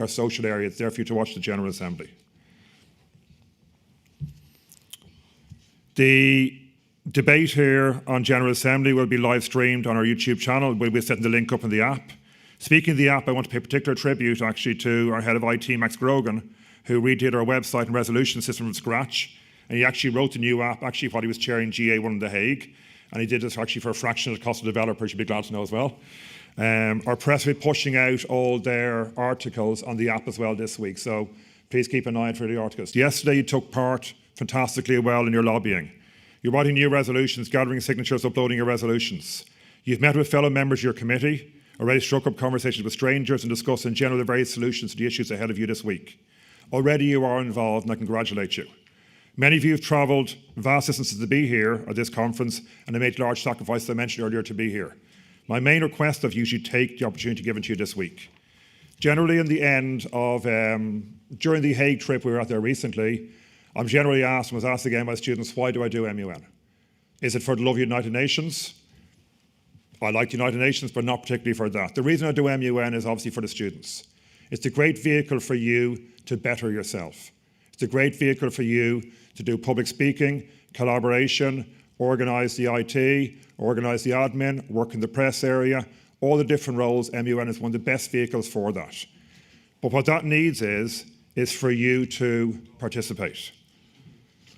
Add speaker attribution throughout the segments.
Speaker 1: our social area. It's there for you to watch the General Assembly. The debate here on General Assembly will be live streamed on our YouTube channel. We'll be setting the link up in the app. Speaking of the app, I want to pay particular tribute actually to our head of IT, Max Grogan, who redid our website and resolution system from scratch. And he actually wrote the new app actually while he was chairing GA1 in The Hague. And he did this actually for a fraction of the cost of the developer, you'd be glad to know as well. Our press will be pushing out all their articles on the app as well this week. So please keep an eye out for the articles. Yesterday you took part fantastically well in your lobbying. You're writing new resolutions, gathering signatures, uploading your resolutions. You've met with fellow members of your committee, already struck up conversations with strangers and discussed in general the various solutions to the issues ahead of you this week. Already you are involved and I congratulate you. Many of you have travelled vast distances to be here at this conference and have made large sacrifices I mentioned earlier to be here. My main request of you is you take the opportunity given to you this week. Generally in the end of, during the Hague trip we were at there recently, I'm generally asked and was asked again by students, why do I do MUN? Is it for the love of the United Nations? I like the United Nations, but not particularly for that. The reason I do MUN is obviously for the students. It's a great vehicle for you to better yourself. It's a great vehicle for you to do public speaking, collaboration, organise the IT, organise the admin, work in the press area, all the different roles. MUN is one of the best vehicles for that. But what that needs is for you to participate.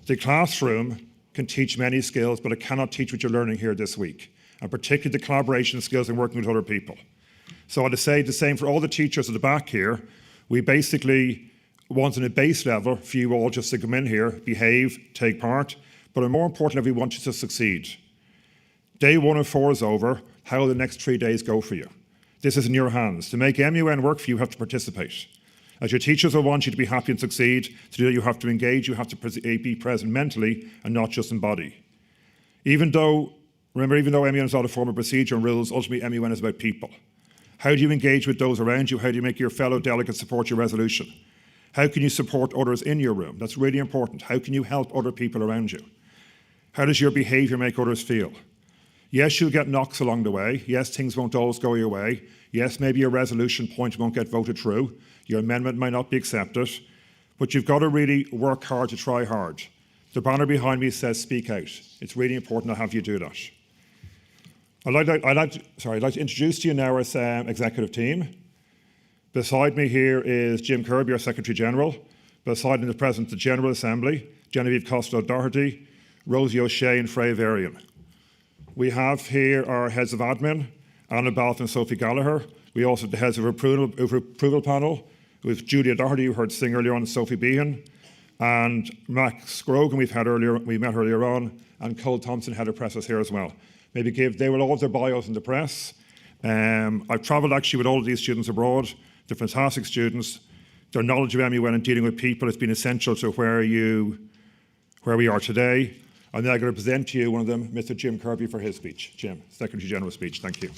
Speaker 1: The classroom can teach many skills, but it cannot teach what you're learning here this week, and particularly the collaboration skills and working with other people. So I'd say the same for all the teachers at the back here. We basically want on a base level for you all just to come in here, behave, take part, but more importantly, we want you to succeed. Day 1 of 4 is over. How will the next 3 days go for you? This is in your hands. To make MUN work for you, you have to participate. As your teachers will want you to be happy and succeed, to do that you have to engage, you have to be present mentally and not just in body. Remember, even though MUN is not a form of procedure and rules, ultimately MUN is about people. How do you engage with those around you? How do you make your fellow delegates support your resolution? How can you support others in your room? That's really important. How can you help other people around you? How does your behaviour make others feel? Yes, you'll get knocks along the way. Yes, things won't always go your way. Yes, maybe your resolution point won't get voted through. Your amendment might not be accepted. But you've got to really work hard to try hard. The banner behind me says speak out. It's really important to have you do that. I'd like to introduce to you now our executive team. Beside me here is Jim Kirby, our Secretary General. Beside him is the President of the General Assembly, Genevieve Costello-Doherty, Rosie O'Shea and Freya Varian. We have here our heads of admin, Anna Balfe and Sophie Gallagher. We also have the heads of approval panel, with Julia Doherty, you heard sing earlier on, and Sophie Behan, and Max Grogan we met earlier on, and Cole Thompson, head of press, is here as well. They will all have their bios in the press. I've travelled actually with all of these students abroad. They're fantastic students. Their knowledge of MUN and dealing with people has been essential to where we are today. I'm now going to present to you one of them, Mr. Jim Kirby, for his speech. Jim, Secretary General's speech. Thank you.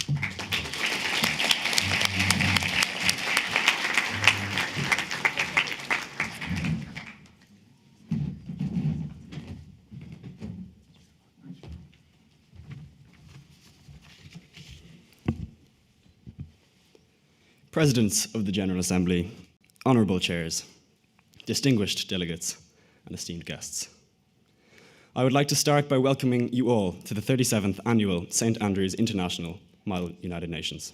Speaker 2: Presidents of the General Assembly, honourable chairs, distinguished delegates, and esteemed guests. I would like to start by welcoming you all to the 37th Annual St. Andrews International Mile United Nations.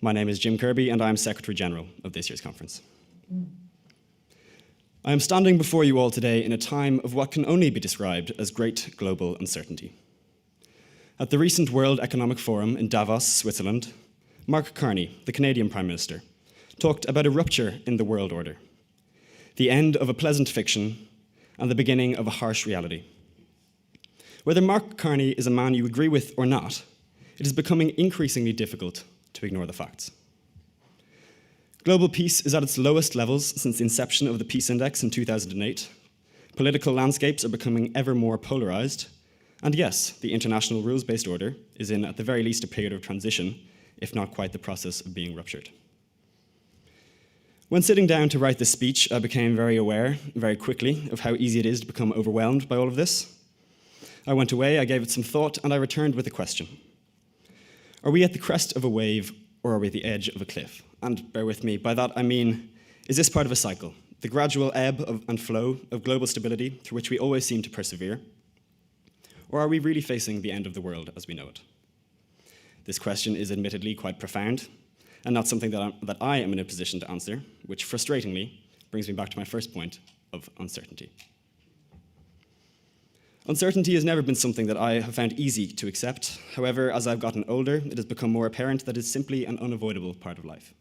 Speaker 2: My name is Jim Kirby and I am Secretary General of this year's conference. I am standing before you all today in a time of what can only be described as great global uncertainty. At the recent World Economic Forum in Davos, Switzerland, Mark Carney, the Canadian Prime Minister, talked about a rupture in the world order, the end of a pleasant fiction and the beginning of a harsh reality. Whether Mark Carney is a man you agree with or not, it is becoming increasingly difficult to ignore the facts. Global peace is at its lowest levels since the inception of the Peace Index in 2008. Political landscapes are becoming ever more polarized. And yes, the international rules-based order is in, at the very least, a period of transition, if not quite the process of being ruptured. When sitting down to write this speech, I became very aware, very quickly, of how easy it is to become overwhelmed by all of this. I went away, I gave it some thought, and I returned with a question. Are we at the crest of a wave, or are we at the edge of a cliff? And bear with me, by that I mean, is this part of a cycle, the gradual ebb and flow of global stability through which we always seem to persevere? Or are we really facing the end of the world as we know it? This question is admittedly quite profound, and not something that I am in a position to answer, which frustratingly brings me back to my first point of uncertainty. Uncertainty has never been something that I have found easy to accept. However, as I've gotten older, it has become more apparent that it's simply an unavoidable part of life.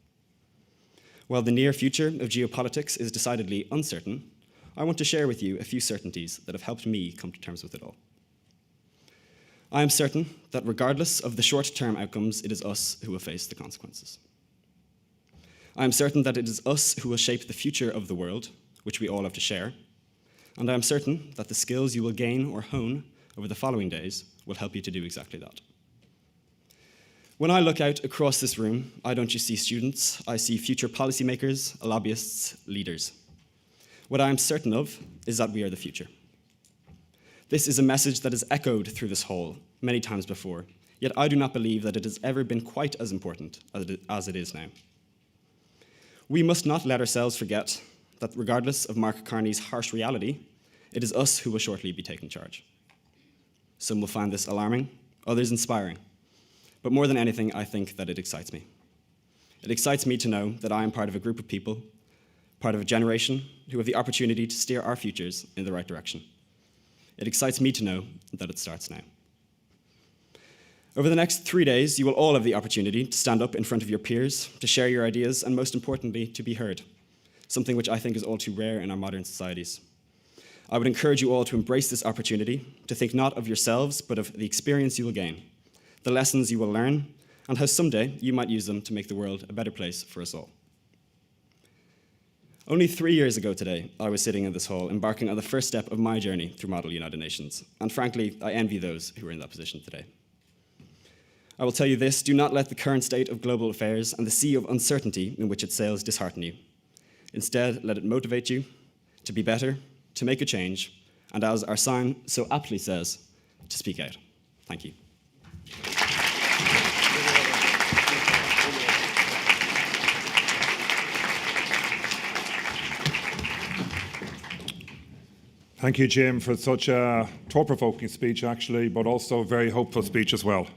Speaker 2: While the near future of geopolitics is decidedly uncertain, I want to share with you a few certainties that have helped me come to terms with it all. I am certain that regardless of the short-term outcomes, it is us who will face the consequences. I am certain that it is us who will shape the future of the world, which we all have to share, and I am certain that the skills you will gain or hone over the following days will help you to do exactly that. When I look out across this room, I don't just see students, I see future policymakers, lobbyists, leaders. What I am certain of is that we are the future. This is a message that has echoed through this hall many times before, yet I do not believe that it has ever been quite as important as it is now. We must not let ourselves forget that regardless of Mark Carney's harsh reality, it is us who will shortly be taking charge. Some will find this alarming, others inspiring, but more than anything, I think that it excites me. It excites me to know that I am part of a group of people, part of a generation who have the opportunity to steer our futures in the right direction. It excites me to know that it starts now. Over the next 3 days, you will all have the opportunity to stand up in front of your peers, to share your ideas, and most importantly, to be heard, something which I think is all too rare in our modern societies. I would encourage you all to embrace this opportunity, to think not of yourselves, but of the experience you will gain, the lessons you will learn, and how someday you might use them to make the world a better place for us all. Only 3 years ago today, I was sitting in this hall, embarking on the first step of my journey through Model United Nations, and frankly, I envy those who are in that position today. I will tell you this, do not let the current state of global affairs and the sea of uncertainty in which it sails dishearten you. Instead, let it motivate you to be better, to make a change, and as our sign so aptly says, to speak out. Thank you.
Speaker 1: Thank you, Jim, for such a thought-provoking speech, actually, but also a very hopeful speech as well.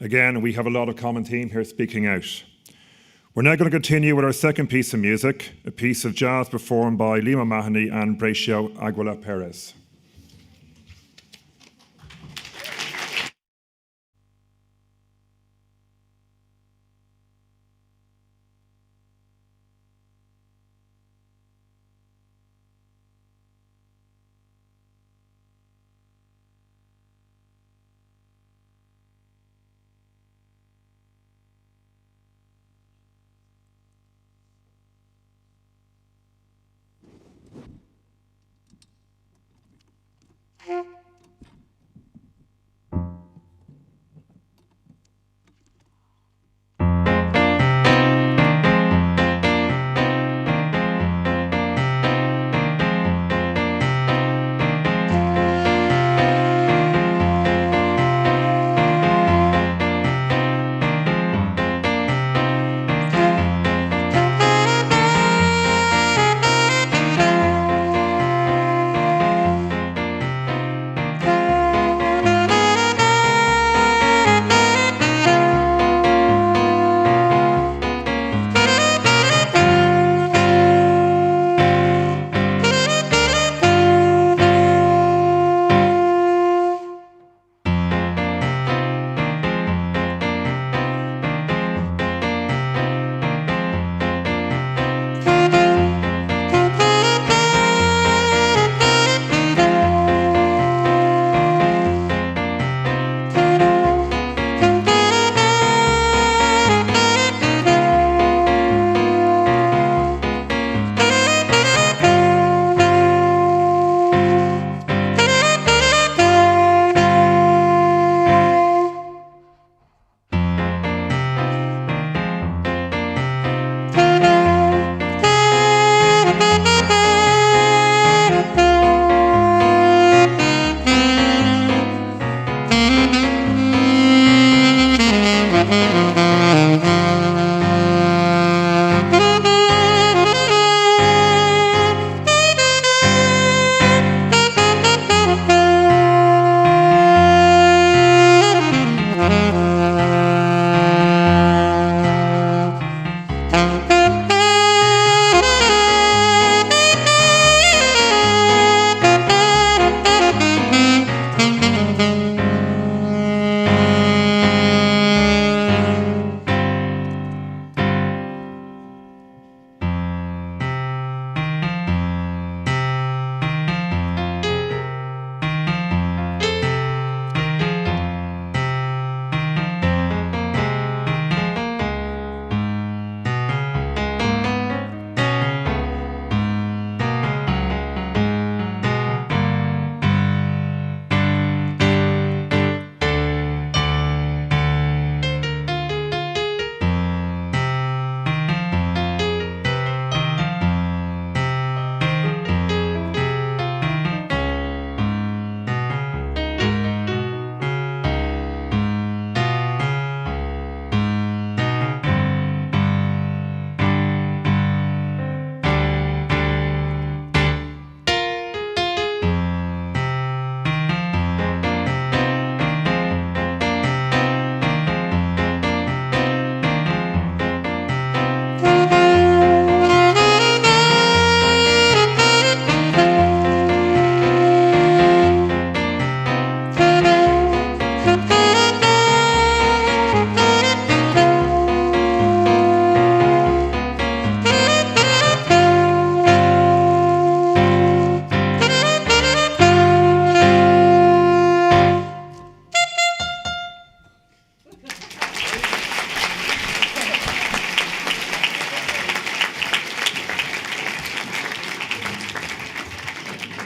Speaker 1: Again, we have a lot of common theme here, speaking out. We're now going to continue with our second piece of music, a piece of jazz performed by Lima Mahoney and Bracio Aguila Perez.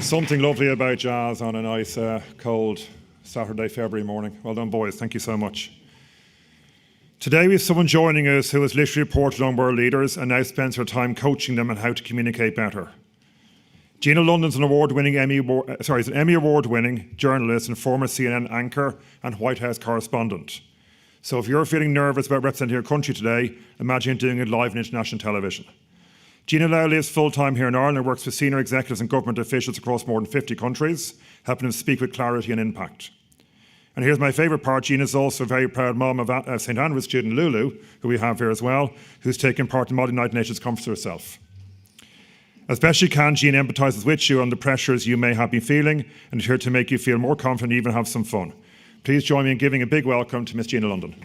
Speaker 1: Something lovely about jazz on a nice, cold Saturday, February morning. Well done, boys. Thank you so much. Today we have someone joining us who has literally reported on world leaders and now spends her time coaching them on how to communicate better. Gina London's an Emmy Award-winning journalist and former CNN anchor and White House correspondent. So if you're feeling nervous about representing your country today, imagine doing it live on international television. Gina now lives full-time here in Ireland and works with senior executives and government officials across more than 50 countries, helping them speak with clarity and impact. And here's my favourite part. Gina's also a very proud mom of St Andrews student Lulu, who we have here as well, who's taken part in the United Nations Conference herself. As best she can, Gina empathises with you on the pressures you may have been feeling and is here to make you feel more confident and even have some fun. Please join me in giving a big welcome to Miss Gina London.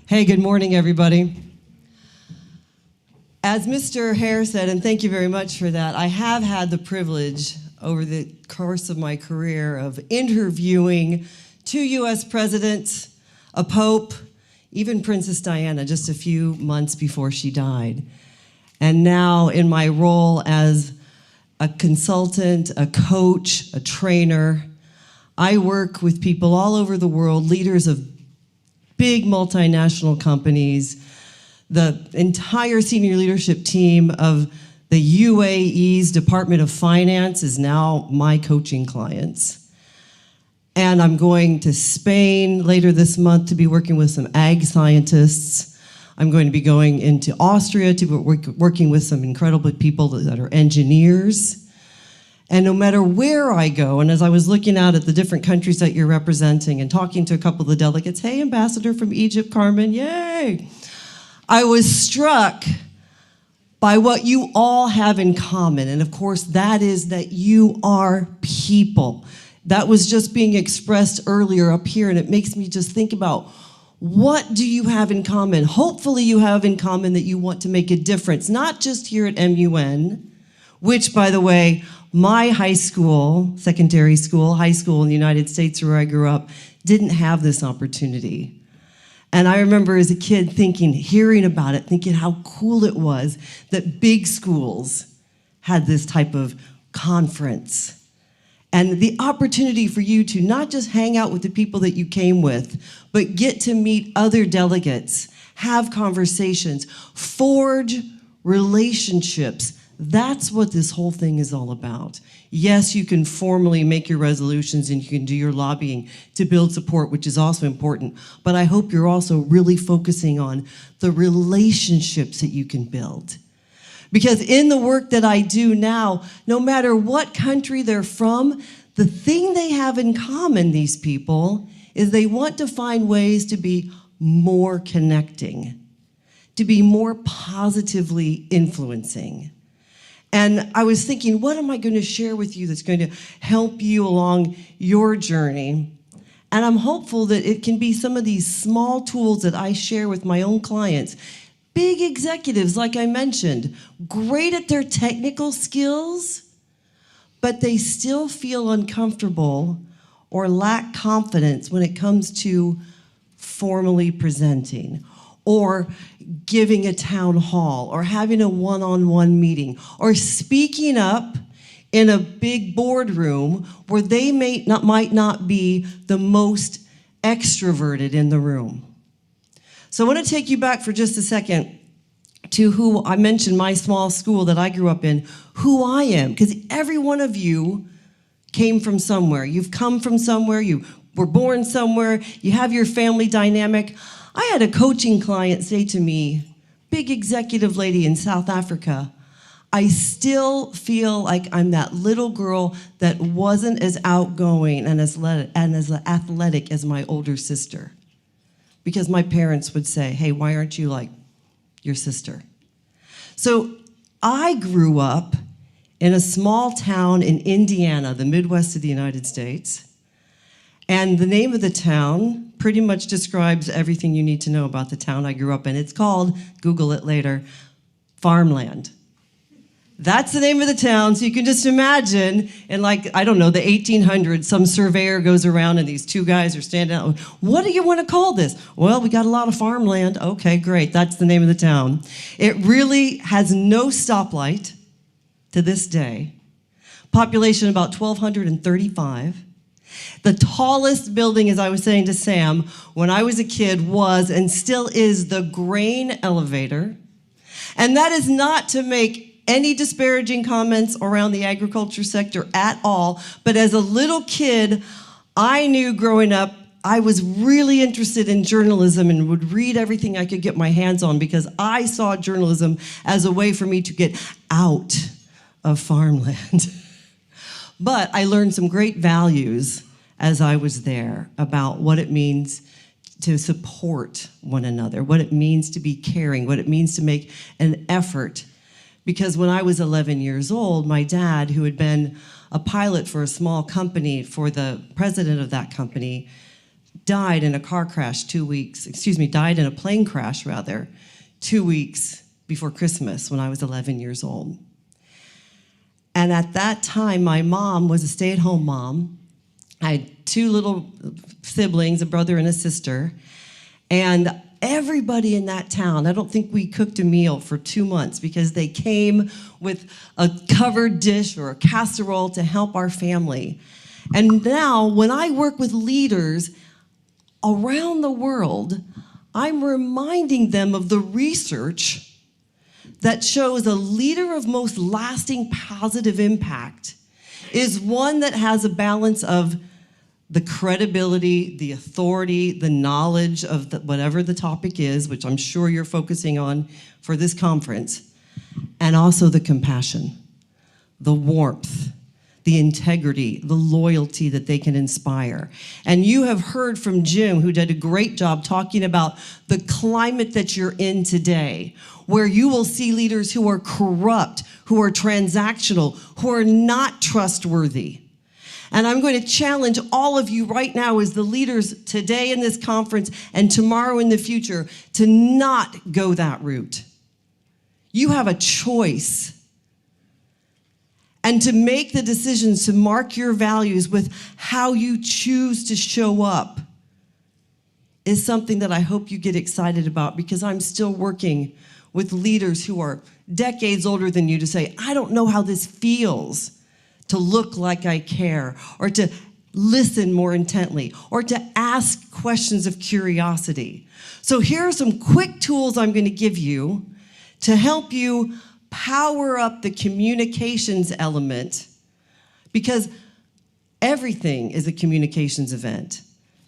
Speaker 3: Hey, good morning, everybody. As Mr. Hare said, and thank you very much for that, I have had the privilege over the course of my career of interviewing 2 US presidents, a pope, even Princess Diana just a few months before she died. And now in my role as a consultant, a coach, a trainer, I work with people all over the world, leaders of big multinational companies. The entire senior leadership team of the UAE's Department of Finance is now my coaching clients. And I'm going to Spain later this month to be working with some ag scientists. I'm going to be going into Austria to be working with some incredible people that are engineers. And no matter where I go, and as I was looking out at the different countries that you're representing and talking to a couple of the delegates, hey, Ambassador from Egypt, Carmen, yay! I was struck by what you all have in common. And of course, that is that you are people. That was just being expressed earlier up here, and it makes me just think about what do you have in common? Hopefully you have in common that you want to make a difference, not just here at MUN, which, by the way, my high school, secondary school, high school in the United States where I grew up, didn't have this opportunity. And I remember as a kid thinking, hearing about it, thinking how cool it was that big schools had this type of conference. And the opportunity for you to not just hang out with the people that you came with, but get to meet other delegates, have conversations, forge relationships. That's what this whole thing is all about. Yes, you can formally make your resolutions and you can do your lobbying to build support, which is also important, but I hope you're also really focusing on the relationships that you can build. Because in the work that I do now, no matter what country they're from, the thing they have in common, these people, is they want to find ways to be more connecting, to be more positively influencing. And I was thinking, what am I going to share with you that's going to help you along your journey? And I'm hopeful that it can be some of these small tools that I share with my own clients. Big executives, like I mentioned, great at their technical skills, but they still feel uncomfortable or lack confidence when it comes to formally presenting, or giving a town hall, or having a one-on-one meeting, or speaking up in a big boardroom where they might not be the most extroverted in the room. So I want to take you back for just a second to who I mentioned, my small school that I grew up in, who I am, because every one of you came from somewhere. You've come from somewhere, you were born somewhere, you have your family dynamic. I had a coaching client say to me, big executive lady in South Africa, I still feel like I'm that little girl that wasn't as outgoing and as athletic as my older sister. Because my parents would say, hey, why aren't you like your sister? So I grew up in a small town in Indiana, the Midwest of the United States. And the name of the town pretty much describes everything you need to know about the town I grew up in. It's called, Google it later, farmland. That's the name of the town. So you can just imagine, in like, I don't know, the 1800s, some surveyor goes around and these two guys are standing out. What do you want to call this? Well, we got a lot of farmland. Okay, great. That's the name of the town. It really has no stoplight to this day. Population about 1,235. The tallest building, as I was saying to Sam, when I was a kid was and still is the grain elevator. And that is not to make any disparaging comments around the agriculture sector at all, but as a little kid, I knew growing up, I was really interested in journalism and would read everything I could get my hands on because I saw journalism as a way for me to get out of farmland. But I learned some great values as I was there about what it means to support one another, what it means to be caring, what it means to make an effort. Because when I was 11 years old, my dad, who had been a pilot for a small company, for the president of that company, died in a car crash died in a plane crash, rather, 2 weeks before Christmas when I was 11 years old. And at that time, my mom was a stay-at-home mom. I had two little siblings, a brother and a sister, and everybody in that town, I don't think we cooked a meal for 2 months because they came with a covered dish or a casserole to help our family. And now, when I work with leaders around the world, I'm reminding them of the research that shows a leader of most lasting positive impact is one that has a balance of the credibility, the authority, the knowledge of whatever the topic is, which I'm sure you're focusing on for this conference, and also the compassion, the warmth, the integrity, the loyalty that they can inspire. And you have heard from Jim, who did a great job talking about the climate that you're in today, where you will see leaders who are corrupt, who are transactional, who are not trustworthy. And I'm going to challenge all of you right now as the leaders today in this conference and tomorrow in the future to not go that route. You have a choice. And to make the decisions to mark your values with how you choose to show up is something that I hope you get excited about, because I'm still working with leaders who are decades older than you to say, I don't know how this feels to look like I care, or to listen more intently, or to ask questions of curiosity. So here are some quick tools I'm going to give you to help you power up the communications element, because everything is a communications event.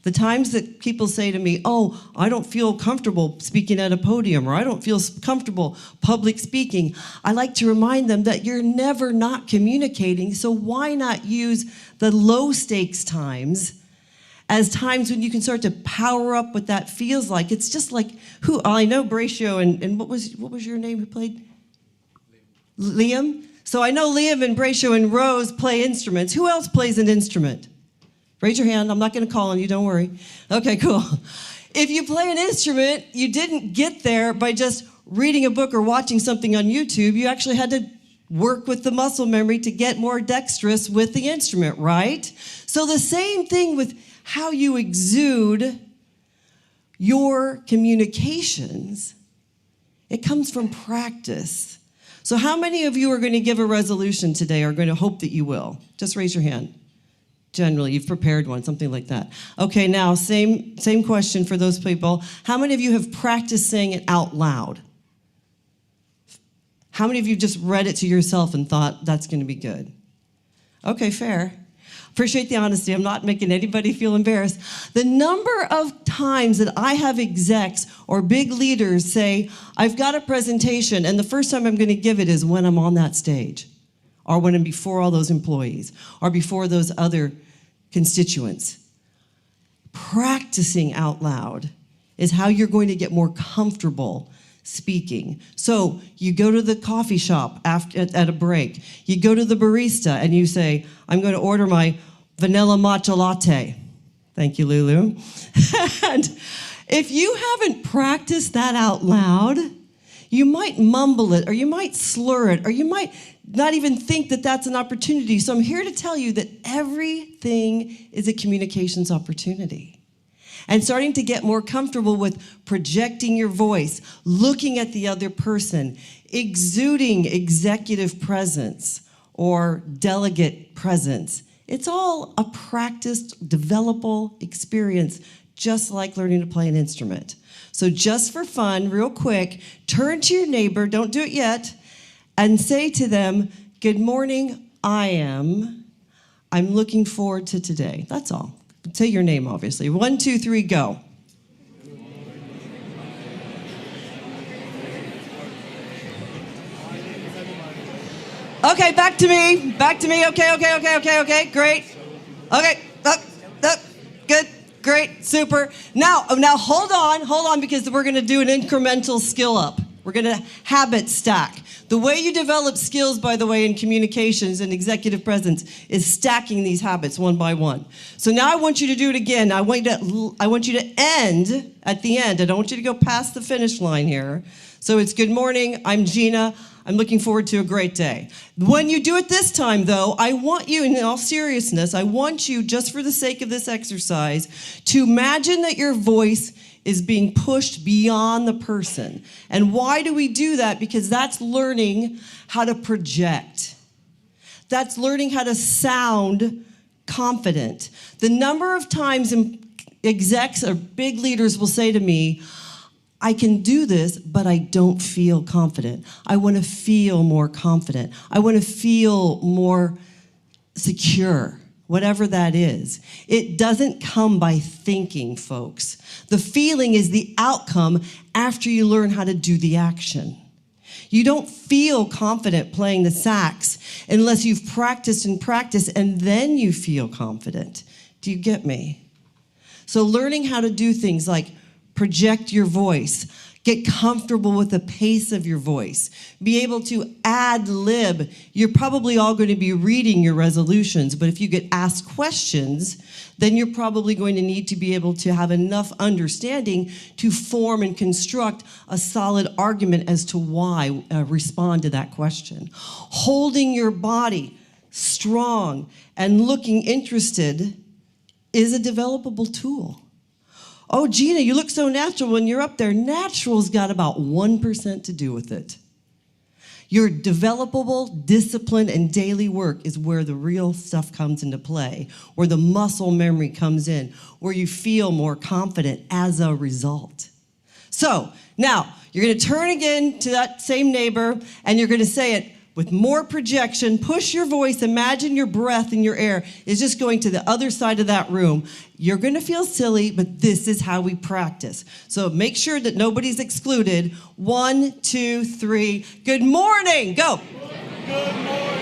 Speaker 3: The times that people say to me, oh, I don't feel comfortable speaking at a podium, or I don't feel comfortable public speaking, I like to remind them that you're never not communicating, so why not use the low stakes times as times when you can start to power up what that feels like. It's just like, I know Braccio and what was your name who played? Liam? So I know Liam and Braccio and Rose play instruments. Who else plays an instrument? Raise your hand. I'm not going to call on you. Don't worry. Okay, cool. If you play an instrument, you didn't get there by just reading a book or watching something on YouTube. You actually had to work with the muscle memory to get more dexterous with the instrument, right? So the same thing with how you exude your communications. It comes from practice. So how many of you are going to give a resolution today, or are going to hope that you will? Just raise your hand. Generally, you've prepared one, something like that. Okay, now, same question for those people. How many of you have practiced saying it out loud? How many of you just read it to yourself and thought, that's going to be good? Okay, fair. Appreciate the honesty. I'm not making anybody feel embarrassed. The number of times that I have execs or big leaders say, I've got a presentation, and the first time I'm going to give it is when I'm on that stage, or when I'm before all those employees, or before those other constituents. Practicing out loud is how you're going to get more comfortable speaking. So you go to the coffee shop at a break. You go to the barista and you say, I'm going to order my vanilla matcha latte. Thank you, Lulu. And if you haven't practiced that out loud, You might mumble it, or you might slur it, or you might not even think that that's an opportunity. So I'm here to tell you that everything is a communications opportunity. And starting to get more comfortable with projecting your voice, looking at the other person, exuding executive presence or delegate presence. It's all a practiced, developable experience, just like learning to play an instrument. So just for fun, real quick, turn to your neighbor, don't do it yet, and say to them, "Good morning, I'm looking forward to today." That's all. Say your name, obviously. 1, 2, 3, go. Okay, back to me. Back to me. Okay, great. Okay, up, good, great, super. Now hold on, because we're gonna do an incremental skill up. We're gonna habit stack. The way you develop skills, by the way, in communications and executive presence is stacking these habits one by one. So now I want you to do it again. I want you to end at the end. I don't want you to go past the finish line here. So it's good morning, I'm Gina. I'm looking forward to a great day. When you do it this time, though, I want you, in all seriousness, I want you, just for the sake of this exercise, to imagine that your voice is being pushed beyond the person. And why do we do that? Because that's learning how to project. That's learning how to sound confident. The number of times execs or big leaders will say to me, "I can do this, but I don't feel confident. I want to feel more confident. I want to feel more secure," whatever that is. It doesn't come by thinking, folks. The feeling is the outcome after you learn how to do the action. You don't feel confident playing the sax unless you've practiced and then you feel confident. Do you get me? So learning how to do things like project your voice, get comfortable with the pace of your voice, be able to ad lib. You're probably all going to be reading your resolutions, but if you get asked questions, then you're probably going to need to be able to have enough understanding to form and construct a solid argument as to why respond to that question. Holding your body strong and looking interested is a developable tool. "Oh, Gina, you look so natural when you're up there." Natural's got about 1% to do with it. Your developable discipline and daily work is where the real stuff comes into play, where the muscle memory comes in, where you feel more confident as a result. So now you're going to turn again to that same neighbor and you're going to say it with more projection. Push your voice. Imagine your breath in your air is just going to the other side of that room. You're going to feel silly, but this is how we practice. So make sure that nobody's excluded. 1, 2, 3. Good morning. Go.
Speaker 4: Good morning.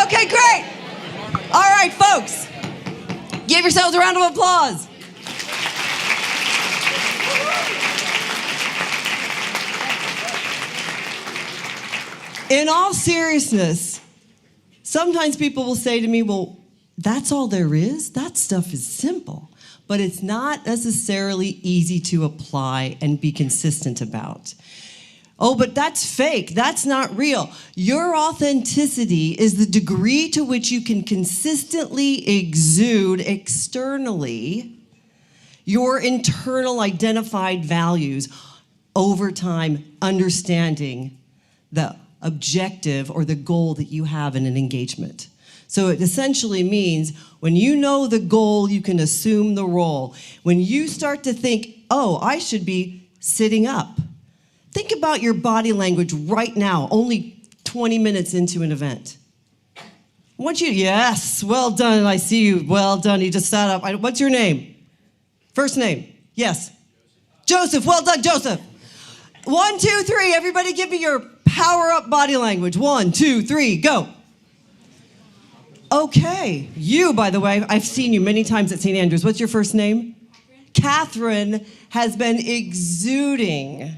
Speaker 3: Okay, great. All right, folks. Give yourselves a round of applause. In all seriousness, sometimes people will say to me, "Well, that's all there is? That stuff is simple." But it's not necessarily easy to apply and be consistent about. "Oh, but that's fake. That's not real." Your authenticity is the degree to which you can consistently exude externally your internal identified values over time, understanding the objective or the goal that you have in an engagement. So it essentially means when you know the goal, you can assume the role. When you start to think, "Oh, I should be sitting up," think about your body language right now, only 20 minutes into an event. I want you, yes, well done, I see you, well done, you just sat up. What's your name? First name, yes. Joseph, well done, Joseph. 1, 2, 3, everybody give me your power up body language. 1, 2, 3, go. Okay, you, by the way, I've seen you many times at St. Andrews. What's your first name? Catherine has been exuding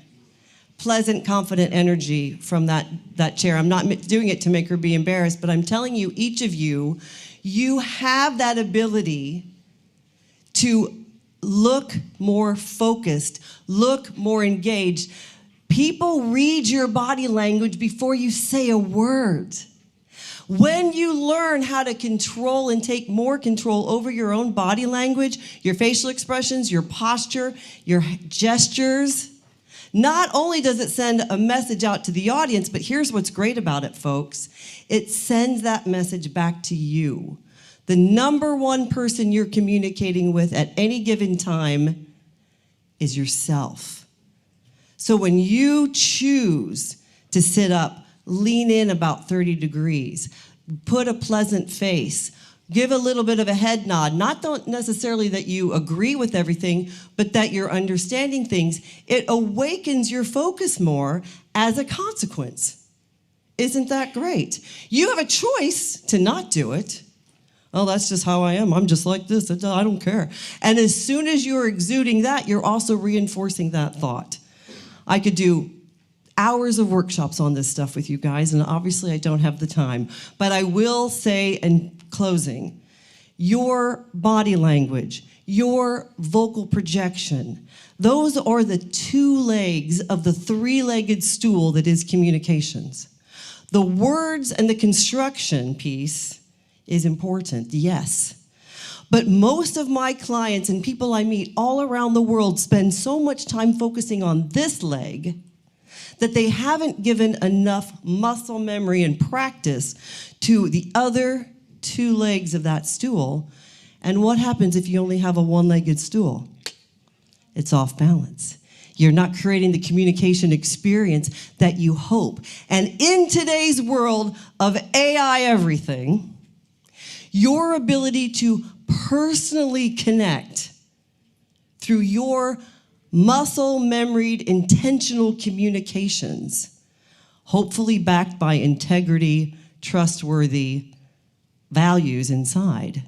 Speaker 3: pleasant, confident energy from that chair. I'm not doing it to make her be embarrassed, but I'm telling you, each of you, you have that ability to look more focused, look more engaged. People read your body language before you say a word. When you learn how to control and take more control over your own body language, your facial expressions, your posture, your gestures, not only does it send a message out to the audience, but here's what's great about it, folks. It sends that message back to you. The number one person you're communicating with at any given time is yourself. So when you choose to sit up, lean in about 30 degrees, put a pleasant face, give a little bit of a head nod, not necessarily that you agree with everything, but that you're understanding things, it awakens your focus more as a consequence. Isn't that great? You have a choice to not do it. Oh, that's just how I am. I'm just like this. I don't care. And as soon as you're exuding that, you're also reinforcing that thought. I could do hours of workshops on this stuff with you guys, and obviously I don't have the time. But I will say in closing, your body language, your vocal projection, those are the two legs of the three-legged stool that is communications. The words and the construction piece is important, yes. But most of my clients and people I meet all around the world spend so much time focusing on this leg that they haven't given enough muscle memory and practice to the other two legs of that stool. And what happens if you only have a one-legged stool? It's off balance. You're not creating the communication experience that you hope. And in today's world of AI everything, your ability to personally connect through your muscle-memoried, intentional communications, hopefully backed by integrity, trustworthy values inside,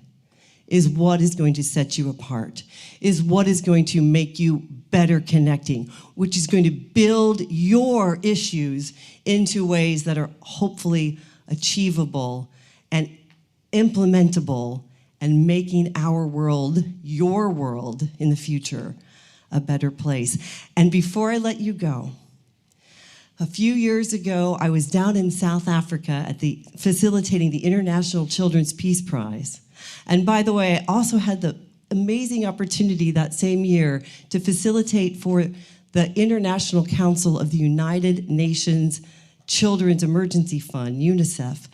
Speaker 3: is what is going to set you apart, is what is going to make you better connecting, which is going to build your issues into ways that are hopefully achievable and implementable and making our world, your world in the future, a better place. And before I let you go, a few years ago, I was down in South Africa facilitating the International Children's Peace Prize. And by the way, I also had the amazing opportunity that same year to facilitate for the International Council of the United Nations Children's Emergency Fund, UNICEF,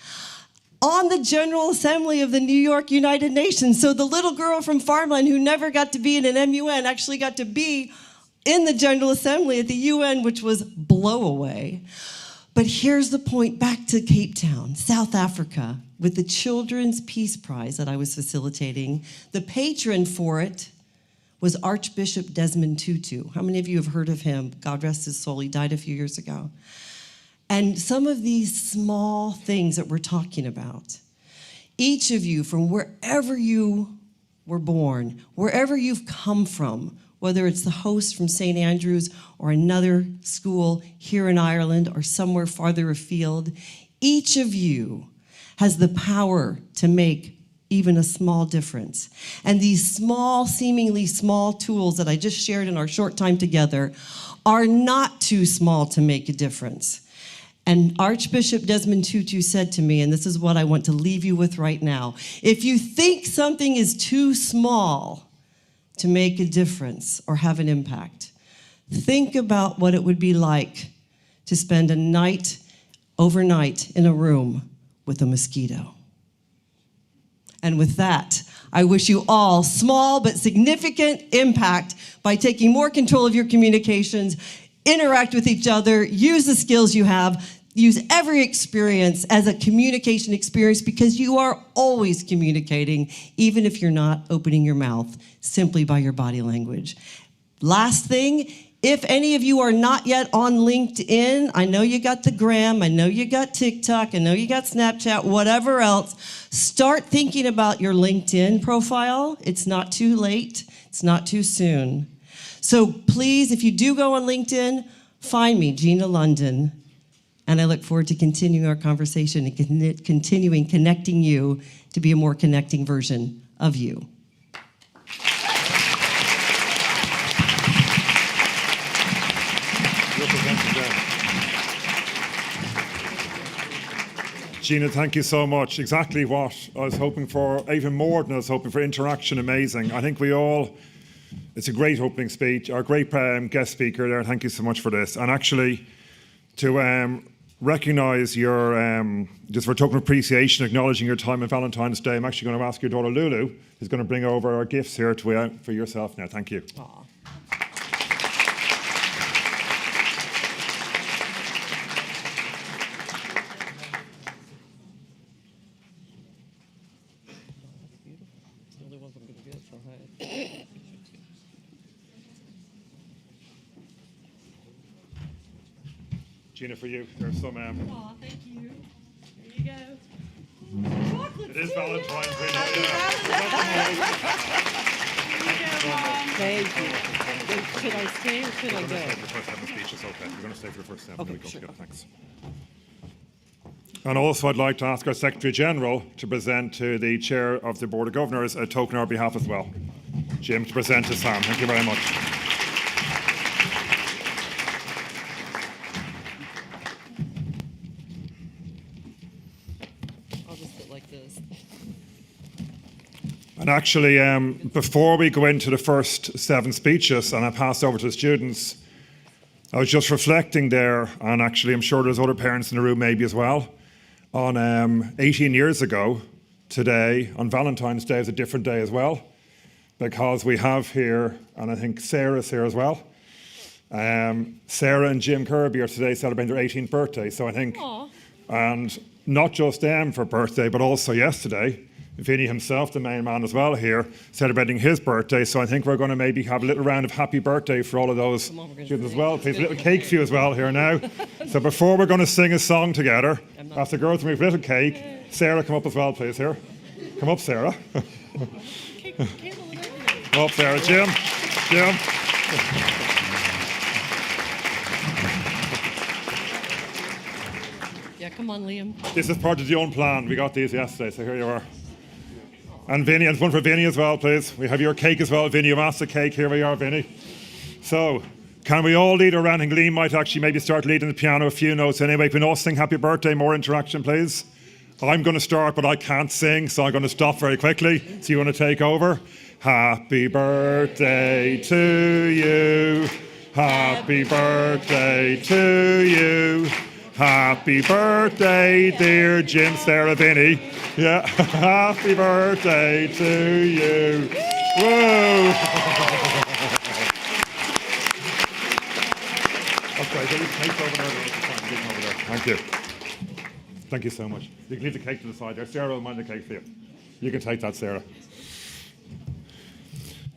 Speaker 3: on the General Assembly of the New York United Nations. So the little girl from farmland who never got to be in an MUN actually got to be in the General Assembly at the UN, which was blow away. But here's the point, back to Cape Town, South Africa, with the Children's Peace Prize that I was facilitating. The patron for it was Archbishop Desmond Tutu. How many of you have heard of him? God rest his soul, he died a few years ago. And some of these small things that we're talking about, each of you, from wherever you were born, wherever you've come from, whether it's the host from St. Andrews or another school here in Ireland or somewhere farther afield, each of you has the power to make even a small difference. And these small, seemingly small tools that I just shared in our short time together are not too small to make a difference. And Archbishop Desmond Tutu said to me, and this is what I want to leave you with right now, if you think something is too small to make a difference or have an impact, think about what it would be like to spend a night, overnight, in a room with a mosquito. And with that, I wish you all small but significant impact by taking more control of your communications, interact with each other, use the skills you have, use every experience as a communication experience because you are always communicating, even if you're not opening your mouth, simply by your body language. Last thing, if any of you are not yet on LinkedIn, I know you got the gram, I know you got TikTok, I know you got Snapchat, whatever else, start thinking about your LinkedIn profile. It's not too late, it's not too soon. So please, if you do go on LinkedIn, find me, Gina London. And I look forward to continuing our conversation and continuing connecting you to be a more connecting version of you.
Speaker 1: Gina, thank you so much. Exactly what I was hoping for, even more than I was hoping for. Interaction, amazing. I think it's a great opening speech, our great guest speaker there. Thank you so much for this. And actually, to recognise your, just for token of appreciation, acknowledging your time on Valentine's Day, I'm actually going to ask your daughter Lulu, who's going to bring over our gifts here for yourself now. Thank you.
Speaker 3: Aw.
Speaker 1: Gina, for you, there's some.
Speaker 3: Aw, thank you. There you go. Chocolate.
Speaker 1: It is Valentine's Day.
Speaker 4: Thank you. Should I stay or should I go?
Speaker 1: The first 7 speeches, okay. You're going to stay for the first 7.
Speaker 4: Okay,
Speaker 1: There we go.
Speaker 4: sure.
Speaker 1: Yeah, thanks. And also, I'd like to ask our Secretary General to present to the Chair of the Board of Governors a token on our behalf as well. Jim, to present to Sam. Thank you very much.
Speaker 4: I'll just sit like this.
Speaker 1: And actually, before we go into the first 7 speeches, and I pass over to the students, I was just reflecting there, and actually I'm sure there's other parents in the room maybe as well, on 18 years ago today, on Valentine's Day is a different day as well, because we have here, and I think Sarah's here as well, Sarah and Jim Kirby are today celebrating their 18th birthday, so I think, and not just them for birthday, but also yesterday, Vinny himself, the main man as well here, celebrating his birthday. So I think we're going to maybe have a little round of happy birthday for all of those students as well. Please, a little cake for you as well here now. So before we're going to sing a song together, ask the girls to move a little cake. Sarah, come up as well, please, here. Come up, Sarah. Come up, Sarah. Jim.
Speaker 4: Yeah, come on, Liam.
Speaker 1: This is part of the own plan. We got these yesterday, so here you are. And Vinny, and one for Vinny as well, please. We have your cake as well, Vinny. You asked the cake. Here we are, Vinny. So, can we all lead around? And Liam might actually maybe start leading the piano a few notes anyway. Can we all sing happy birthday? More interaction, please. I'm going to start, but I can't sing, so I'm going to stop very quickly. So you want to take over? Happy birthday to you. Happy birthday to you. Happy birthday, dear Jim, Sarah, Vinny. Yeah, happy birthday to you. Whoa! Okay, so cake over there. Thank you. Thank you so much. You can leave the cake to the side there. Sarah will mind the cake for you. You can take that, Sarah.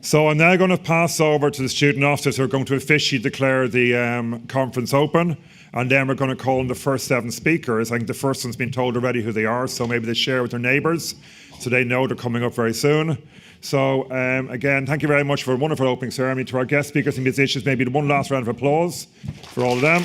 Speaker 1: So I'm now going to pass over to the student officers who are going to officially declare the conference open. And then we're going to call on the first 7 speakers. I think the first one's been told already who they are, so maybe they share with their neighbours, so they know they're coming up very soon. So again, thank you very much for a wonderful opening ceremony. To our guest speakers and musicians, maybe one last round of applause for all of them.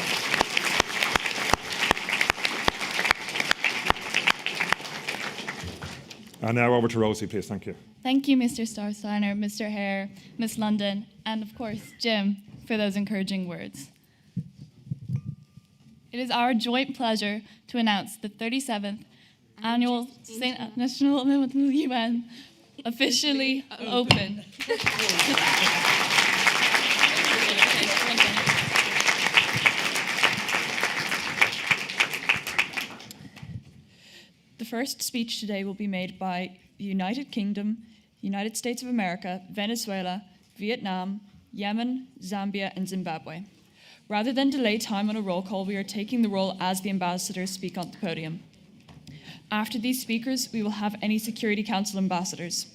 Speaker 1: And now over to Rosie, please. Thank you.
Speaker 5: Thank you, Mr. Starsteiner, Mr. Hare, Miss London, and of course, Jim, for those encouraging words. It is our joint pleasure to announce the 37th Annual St. National UN officially open. The first speech today will be made by the United Kingdom, United States of America, Venezuela, Vietnam, Yemen, Zambia, and Zimbabwe. Rather than delay time on a roll call, we are taking the role as the ambassadors speak on the podium. After these speakers, we will have any Security Council ambassadors.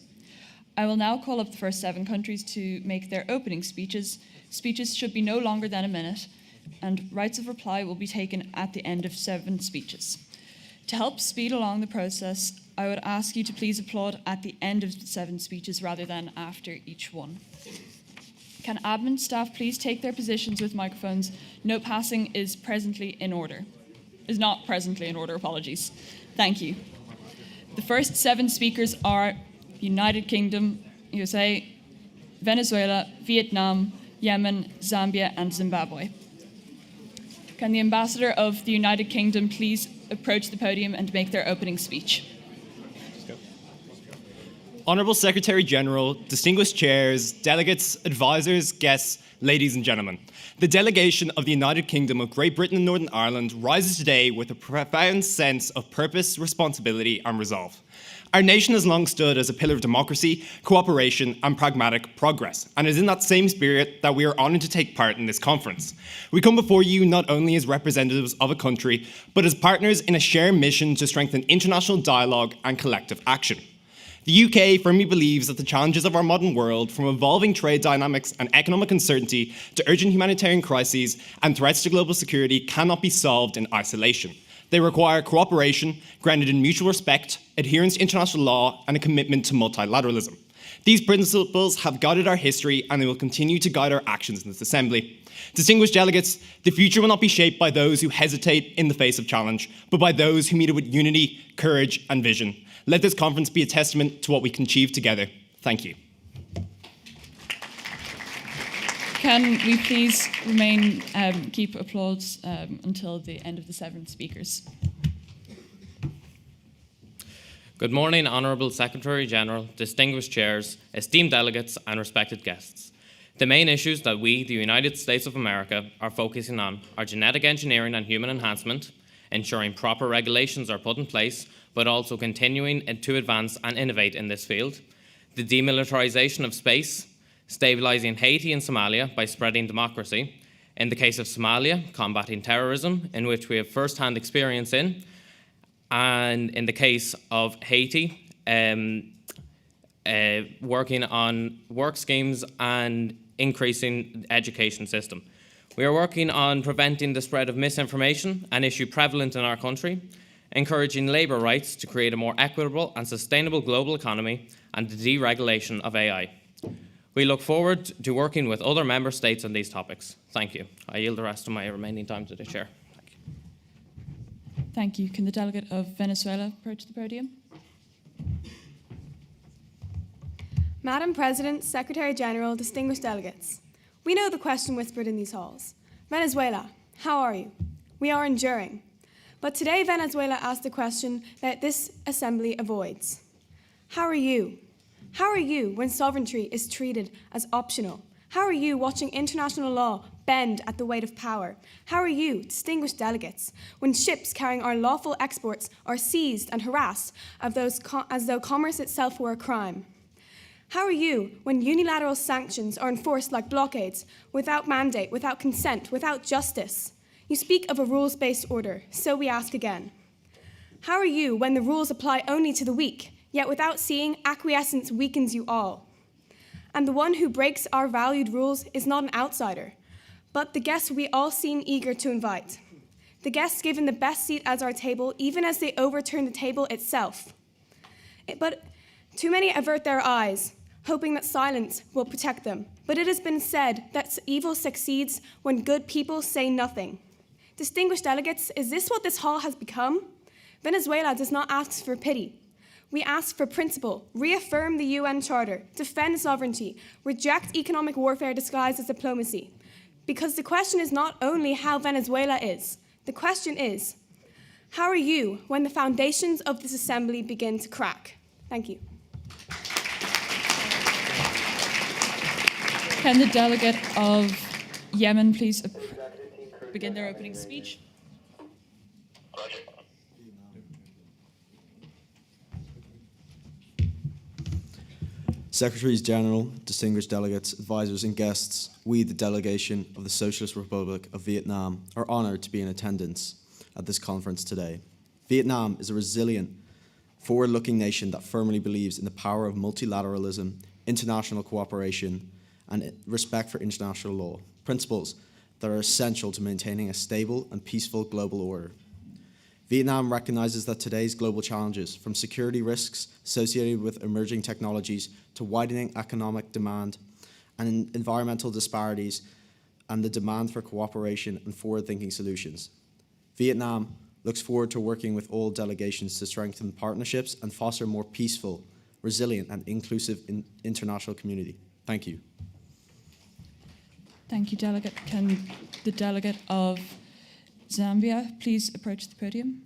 Speaker 5: I will now call up the first 7 countries to make their opening speeches. Speeches should be no longer than a minute, and rights of reply will be taken at the end of 7 speeches. To help speed along the process, I would ask you to please applaud at the end of 7 speeches rather than after each one. Can admin staff please take their positions with microphones? Note passing is not presently in order, apologies. Thank you. The first 7 speakers are United Kingdom, USA, Venezuela, Vietnam, Yemen, Zambia, and Zimbabwe. Can the ambassador of the United Kingdom please approach the podium and make their opening speech.
Speaker 6: Honourable Secretary-General, distinguished chairs, delegates, advisors, guests, ladies and gentlemen. The delegation of the United Kingdom of Great Britain and Northern Ireland rises today with a profound sense of purpose, responsibility and resolve. Our nation has long stood as a pillar of democracy, cooperation and pragmatic progress, and it is in that same spirit that we are honoured to take part in this conference. We come before you not only as representatives of a country, but as partners in a shared mission to strengthen international dialogue and collective action. The UK firmly believes that the challenges of our modern world, from evolving trade dynamics and economic uncertainty to urgent humanitarian crises and threats to global security, cannot be solved in isolation. They require cooperation grounded in mutual respect, adherence to international law, and a commitment to multilateralism. These principles have guided our history and they will continue to guide our actions in this Assembly. Distinguished delegates, the future will not be shaped by those who hesitate in the face of challenge, but by those who meet it with unity, courage, and vision. Let this conference be a testament to what we can achieve together. Thank you.
Speaker 5: Can we please keep applause until the end of the 7 speakers?
Speaker 7: Good morning, Honourable Secretary-General, distinguished chairs, esteemed delegates and respected guests. The main issues that we, the United States of America, are focusing on are genetic engineering and human enhancement, ensuring proper regulations are put in place, but also continuing to advance and innovate in this field, the demilitarization of space, stabilizing Haiti and Somalia by spreading democracy, in the case of Somalia, combating terrorism, in which we have first-hand experience in, and in the case of Haiti, working on work schemes and increasing the education system. We are working on preventing the spread of misinformation, an issue prevalent in our country, encouraging labour rights to create a more equitable and sustainable global economy, and the deregulation of AI. We look forward to working with other member states on these topics. Thank you. I yield the rest of my remaining time to the chair. Thank you.
Speaker 5: Thank you. Can the delegate of Venezuela approach the podium?
Speaker 8: Madam President, Secretary-General, distinguished delegates, we know the question whispered in these halls. Venezuela, how are you? We are enduring. But today Venezuela asked the question that this Assembly avoids. How are you? How are you when sovereignty is treated as optional? How are you watching international law bend at the weight of power? How are you, distinguished delegates, when ships carrying our lawful exports are seized and harassed as though commerce itself were a crime? How are you when unilateral sanctions are enforced like blockades, without mandate, without consent, without justice? You speak of a rules-based order, so we ask again. How are you when the rules apply only to the weak, yet without seeing, acquiescence weakens you all? And the one who breaks our valued rules is not an outsider, but the guest we all seem eager to invite. The guest given the best seat at our table, even as they overturn the table itself. But too many avert their eyes, hoping that silence will protect them. But it has been said that evil succeeds when good people say nothing. Distinguished delegates, is this what this hall has become? Venezuela does not ask for pity. We ask for principle, reaffirm the UN Charter, defend sovereignty, reject economic warfare disguised as diplomacy. Because the question is not only how Venezuela is, the question is, how are you when the foundations of this assembly begin to crack? Thank you.
Speaker 5: Can the delegate of Yemen please begin their opening speech?
Speaker 9: Secretaries General, distinguished delegates, advisors and guests, we, the delegation of the Socialist Republic of Vietnam, are honoured to be in attendance at this conference today. Vietnam is a resilient, forward-looking nation that firmly believes in the power of multilateralism, international cooperation, and respect for international law, principles that are essential to maintaining a stable and peaceful global order. Vietnam recognizes that today's global challenges, from security risks associated with emerging technologies to widening economic demand and environmental disparities, and the demand for cooperation and forward-thinking solutions. Vietnam looks forward to working with all delegations to strengthen partnerships and foster a more peaceful, resilient, and inclusive international community. Thank you.
Speaker 5: Thank you, Delegate. Can the delegate of Zambia please approach the podium?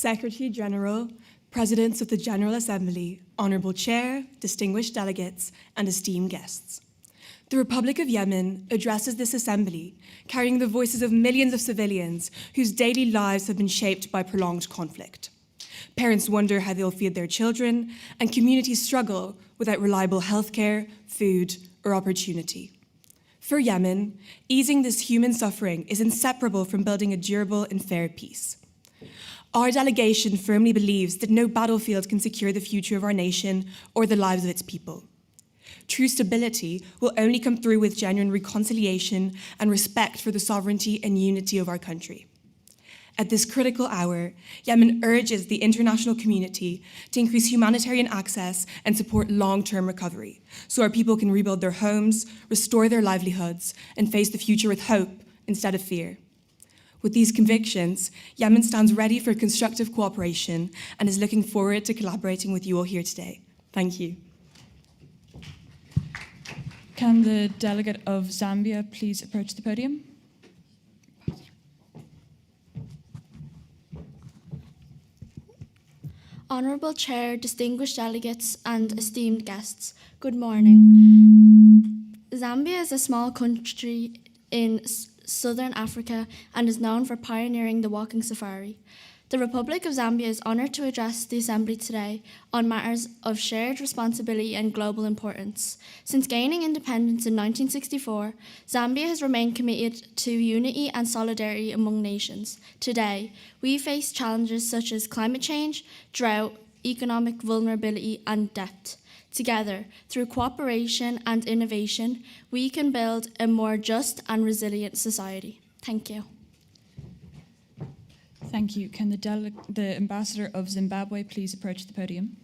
Speaker 8: Secretary General, Presidents of the General Assembly, Honorable Chair, distinguished delegates, and esteemed guests. The Republic of Yemen addresses this assembly, carrying the voices of millions of civilians whose daily lives have been shaped by prolonged conflict. Parents wonder how they'll feed their children, and communities struggle without reliable healthcare, food, or opportunity. For Yemen, easing this human suffering is inseparable from building a durable and fair peace. Our delegation firmly believes that no battlefield can secure the future of our nation or the lives of its people. True stability will only come through with genuine reconciliation and respect for the sovereignty and unity of our country. At this critical hour, Yemen urges the international community to increase humanitarian access and support long-term recovery, so our people can rebuild their homes, restore their livelihoods, and face the future with hope instead of fear. With these convictions, Yemen stands ready for constructive cooperation and is looking forward to collaborating with you all here today. Thank you.
Speaker 5: Can the delegate of Zambia please approach the podium?
Speaker 10: Honourable Chair, distinguished delegates and esteemed guests, good morning. Zambia is a small country in southern Africa and is known for pioneering the walking safari. The Republic of Zambia is honoured to address the Assembly today on matters of shared responsibility and global importance. Since gaining independence in 1964, Zambia has remained committed to unity and solidarity among nations. Today, we face challenges such as climate change, drought, economic vulnerability, and debt. Together, through cooperation and innovation, we can build a more just and resilient society. Thank you.
Speaker 5: Thank you. Can the Ambassador of Zimbabwe please approach the podium?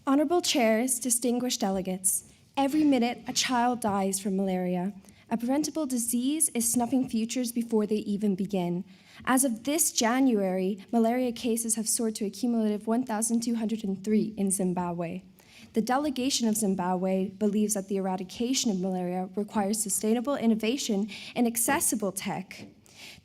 Speaker 11: Honourable Chairs, distinguished delegates, every minute a child dies from malaria. A preventable disease is snuffing futures before they even begin. As of this January, malaria cases have soared to a cumulative 1,203 in Zimbabwe. The delegation of Zimbabwe believes that the eradication of malaria requires sustainable innovation and accessible tech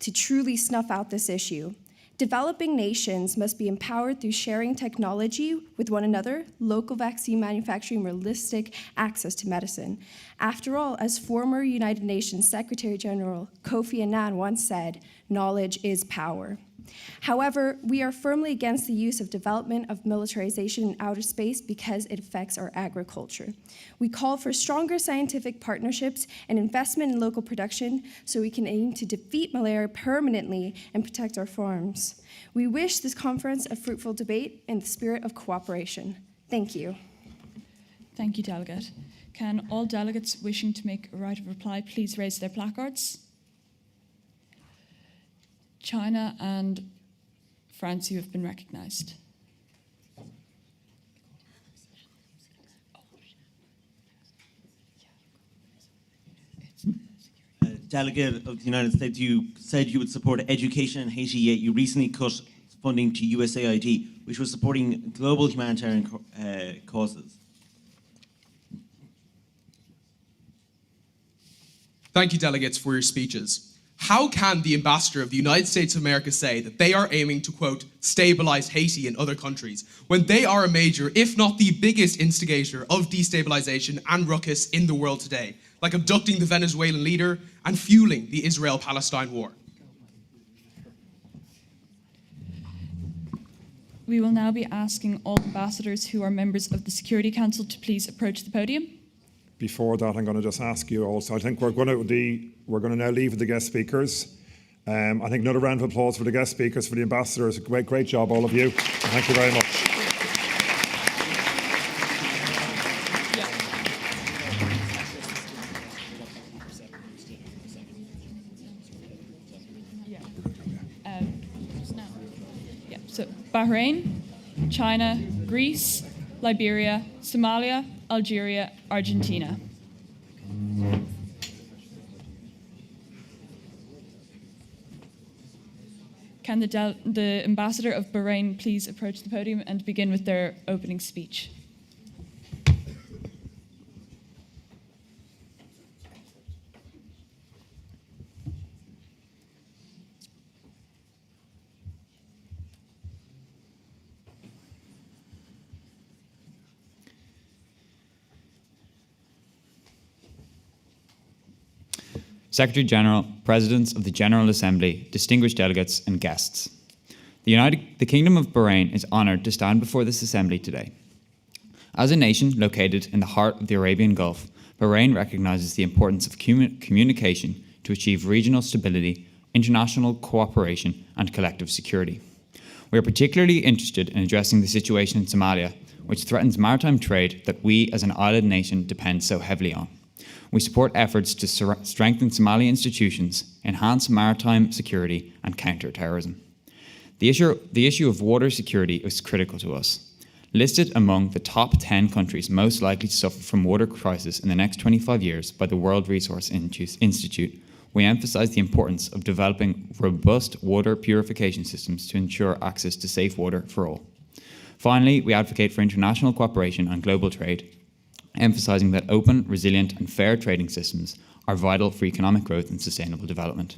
Speaker 11: to truly snuff out this issue. Developing nations must be empowered through sharing technology with one another, local vaccine manufacturing, realistic access to medicine. After all, as former United Nations Secretary General Kofi Annan once said, knowledge is power. However, we are firmly against the use of development of militarization in outer space because it affects our agriculture. We call for stronger scientific partnerships and investment in local production so we can aim to defeat malaria permanently and protect our farms. We wish this conference a fruitful debate in the spirit of cooperation. Thank you.
Speaker 5: Thank you, Delegate. Can all delegates wishing to make a right of reply please raise their placards? China and France, you have been recognized.
Speaker 12: Delegate of the United States, you said you would support education in Haiti, yet you recently cut funding to USAID, which was supporting global humanitarian causes.
Speaker 13: Thank you, delegates, for your speeches. How can the ambassador of the United States of America say that they are aiming to, quote, stabilize Haiti and other countries when they are a major, if not the biggest instigator of destabilization and ruckus in the world today, like abducting the Venezuelan leader and fueling the Israel-Palestine war?
Speaker 5: We will now be asking all ambassadors who are members of the Security Council to please approach the podium.
Speaker 1: Before that, I'm going to just ask you also, I think we're going to now leave with the guest speakers. I think another round of applause for the guest speakers, for the ambassadors. Great job, all of you. Thank you very much.
Speaker 5: So Bahrain, China, Greece, Liberia, Somalia, Algeria, Argentina. Can the ambassador of Bahrain please approach the podium and begin with their opening speech?
Speaker 14: Secretary General, Presidents of the General Assembly, distinguished delegates and guests. The Kingdom of Bahrain is honoured to stand before this Assembly today. As a nation located in the heart of the Arabian Gulf, Bahrain recognises the importance of communication to achieve regional stability, international cooperation and collective security. We are particularly interested in addressing the situation in Somalia, which threatens maritime trade that we as an island nation depend so heavily on. We support efforts to strengthen Somali institutions, enhance maritime security and counter terrorism. The issue of water security is critical to us. Listed among the top 10 countries most likely to suffer from water crisis in the next 25 years by the World Resource Institute, we emphasise the importance of developing robust water purification systems to ensure access to safe water for all. Finally, we advocate for international cooperation on global trade, emphasising that open, resilient and fair trading systems are vital for economic growth and sustainable development.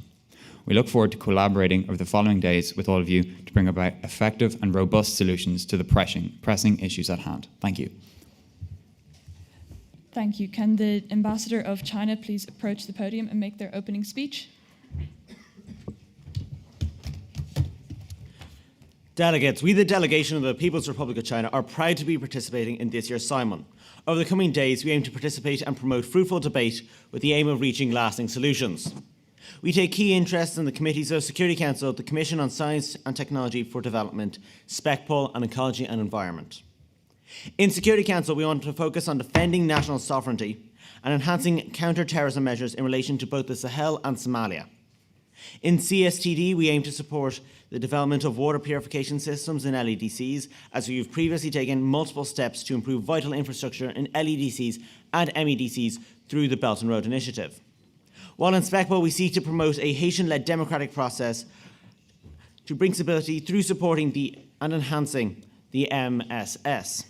Speaker 14: We look forward to collaborating over the following days with all of you to bring about effective and robust solutions to the pressing issues at hand. Thank you.
Speaker 5: Thank you. Can the Ambassador of China please approach the podium and make their opening speech?
Speaker 12: Delegates, we the delegation of the People's Republic of China are proud to be participating in this year's Saimun. Over the coming days, we aim to participate and promote fruitful debate with the aim of reaching lasting solutions. We take key interest in the committees of Security Council, the Commission on Science and Technology for Development, SPECPOL and Ecology and Environment. In Security Council, we want to focus on defending national sovereignty and enhancing counter-terrorism measures in relation to both the Sahel and Somalia. In CSTD, we aim to support the development of water purification systems in LEDCs, as we've previously taken multiple steps to improve vital infrastructure in LEDCs and MEDCs through the Belt and Road Initiative. While in SPECPO, we seek to promote a Haitian-led democratic process to bring stability through supporting and enhancing the MSS.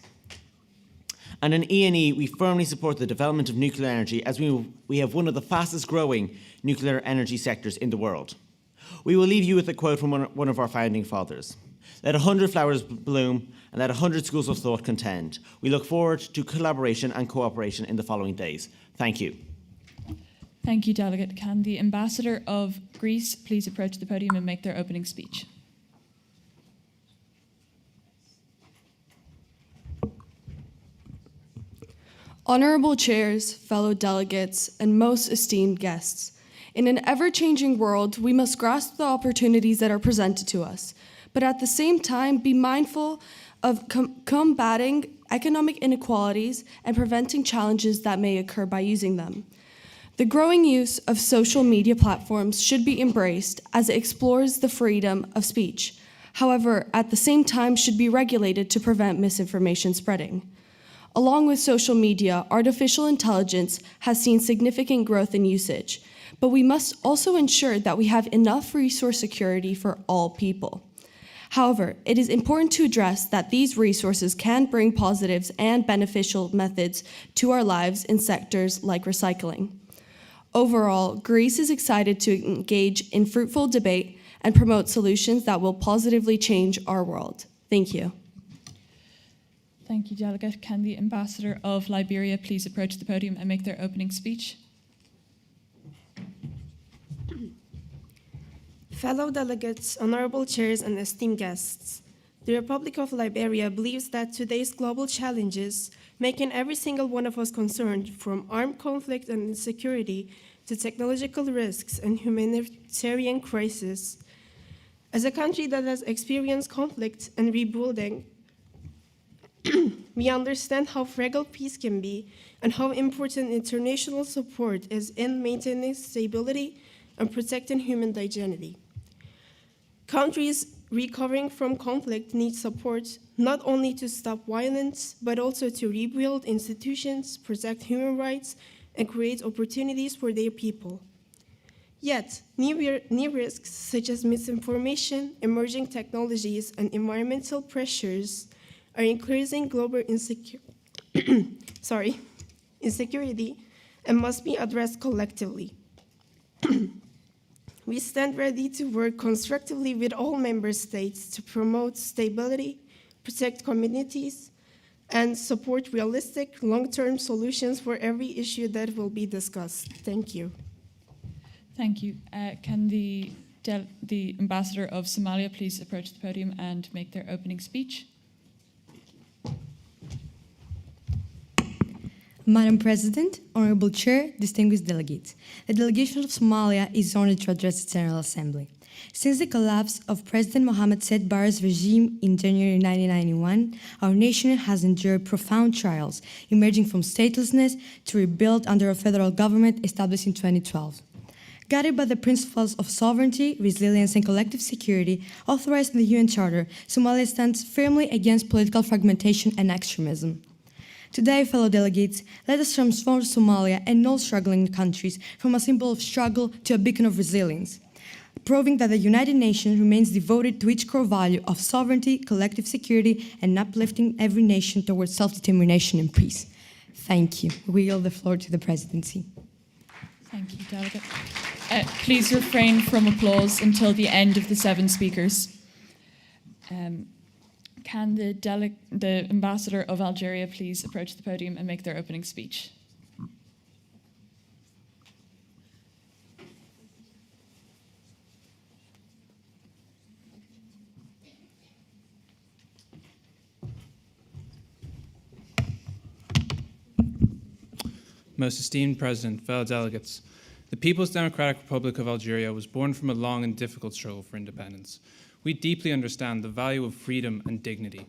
Speaker 12: And in E&E, we firmly support the development of nuclear energy, as we have one of the fastest growing nuclear energy sectors in the world. We will leave you with a quote from one of our founding fathers. Let 100 flowers bloom and let 100 schools of thought contend. We look forward to collaboration and cooperation in the following days. Thank you.
Speaker 5: Thank you, Delegate. Can the Ambassador of Greece please approach the podium and make their opening speech?
Speaker 15: Honourable chairs, fellow delegates, and most esteemed guests, in an ever-changing world, we must grasp the opportunities that are presented to us, but at the same time be mindful of combating economic inequalities and preventing challenges that may occur by using them. The growing use of social media platforms should be embraced as it explores the freedom of speech. However, at the same time should be regulated to prevent misinformation spreading. Along with social media, artificial intelligence has seen significant growth in usage, but we must also ensure that we have enough resource security for all people. However, it is important to address that these resources can bring positives and beneficial methods to our lives in sectors like recycling. Overall, Greece is excited to engage in fruitful debate and promote solutions that will positively change our world. Thank you.
Speaker 5: Thank you, Delegate. Can the Ambassador of Liberia please approach the podium and make their opening speech?
Speaker 16: Fellow delegates, honorable chairs, and esteemed guests, the Republic of Liberia believes that today's global challenges, making every single one of us concerned, from armed conflict and insecurity to technological risks and humanitarian crisis. As a country that has experienced conflict and rebuilding, we understand how fragile peace can be and how important international support is in maintaining stability and protecting human dignity. Countries recovering from conflict need support not only to stop violence, but also to rebuild institutions, protect human rights, and create opportunities for their people. Yet, new risks such as misinformation, emerging technologies, and environmental pressures are increasing global insecurity and must be addressed collectively. We stand ready to work constructively with all member states to promote stability, protect communities, and support realistic long-term solutions for every issue that will be discussed. Thank you.
Speaker 5: Thank you. Can the ambassador of Somalia please approach the podium and make their opening speech?
Speaker 17: Madam President, Honorable Chair, distinguished delegates, the delegation of Somalia is honored to address the General Assembly. Since the collapse of President Mohamed Siad Barre's regime in January 1991, our nation has endured profound trials, emerging from statelessness to rebuild under a federal government established in 2012. Guided by the principles of sovereignty, resilience, and collective security authorized in the UN Charter, Somalia stands firmly against political fragmentation and extremism. Today, fellow delegates, let us transform Somalia and all struggling countries from a symbol of struggle to a beacon of resilience, proving that the United Nations remains devoted to its core value of sovereignty, collective security, and uplifting every nation towards self-determination and peace. Thank you. We yield the floor to the presidency.
Speaker 5: Thank you, Delegate. Please refrain from applause until the end of the 7 speakers. Can the ambassador of Algeria please approach the podium and make their opening speech?
Speaker 18: Most esteemed President, fellow delegates, the People's Democratic Republic of Algeria was born from a long and difficult struggle for independence. We deeply understand the value of freedom and dignity.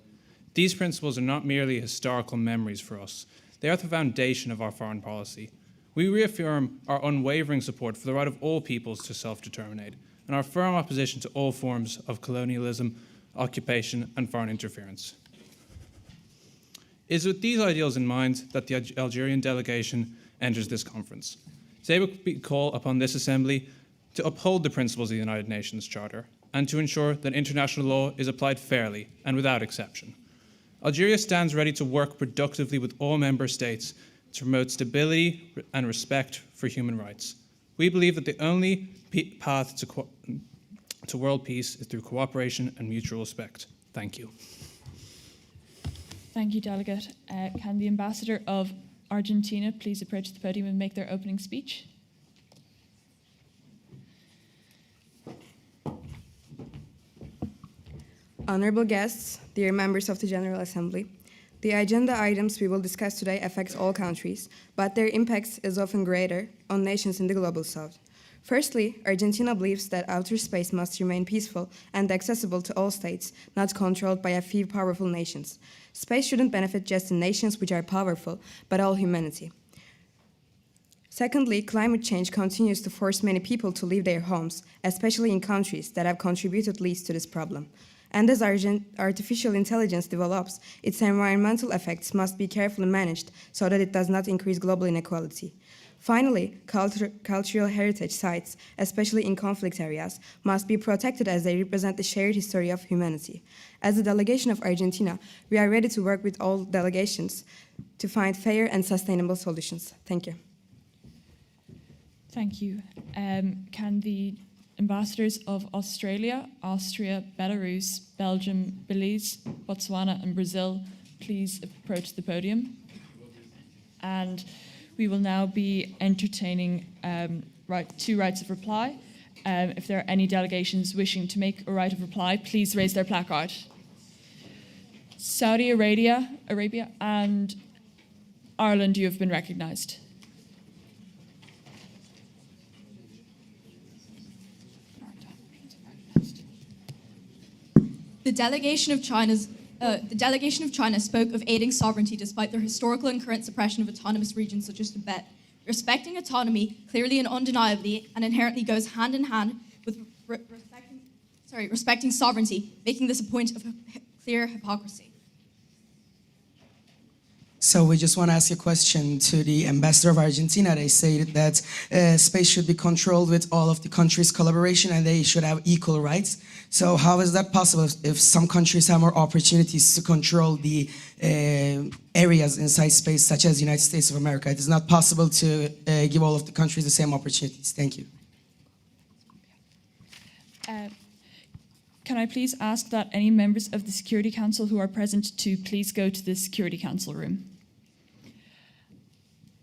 Speaker 18: These principles are not merely historical memories for us. They are the foundation of our foreign policy. We reaffirm our unwavering support for the right of all peoples to self-determinate and our firm opposition to all forms of colonialism, occupation, and foreign interference. It is with these ideals in mind that the Algerian delegation enters this conference. Today we call upon this Assembly to uphold the principles of the United Nations Charter and to ensure that international law is applied fairly and without exception. Algeria stands ready to work productively with all member states to promote stability and respect for human rights. We believe that the only path to world peace is through cooperation and mutual respect. Thank you.
Speaker 5: Thank you, Delegate. Can the ambassador of Argentina please approach the podium and make their opening speech?
Speaker 19: Honorable guests, dear members of the General Assembly, the agenda items we will discuss today affect all countries, but their impact is often greater on nations in the global south. Firstly, Argentina believes that outer space must remain peaceful and accessible to all states, not controlled by a few powerful nations. Space shouldn't benefit just the nations which are powerful, but all humanity. Secondly, climate change continues to force many people to leave their homes, especially in countries that have contributed least to this problem. And as artificial intelligence develops, its environmental effects must be carefully managed so that it does not increase global inequality. Finally, cultural heritage sites, especially in conflict areas, must be protected as they represent the shared history of humanity. As a delegation of Argentina, we are ready to work with all delegations to find fair and sustainable solutions. Thank you.
Speaker 5: Thank you. Can the ambassadors of Australia, Austria, Belarus, Belgium, Belize, Botswana, and Brazil please approach the podium? And we will now be entertaining 2 rights of reply. If there are any delegations wishing to make a right of reply, please raise their placard. Saudi Arabia and Ireland, you have been recognized.
Speaker 20: The delegation of China spoke of aiding sovereignty despite their historical and current suppression of autonomous regions such as Tibet. Respecting autonomy clearly and undeniably and inherently goes hand in hand with respecting sovereignty, making this a point of clear hypocrisy.
Speaker 21: So we just want to ask a question to the ambassador of Argentina. They say that space should be controlled with all of the countries' collaboration and they should have equal rights. So how is that possible if some countries have more opportunities to control the areas inside space, such as the United States of America? It is not possible to give all of the countries the same opportunities. Thank you.
Speaker 5: Can I please ask that any members of the Security Council who are present to please go to the Security Council room?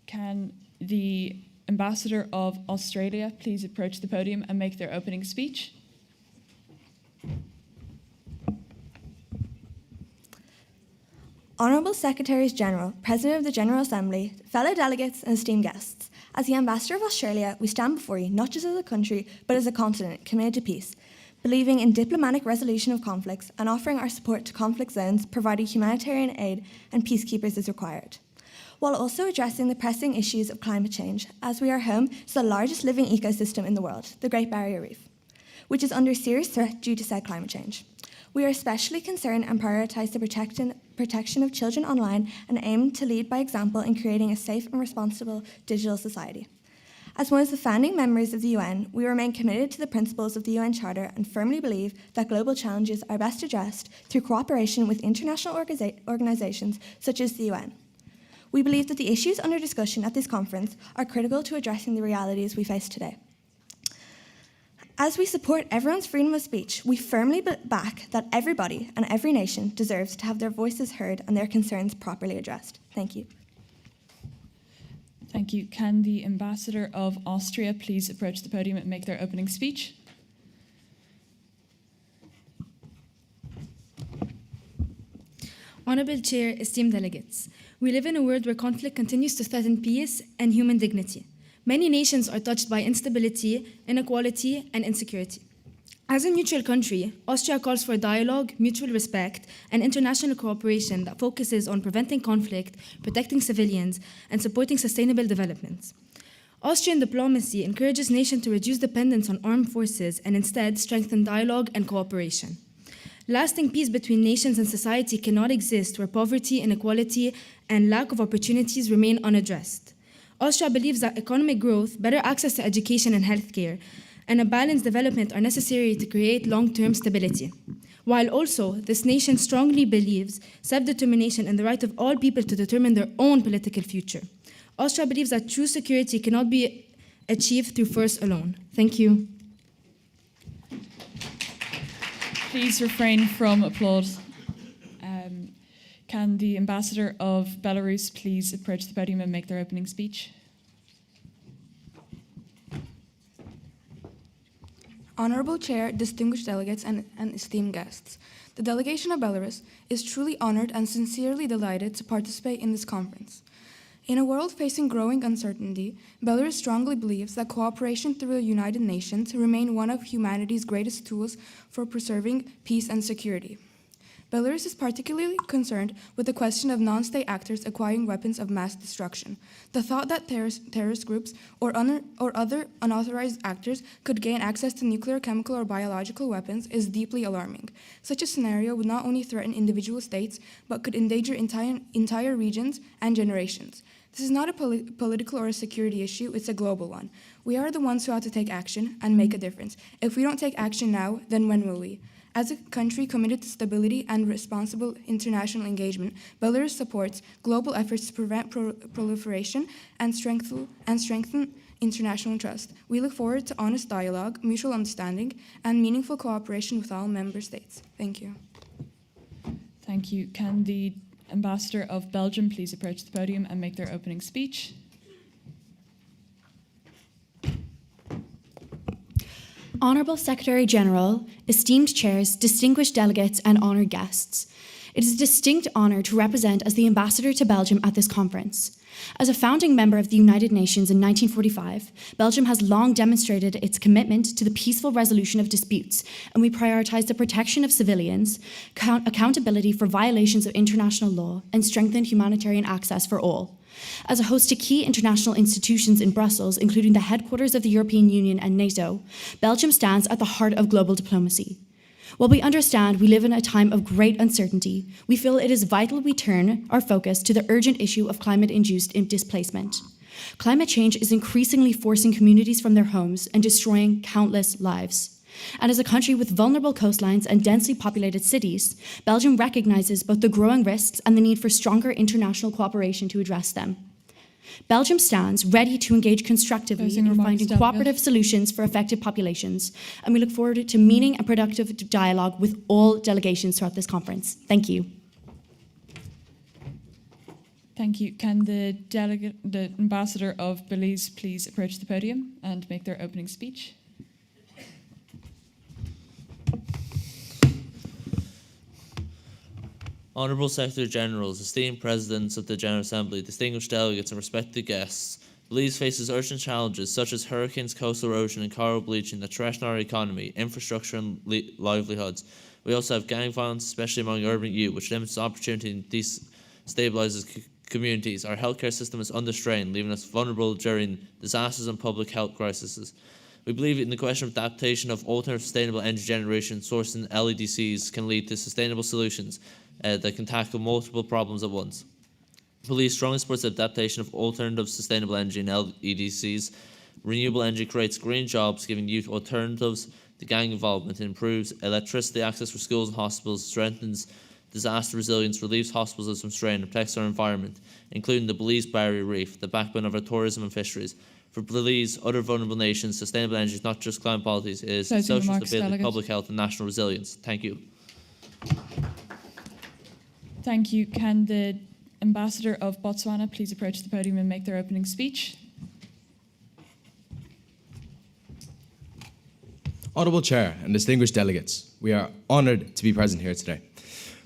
Speaker 5: Can the Ambassador of Australia please approach the podium and make their opening speech?
Speaker 2: Honourable Secretaries General, President of the General Assembly, fellow delegates and esteemed guests, as the Ambassador of Australia, we stand before you not just as a country, but as a continent committed to peace, believing in diplomatic resolution of conflicts and offering our support to conflict zones, providing humanitarian aid and peacekeepers as required, while also addressing the pressing issues of climate change, as we are home to the largest living ecosystem in the world, the Great Barrier Reef, which is under serious threat due to said climate change. We are especially concerned and prioritise the protection of children online and aim to lead by example in creating a safe and responsible digital society. As one of the founding members of the UN, we remain committed to the principles of the UN Charter and firmly believe that global challenges are best addressed through cooperation with international organisations such as the UN. We believe that the issues under discussion at this conference are critical to addressing the realities we face today. As we support everyone's freedom of speech, we firmly back that everybody and every nation deserves to have their voices heard and their concerns properly addressed. Thank you.
Speaker 5: Thank you. Can the Ambassador of Austria please approach the podium and make their opening speech?
Speaker 17: Honourable Chair, esteemed delegates, we live in a world where conflict continues to threaten peace and human dignity. Many nations are touched by instability, inequality, and insecurity. As a neutral country, Austria calls for dialogue, mutual respect, and international cooperation that focuses on preventing conflict, protecting civilians, and supporting sustainable development. Austrian diplomacy encourages nations to reduce dependence on armed forces and instead strengthen dialogue and cooperation. Lasting peace between nations and society cannot exist where poverty, inequality, and lack of opportunities remain unaddressed. Austria believes that economic growth, better access to education and healthcare, and a balanced development are necessary to create long-term stability. While also, this nation strongly believes self-determination and the right of all people to determine their own political future. Austria believes that true security cannot be achieved through force alone. Thank you.
Speaker 5: Please refrain from applause. Can the Ambassador of Belarus please approach the podium and make their opening speech?
Speaker 22: Honourable Chair, distinguished delegates, and esteemed guests, the delegation of Belarus is truly honoured and sincerely delighted to participate in this conference. In a world facing growing uncertainty, Belarus strongly believes that cooperation through the United Nations remain one of humanity's greatest tools for preserving peace and security. Belarus is particularly concerned with the question of non-state actors acquiring weapons of mass destruction. The thought that terrorist groups or other unauthorized actors could gain access to nuclear, chemical, or biological weapons is deeply alarming. Such a scenario would not only threaten individual states, but could endanger entire regions and generations. This is not a political or a security issue, it's a global one. We are the ones who have to take action and make a difference. If we don't take action now, then when will we? As a country committed to stability and responsible international engagement, Belarus supports global efforts to prevent proliferation and strengthen international trust. We look forward to honest dialogue, mutual understanding, and meaningful cooperation with all member states. Thank you.
Speaker 5: Thank you. Can the Ambassador of Belgium please approach the podium and make their opening speech?
Speaker 23: Honourable Secretary General, esteemed chairs, distinguished delegates, and honoured guests, it is a distinct honour to represent as the Ambassador to Belgium at this conference. As a founding member of the United Nations in 1945, Belgium has long demonstrated its commitment to the peaceful resolution of disputes, and we prioritise the protection of civilians, accountability for violations of international law, and strengthened humanitarian access for all. As a host to key international institutions in Brussels, including the headquarters of the European Union and NATO, Belgium stands at the heart of global diplomacy. While we understand we live in a time of great uncertainty, we feel it is vital we turn our focus to the urgent issue of climate-induced displacement. Climate change is increasingly forcing communities from their homes and destroying countless lives. And as a country with vulnerable coastlines and densely populated cities, Belgium recognizes both the growing risks and the need for stronger international cooperation to address them. Belgium stands ready to engage constructively in finding cooperative solutions for affected populations, and we look forward to meaning and productive dialogue with all delegations throughout this conference. Thank you.
Speaker 5: Thank you. Can the ambassador of Belize please approach the podium and make their opening speech?
Speaker 3: Honourable Secretary Generals, esteemed Presidents of the General Assembly, distinguished delegates and respected guests, Belize faces urgent challenges such as hurricanes, coastal erosion and coral bleaching that threaten our economy, infrastructure and livelihoods. We also have gang violence, especially among urban youth, which limits opportunity and destabilises communities. Our healthcare system is under strain, leaving us vulnerable during disasters and public health crises. We believe in the question of adaptation of alternative sustainable energy generation sourced in LEDCs can lead to sustainable solutions that can tackle multiple problems at once. Belize strongly supports the adaptation of alternative sustainable energy in LEDCs. Renewable energy creates green jobs, giving youth alternatives to gang involvement. It improves electricity access for schools and hospitals, strengthens disaster resilience, relieves hospitals from strain, and protects our environment, including the Belize Barrier Reef, the backbone of our tourism and fisheries. For Belize, other vulnerable nations, sustainable energy is not just climate policies, it is social stability, public health, and national resilience. Thank you.
Speaker 5: Thank you. Can the ambassador of Botswana please approach the podium and make their opening speech?
Speaker 4: Honourable Chair and distinguished delegates, we are honoured to be present here today.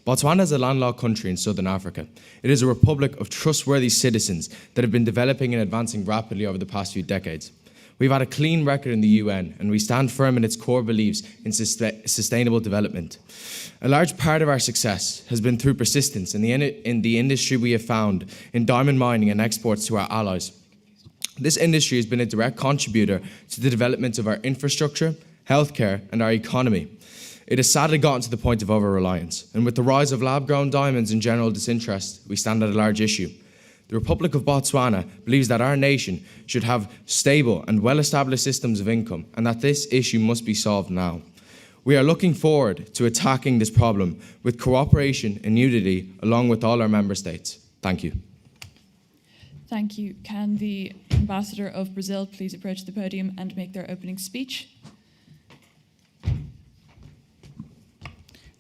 Speaker 4: Botswana is a landlocked country in southern Africa. It is a republic of trustworthy citizens that have been developing and advancing rapidly over the past few decades. We've had a clean record in the UN, and we stand firm in its core beliefs in sustainable development. A large part of our success has been through persistence in the industry we have found in diamond mining and exports to our allies. This industry has been a direct contributor to the development of our infrastructure, healthcare, and our economy. It has sadly gotten to the point of over-reliance, and with the rise of lab-grown diamonds and general disinterest, we stand at a large issue. The Republic of Botswana believes that our nation should have stable and well-established systems of income, and that this issue must be solved now. We are looking forward to attacking this problem with cooperation and unity along with all our member states. Thank you.
Speaker 5: Thank you. Can the ambassador of Brazil please approach the podium and make their opening speech?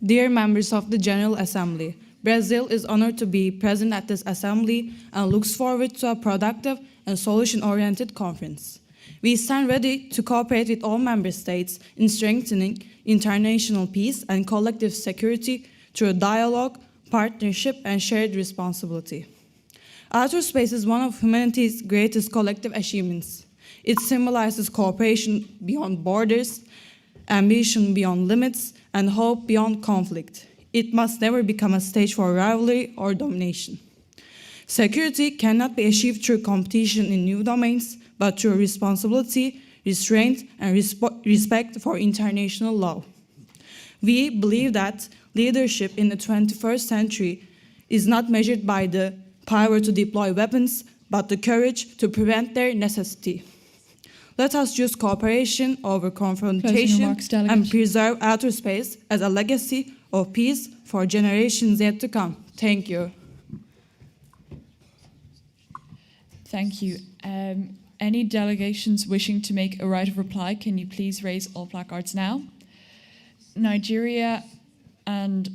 Speaker 6: Dear members of the General Assembly, Brazil is honored to be present at this assembly and looks forward to a productive and solution-oriented conference. We stand ready to cooperate with all member states in strengthening international peace and collective security through dialogue, partnership, and shared responsibility. Outer space is one of humanity's greatest collective achievements. It symbolizes cooperation beyond borders, ambition beyond limits, and hope beyond conflict. It must never become a stage for rivalry or domination. Security cannot be achieved through competition in new domains, but through responsibility, restraint, and respect for international law. We believe that leadership in the 21st century is not measured by the power to deploy weapons, but the courage to prevent their necessity. Let us choose cooperation over confrontation and preserve outer space as a legacy of peace for generations yet to come. Thank you.
Speaker 5: Thank you. Any delegations wishing to make a right of reply, can you please raise all placards now? Nigeria and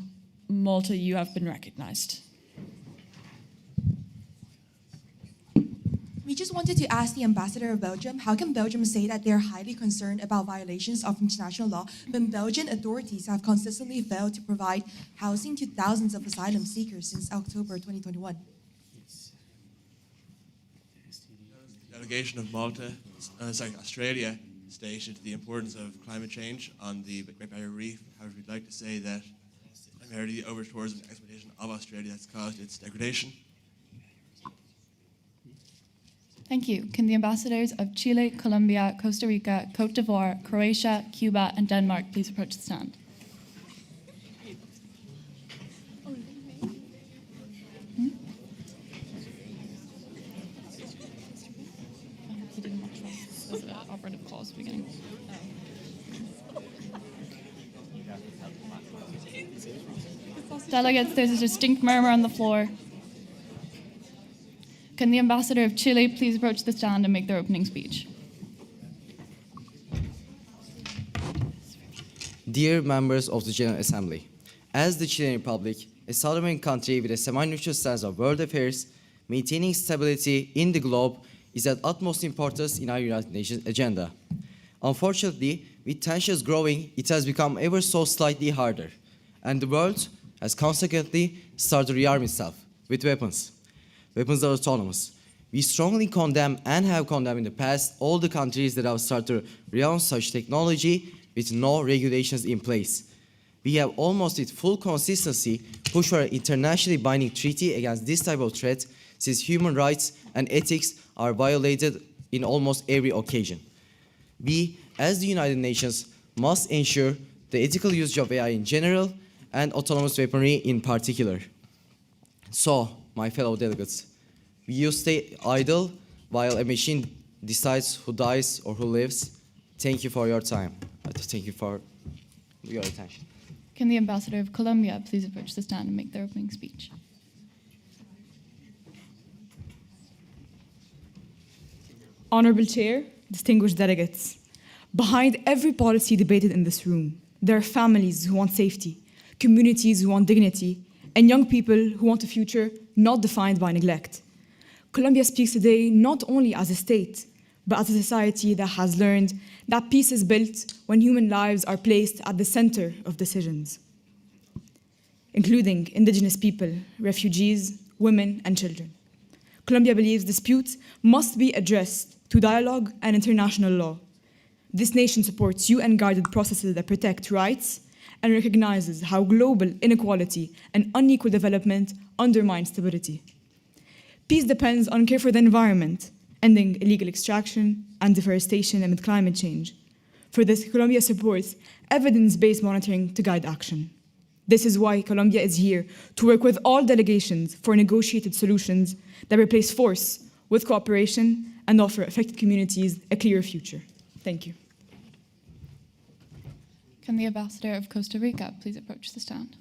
Speaker 5: Malta, you have been recognized.
Speaker 24: We just wanted to ask the ambassador of Belgium, how can Belgium say that they're highly concerned about violations of international law when Belgian authorities have consistently failed to provide housing to thousands of asylum seekers since October 2021?
Speaker 25: The delegation of Australia stated the importance of climate change on the Great Barrier Reef. However, we'd like to say that primarily the over-tourism and exploitation of Australia has caused its degradation.
Speaker 26: Thank you. Can the ambassadors of Chile, Colombia, Costa Rica, Cote d'Ivoire, Croatia, Cuba, and Denmark please approach the stand?
Speaker 5: Operative clause beginning.
Speaker 26: Delegates, there's a distinct murmur on the floor. Can the ambassador of Chile please approach the stand and make their opening speech?
Speaker 27: Dear members of the General Assembly, as the Chilean Republic, a sovereign country with a semi-neutral stance of world affairs, maintaining stability in the globe is of utmost importance in our United Nations agenda. Unfortunately, with tensions growing, it has become ever so slightly harder, and the world has consequently started to rearm itself with weapons. Weapons that are autonomous. We strongly condemn and have condemned in the past all the countries that have started to rearm such technology with no regulations in place. We have almost with full consistency pushed for an internationally binding treaty against this type of threat, since human rights and ethics are violated in almost every occasion. We, as the United Nations, must ensure the ethical use of AI in general and autonomous weaponry in particular. So, my fellow delegates, will you stay idle while a machine decides who dies or who lives? Thank you for your time. Thank you for your attention.
Speaker 26: Can the Ambassador of Colombia please approach the stand and make their opening speech?
Speaker 6: Honorable Chair, distinguished delegates, behind every policy debated in this room, there are families who want safety, communities who want dignity, and young people who want a future not defined by neglect. Colombia speaks today not only as a state, but as a society that has learned that peace is built when human lives are placed at the center of decisions, including indigenous people, refugees, women, and children. Colombia believes disputes must be addressed through dialogue and international law. This nation supports UN-guided processes that protect rights and recognizes how global inequality and unequal development undermine stability. Peace depends on care for the environment, ending illegal extraction and deforestation amid climate change. For this, Colombia supports evidence-based monitoring to guide action. This is why Colombia is here to work with all delegations for negotiated solutions that replace force with cooperation and offer affected communities a clearer future. Thank you.
Speaker 26: Can the Ambassador of Costa Rica please approach the stand?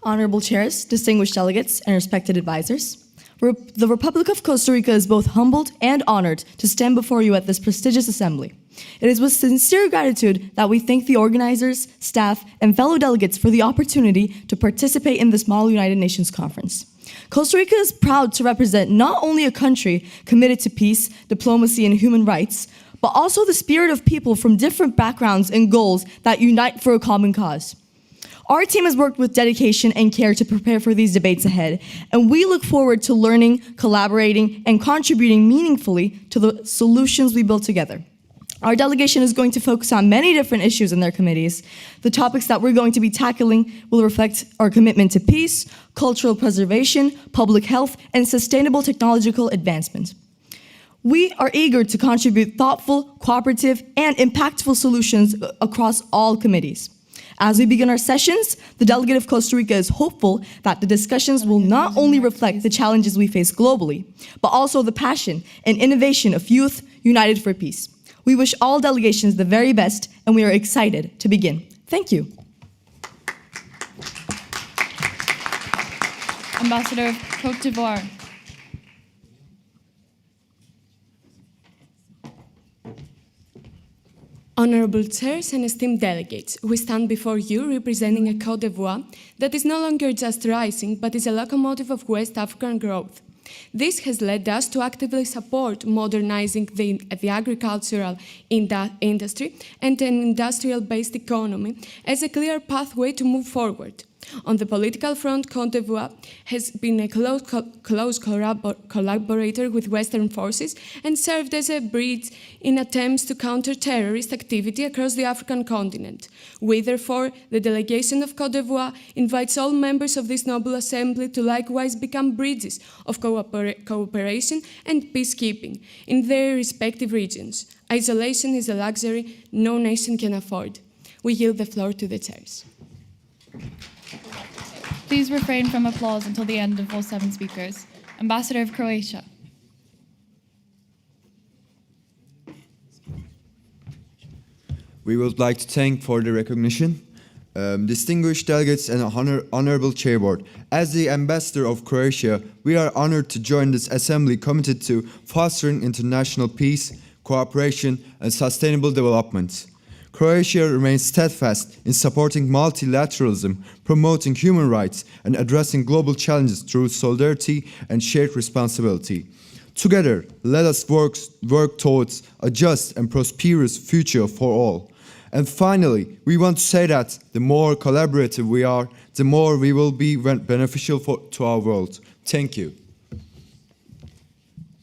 Speaker 2: Honorable chairs, distinguished delegates, and respected advisors, the Republic of Costa Rica is both humbled and honored to stand before you at this prestigious assembly. It is with sincere gratitude that we thank the organizers, staff, and fellow delegates for the opportunity to participate in this model United Nations conference. Costa Rica is proud to represent not only a country committed to peace, diplomacy, and human rights, but also the spirit of people from different backgrounds and goals that unite for a common cause. Our team has worked with dedication and care to prepare for these debates ahead, and we look forward to learning, collaborating, and contributing meaningfully to the solutions we build together. Our delegation is going to focus on many different issues in their committees. The topics that we're going to be tackling will reflect our commitment to peace, cultural preservation, public health, and sustainable technological advancement. We are eager to contribute thoughtful, cooperative, and impactful solutions across all committees. As we begin our sessions, the delegate of Costa Rica is hopeful that the discussions will not only reflect the challenges we face globally, but also the passion and innovation of youth united for peace. We wish all delegations the very best, and we are excited to begin. Thank you.
Speaker 26: Ambassador of Côte d'Ivoire.
Speaker 1: Honorable chairs and esteemed delegates, we stand before you representing a Côte d'Ivoire that is no longer just rising, but is a locomotive of West African growth. This has led us to actively support modernizing the agricultural industry and an industrial-based economy as a clear pathway to move forward. On the political front, Côte d'Ivoire has been a close collaborator with Western forces and served as a bridge in attempts to counter terrorist activity across the African continent. We, therefore, the delegation of Côte d'Ivoire, invites all members of this noble assembly to likewise become bridges of cooperation and peacekeeping in their respective regions. Isolation is a luxury no nation can afford. We yield the floor to the chairs.
Speaker 26: Please refrain from applause until the end of all 7 speakers. Ambassador of Croatia.
Speaker 7: We would like to thank for the recognition. Distinguished delegates and honorable chairboard, as the ambassador of Croatia, we are honored to join this assembly committed to fostering international peace, cooperation, and sustainable development. Croatia remains steadfast in supporting multilateralism, promoting human rights, and addressing global challenges through solidarity and shared responsibility. Together, let us work towards a just and prosperous future for all. And finally, we want to say that the more collaborative we are, the more we will be beneficial to our world. Thank you.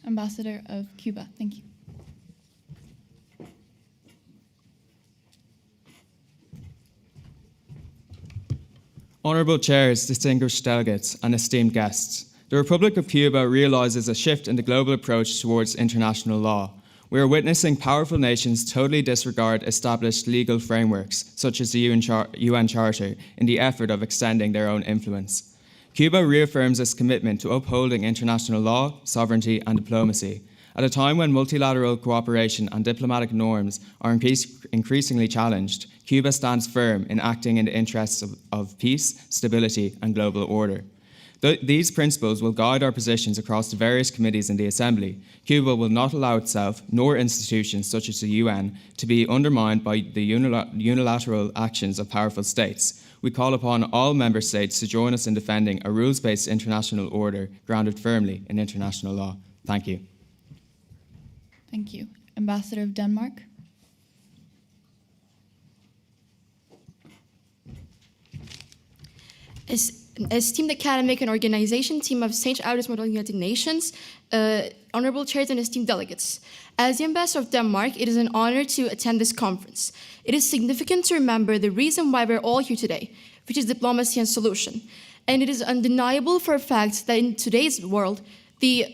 Speaker 26: Ambassador of Cuba, thank you.
Speaker 8: Honourable chairs, distinguished delegates, and esteemed guests, the Republic of Cuba realises a shift in the global approach towards international law. We are witnessing powerful nations totally disregard established legal frameworks, such as the UN Charter, in the effort of extending their own influence. Cuba reaffirms its commitment to upholding international law, sovereignty, and diplomacy. At a time when multilateral cooperation and diplomatic norms are increasingly challenged, Cuba stands firm in acting in the interests of peace, stability, and global order. These principles will guide our positions across the various committees in the Assembly. Cuba will not allow itself, nor institutions such as the UN, to be undermined by the unilateral actions of powerful states. We call upon all member states to join us in defending a rules-based international order grounded firmly in international law. Thank you.
Speaker 26: Thank you. Ambassador of Denmark.
Speaker 1: Esteemed academic and organization team of St. August Model United Nations, honorable chairs and esteemed delegates. As the ambassador of Denmark, it is an honor to attend this conference. It is significant to remember the reason why we're all here today, which is diplomacy and solution. And it is undeniable for a fact that in today's world, the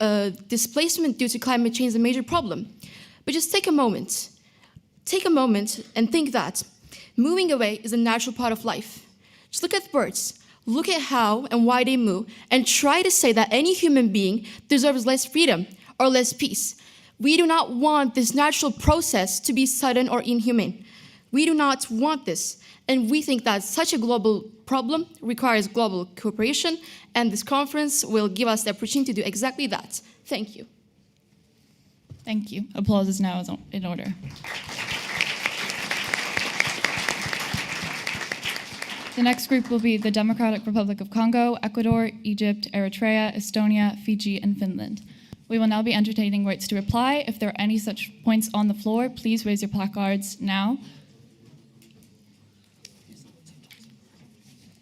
Speaker 1: displacement due to climate change is a major problem. But just take a moment and think that moving away is a natural part of life. Just look at birds. Look at how and why they move, and try to say that any human being deserves less freedom or less peace. We do not want this natural process to be sudden or inhumane. We do not want this, and we think that such a global problem requires global cooperation, and this conference will give us the opportunity to do exactly that. Thank you.
Speaker 26: Thank you. Applause is now in order. The next group will be the Democratic Republic of Congo, Ecuador, Egypt, Eritrea, Estonia, Fiji, and Finland. We will now be entertaining rights to reply. If there are any such points on the floor, please raise your placards now.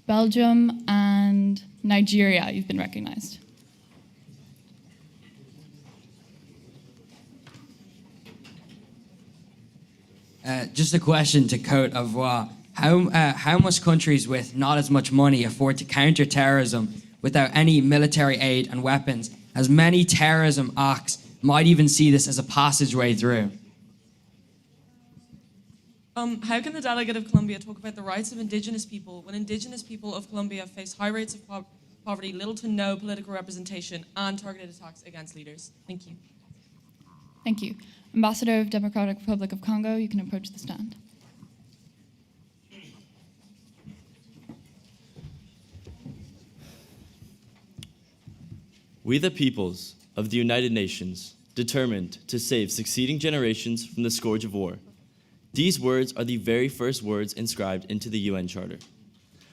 Speaker 26: Belgium and Nigeria, you've been recognized.
Speaker 9: Just a question to Côte d'Ivoire. How must countries with not as much money afford to counter terrorism without any military aid and weapons, as many terrorism acts might even see this as a passageway through?
Speaker 10: How can the delegate of Colombia talk about the rights of indigenous people when indigenous people of Colombia face high rates of poverty, little to no political representation, and targeted attacks against leaders? Thank you.
Speaker 26: Thank you. Ambassador of Democratic Republic of Congo, you can approach the stand.
Speaker 11: We the peoples of the United Nations, determined to save succeeding generations from the scourge of war. These words are the very first words inscribed into the UN Charter.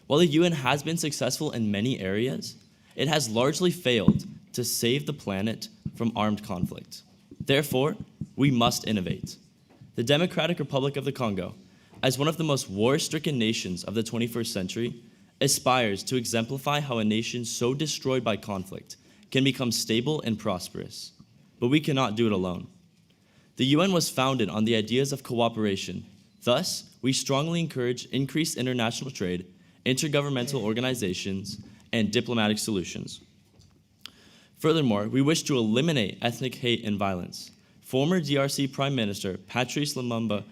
Speaker 11: While the UN has been successful in many areas, it has largely failed to save the planet from armed conflict. Therefore, we must innovate. The Democratic Republic of the Congo, as one of the most war-stricken nations of the 21st century, aspires to exemplify how a nation so destroyed by conflict can become stable and prosperous. But we cannot do it alone. The UN was founded on the ideas of cooperation. Thus, we strongly encourage increased international trade, intergovernmental organizations, and diplomatic solutions. Furthermore, we wish to eliminate ethnic hate and violence. Former DRC Prime Minister Patrice Lumumba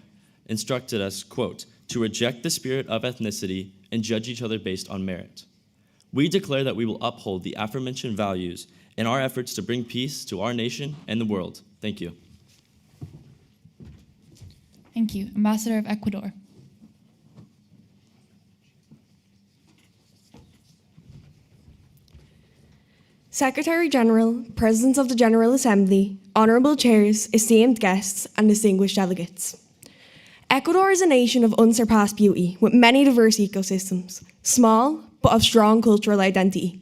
Speaker 11: instructed us, quote, to reject the spirit of ethnicity and judge each other based on merit. We declare that we will uphold the aforementioned values in our efforts to bring peace to our nation and the world. Thank you.
Speaker 26: Thank you. Ambassador of Ecuador.
Speaker 12: Secretary General, Presidents of the General Assembly, honourable chairs, esteemed guests, and distinguished delegates. Ecuador is a nation of unsurpassed beauty with many diverse ecosystems, small but of strong cultural identity.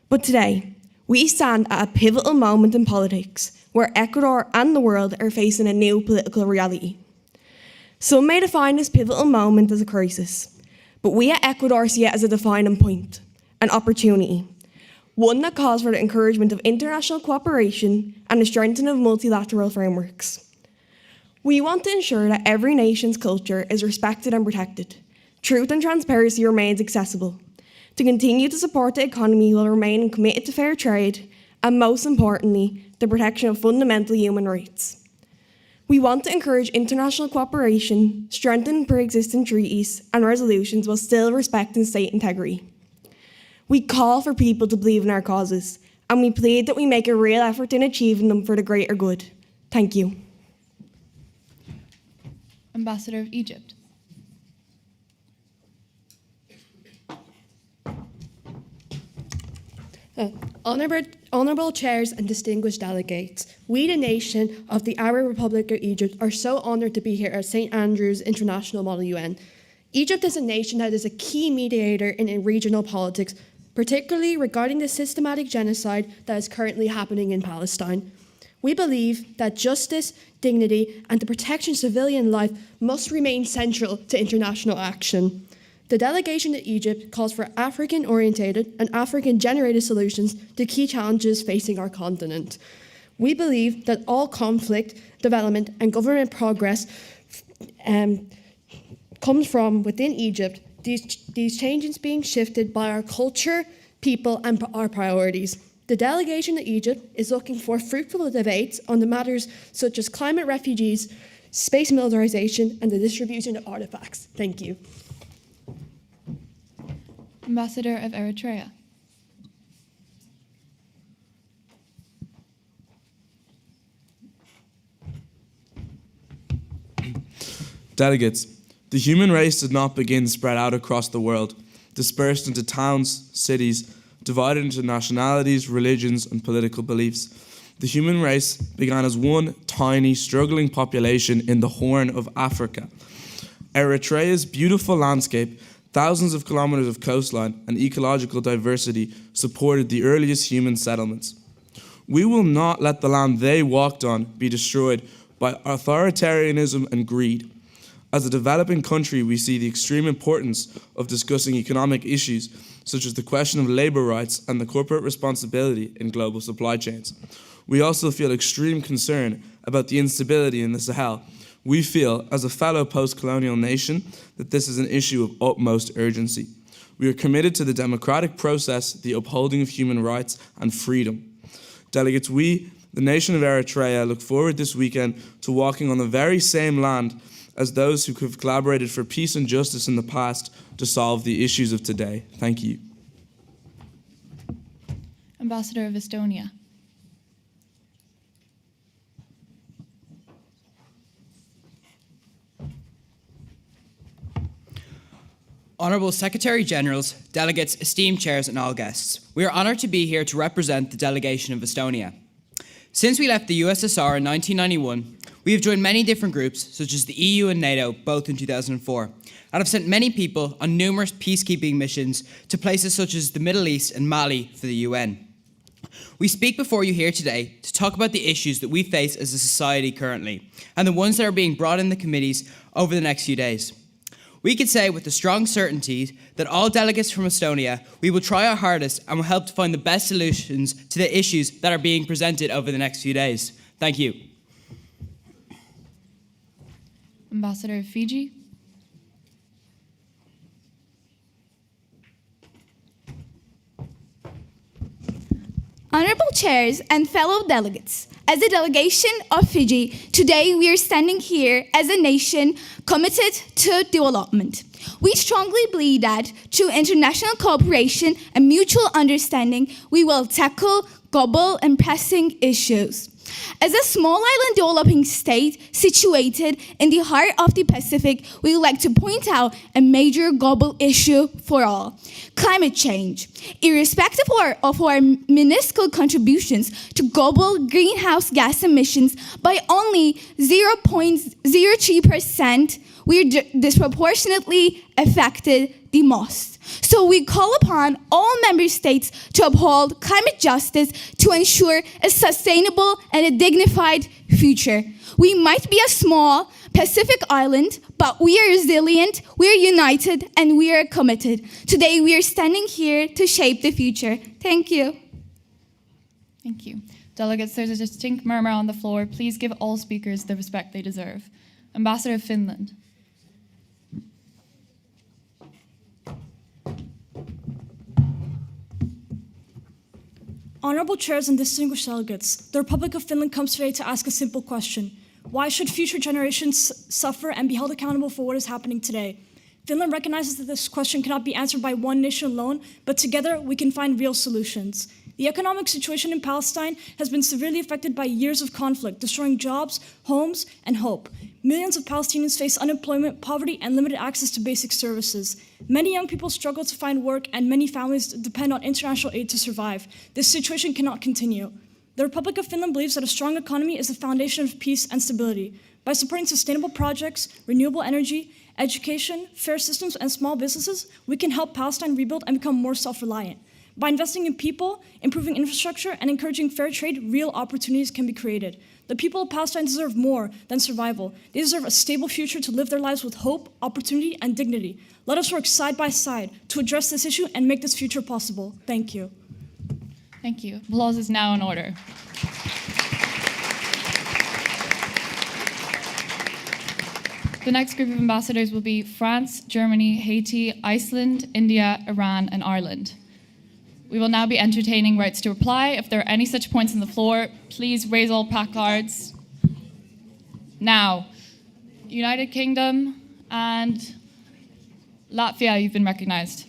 Speaker 12: But today, we stand at a pivotal moment in politics where Ecuador and the world are facing a new political reality. Some may define this pivotal moment as a crisis, but we at Ecuador see it as a defining point, an opportunity, one that calls for the encouragement of international cooperation and the strengthening of multilateral frameworks. We want to ensure that every nation's culture is respected and protected. Truth and transparency remains accessible. To continue to support the economy while remaining committed to fair trade, and most importantly, the protection of fundamental human rights. We want to encourage international cooperation, strengthen pre-existing treaties and resolutions while still respecting state integrity. We call for people to believe in our causes, and we plead that we make a real effort in achieving them for the greater good. Thank you.
Speaker 26: Ambassador of Egypt.
Speaker 13: Honourable chairs and distinguished delegates, we, the nation of the Arab Republic of Egypt, are so honoured to be here at St Andrew's International Model UN. Egypt is a nation that is a key mediator in regional politics, particularly regarding the systematic genocide that is currently happening in Palestine. We believe that justice, dignity, and the protection of civilian life must remain central to international action. The delegation to Egypt calls for African-orientated and African-generated solutions to key challenges facing our continent. We believe that all conflict, development, and government progress comes from within Egypt, these changes being shifted by our culture, people, and our priorities. The delegation to Egypt is looking for fruitful debates on the matters such as climate refugees, space militarization, and the distribution of artifacts. Thank you.
Speaker 26: Ambassador of Eritrea.
Speaker 14: Delegates, the human race did not begin spread out across the world, dispersed into towns, cities, divided into nationalities, religions, and political beliefs. The human race began as one tiny, struggling population in the Horn of Africa. Eritrea's beautiful landscape, thousands of kilometers of coastline, and ecological diversity supported the earliest human settlements. We will not let the land they walked on be destroyed by authoritarianism and greed. As a developing country, we see the extreme importance of discussing economic issues, such as the question of labor rights and the corporate responsibility in global supply chains. We also feel extreme concern about the instability in the Sahel. We feel, as a fellow post-colonial nation, that this is an issue of utmost urgency. We are committed to the democratic process, the upholding of human rights, and freedom. Delegates, we, the nation of Eritrea, look forward this weekend to walking on the very same land as those who have collaborated for peace and justice in the past to solve the issues of today. Thank you.
Speaker 26: Ambassador of Estonia.
Speaker 15: Honourable Secretary-Generals, delegates, esteemed chairs and all guests, we are honoured to be here to represent the delegation of Estonia. Since we left the USSR in 1991, we have joined many different groups, such as the EU and NATO, both in 2004, and have sent many people on numerous peacekeeping missions to places such as the Middle East and Mali for the UN. We speak before you here today to talk about the issues that we face as a society currently, and the ones that are being brought in the committees over the next few days. We can say with a strong certainty that all delegates from Estonia, we will try our hardest and will help to find the best solutions to the issues that are being presented over the next few days. Thank you.
Speaker 26: Ambassador of Fiji.
Speaker 16: Honourable chairs and fellow delegates, as a delegation of Fiji, today we are standing here as a nation committed to development. We strongly believe that through international cooperation and mutual understanding, we will tackle global and pressing issues. As a small island developing state situated in the heart of the Pacific, we would like to point out a major global issue for all: climate change. Irrespective of our minuscule contributions to global greenhouse gas emissions by only 0.03%, we are disproportionately affected the most. So we call upon all member states to uphold climate justice to ensure a sustainable and a dignified future. We might be a small Pacific island, but we are resilient, we are united, and we are committed. Today we are standing here to shape the future. Thank you.
Speaker 26: Thank you. Delegates, there's a distinct murmur on the floor. Please give all speakers the respect they deserve. Ambassador of Finland.
Speaker 17: Honorable chairs and distinguished delegates, the Republic of Finland comes today to ask a simple question. Why should future generations suffer and be held accountable for what is happening today? Finland recognizes that this question cannot be answered by one nation alone, but together we can find real solutions. The economic situation in Palestine has been severely affected by years of conflict, destroying jobs, homes, and hope. Millions of Palestinians face unemployment, poverty, and limited access to basic services. Many young people struggle to find work, and many families depend on international aid to survive. This situation cannot continue. The Republic of Finland believes that a strong economy is the foundation of peace and stability. By supporting sustainable projects, renewable energy, education, fair systems, and small businesses, we can help Palestine rebuild and become more self-reliant. By investing in people, improving infrastructure, and encouraging fair trade, real opportunities can be created. The people of Palestine deserve more than survival. They deserve a stable future to live their lives with hope, opportunity, and dignity. Let us work side by side to address this issue and make this future possible. Thank you.
Speaker 26: Thank you. Applause is now in order. The next group of ambassadors will be France, Germany, Haiti, Iceland, India, Iran, and Ireland. We will now be entertaining rights to reply. If there are any such points on the floor, please raise all placards. Now, United Kingdom and Latvia, you've been recognized.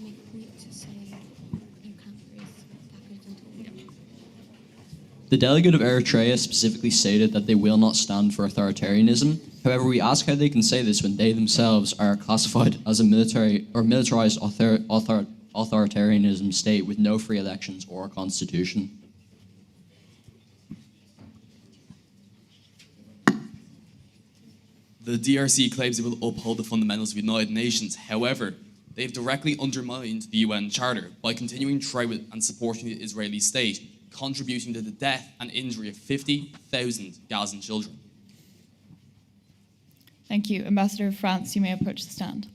Speaker 18: The delegate of Eritrea specifically stated that they will not stand for authoritarianism. However, we ask how they can say this when they themselves are classified as a military or militarized authoritarianism state with no free elections or a constitution.
Speaker 19: The DRC claims it will uphold the fundamentals of the United Nations. However, they've directly undermined the UN Charter by continuing to try with and supporting the Israeli state, contributing to the death and injury of 50,000 Gazan children.
Speaker 26: Thank you. Ambassador of France, you may approach the stand.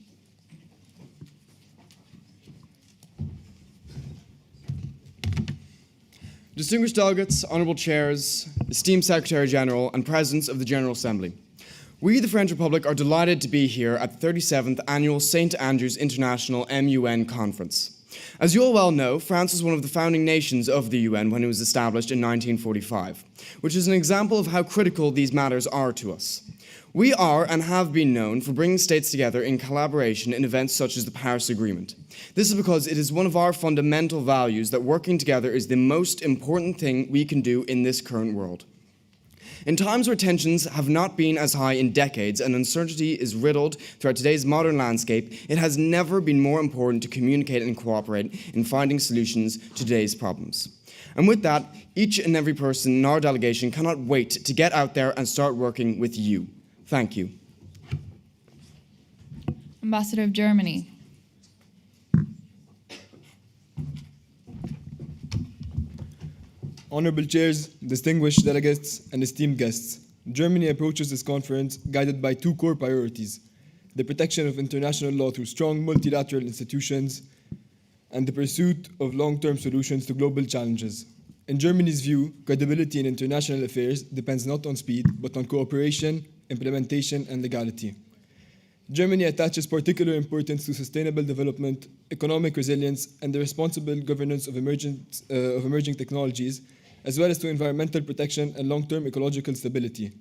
Speaker 20: Distinguished delegates, honorable chairs, esteemed Secretary General, and Presidents of the General Assembly. We, the French Republic, are delighted to be here at the 37th Annual St. Andrews International MUN Conference. As you all well know, France was one of the founding nations of the UN when it was established in 1945, which is an example of how critical these matters are to us. We are and have been known for bringing states together in collaboration in events such as the Paris Agreement. This is because it is one of our fundamental values that working together is the most important thing we can do in this current world. In times where tensions have not been as high in decades and uncertainty is riddled throughout today's modern landscape, it has never been more important to communicate and cooperate in finding solutions to today's problems. And with that, each and every person in our delegation cannot wait to get out there and start working with you. Thank you.
Speaker 26: Ambassador of Germany.
Speaker 21: Honorable chairs, distinguished delegates, and esteemed guests, Germany approaches this conference guided by two core priorities: the protection of international law through strong multilateral institutions and the pursuit of long-term solutions to global challenges. In Germany's view, credibility in international affairs depends not on speed, but on cooperation, implementation, and legality. Germany attaches particular importance to sustainable development, economic resilience, and the responsible governance of emerging technologies, as well as to environmental protection and long-term ecological stability.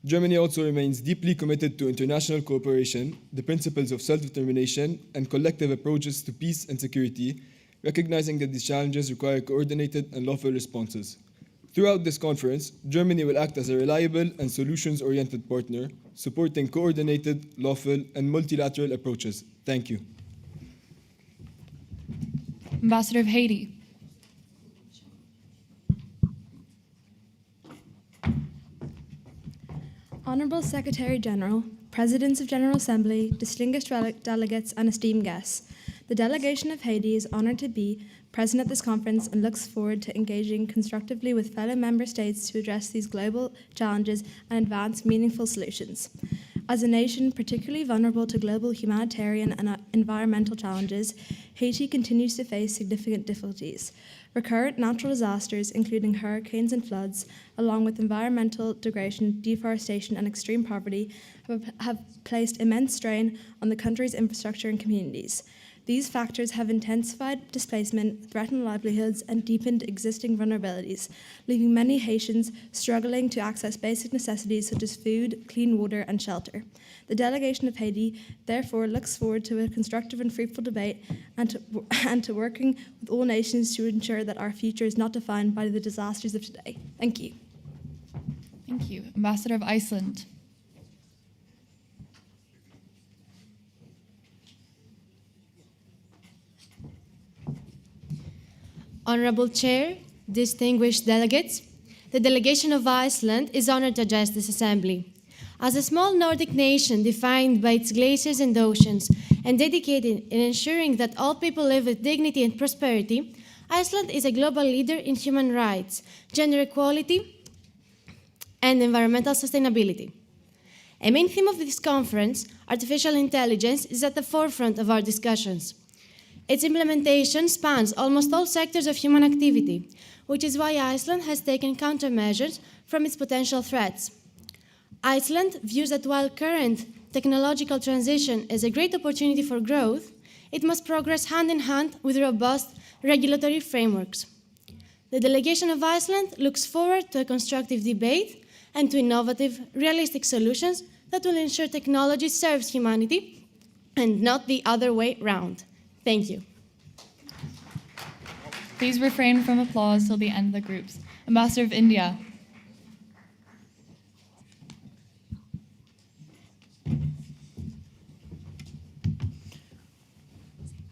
Speaker 21: Germany also remains deeply committed to international cooperation, the principles of self-determination, and collective approaches to peace and security, recognizing that these challenges require coordinated and lawful responses. Throughout this conference, Germany will act as a reliable and solutions-oriented partner, supporting coordinated, lawful, and multilateral approaches. Thank you.
Speaker 26: Ambassador of Haiti.
Speaker 2: Honourable Secretary General, Presidents of General Assembly, distinguished delegates, and esteemed guests, the delegation of Haiti is honoured to be present at this conference and looks forward to engaging constructively with fellow member states to address these global challenges and advance meaningful solutions. As a nation particularly vulnerable to global humanitarian and environmental challenges, Haiti continues to face significant difficulties. Recurrent natural disasters, including hurricanes and floods, along with environmental degradation, deforestation, and extreme poverty, have placed immense strain on the country's infrastructure and communities. These factors have intensified displacement, threatened livelihoods, and deepened existing vulnerabilities, leaving many Haitians struggling to access basic necessities such as food, clean water, and shelter. The delegation of Haiti therefore looks forward to a constructive and fruitful debate and to working with all nations to ensure that our future is not defined by the disasters of today. Thank you.
Speaker 26: Thank you. Ambassador of Iceland.
Speaker 3: Honorable Chair, distinguished delegates, the delegation of Iceland is honored to address this assembly. As a small Nordic nation defined by its glaciers and oceans and dedicated in ensuring that all people live with dignity and prosperity, Iceland is a global leader in human rights, gender equality, and environmental sustainability. A main theme of this conference, artificial intelligence, is at the forefront of our discussions. Its implementation spans almost all sectors of human activity, which is why Iceland has taken countermeasures from its potential threats. Iceland views that while current technological transition is a great opportunity for growth, it must progress hand in hand with robust regulatory frameworks. The delegation of Iceland looks forward to a constructive debate and to innovative, realistic solutions that will ensure technology serves humanity and not the other way round. Thank you.
Speaker 26: Please refrain from applause till the end of the groups. Ambassador of India.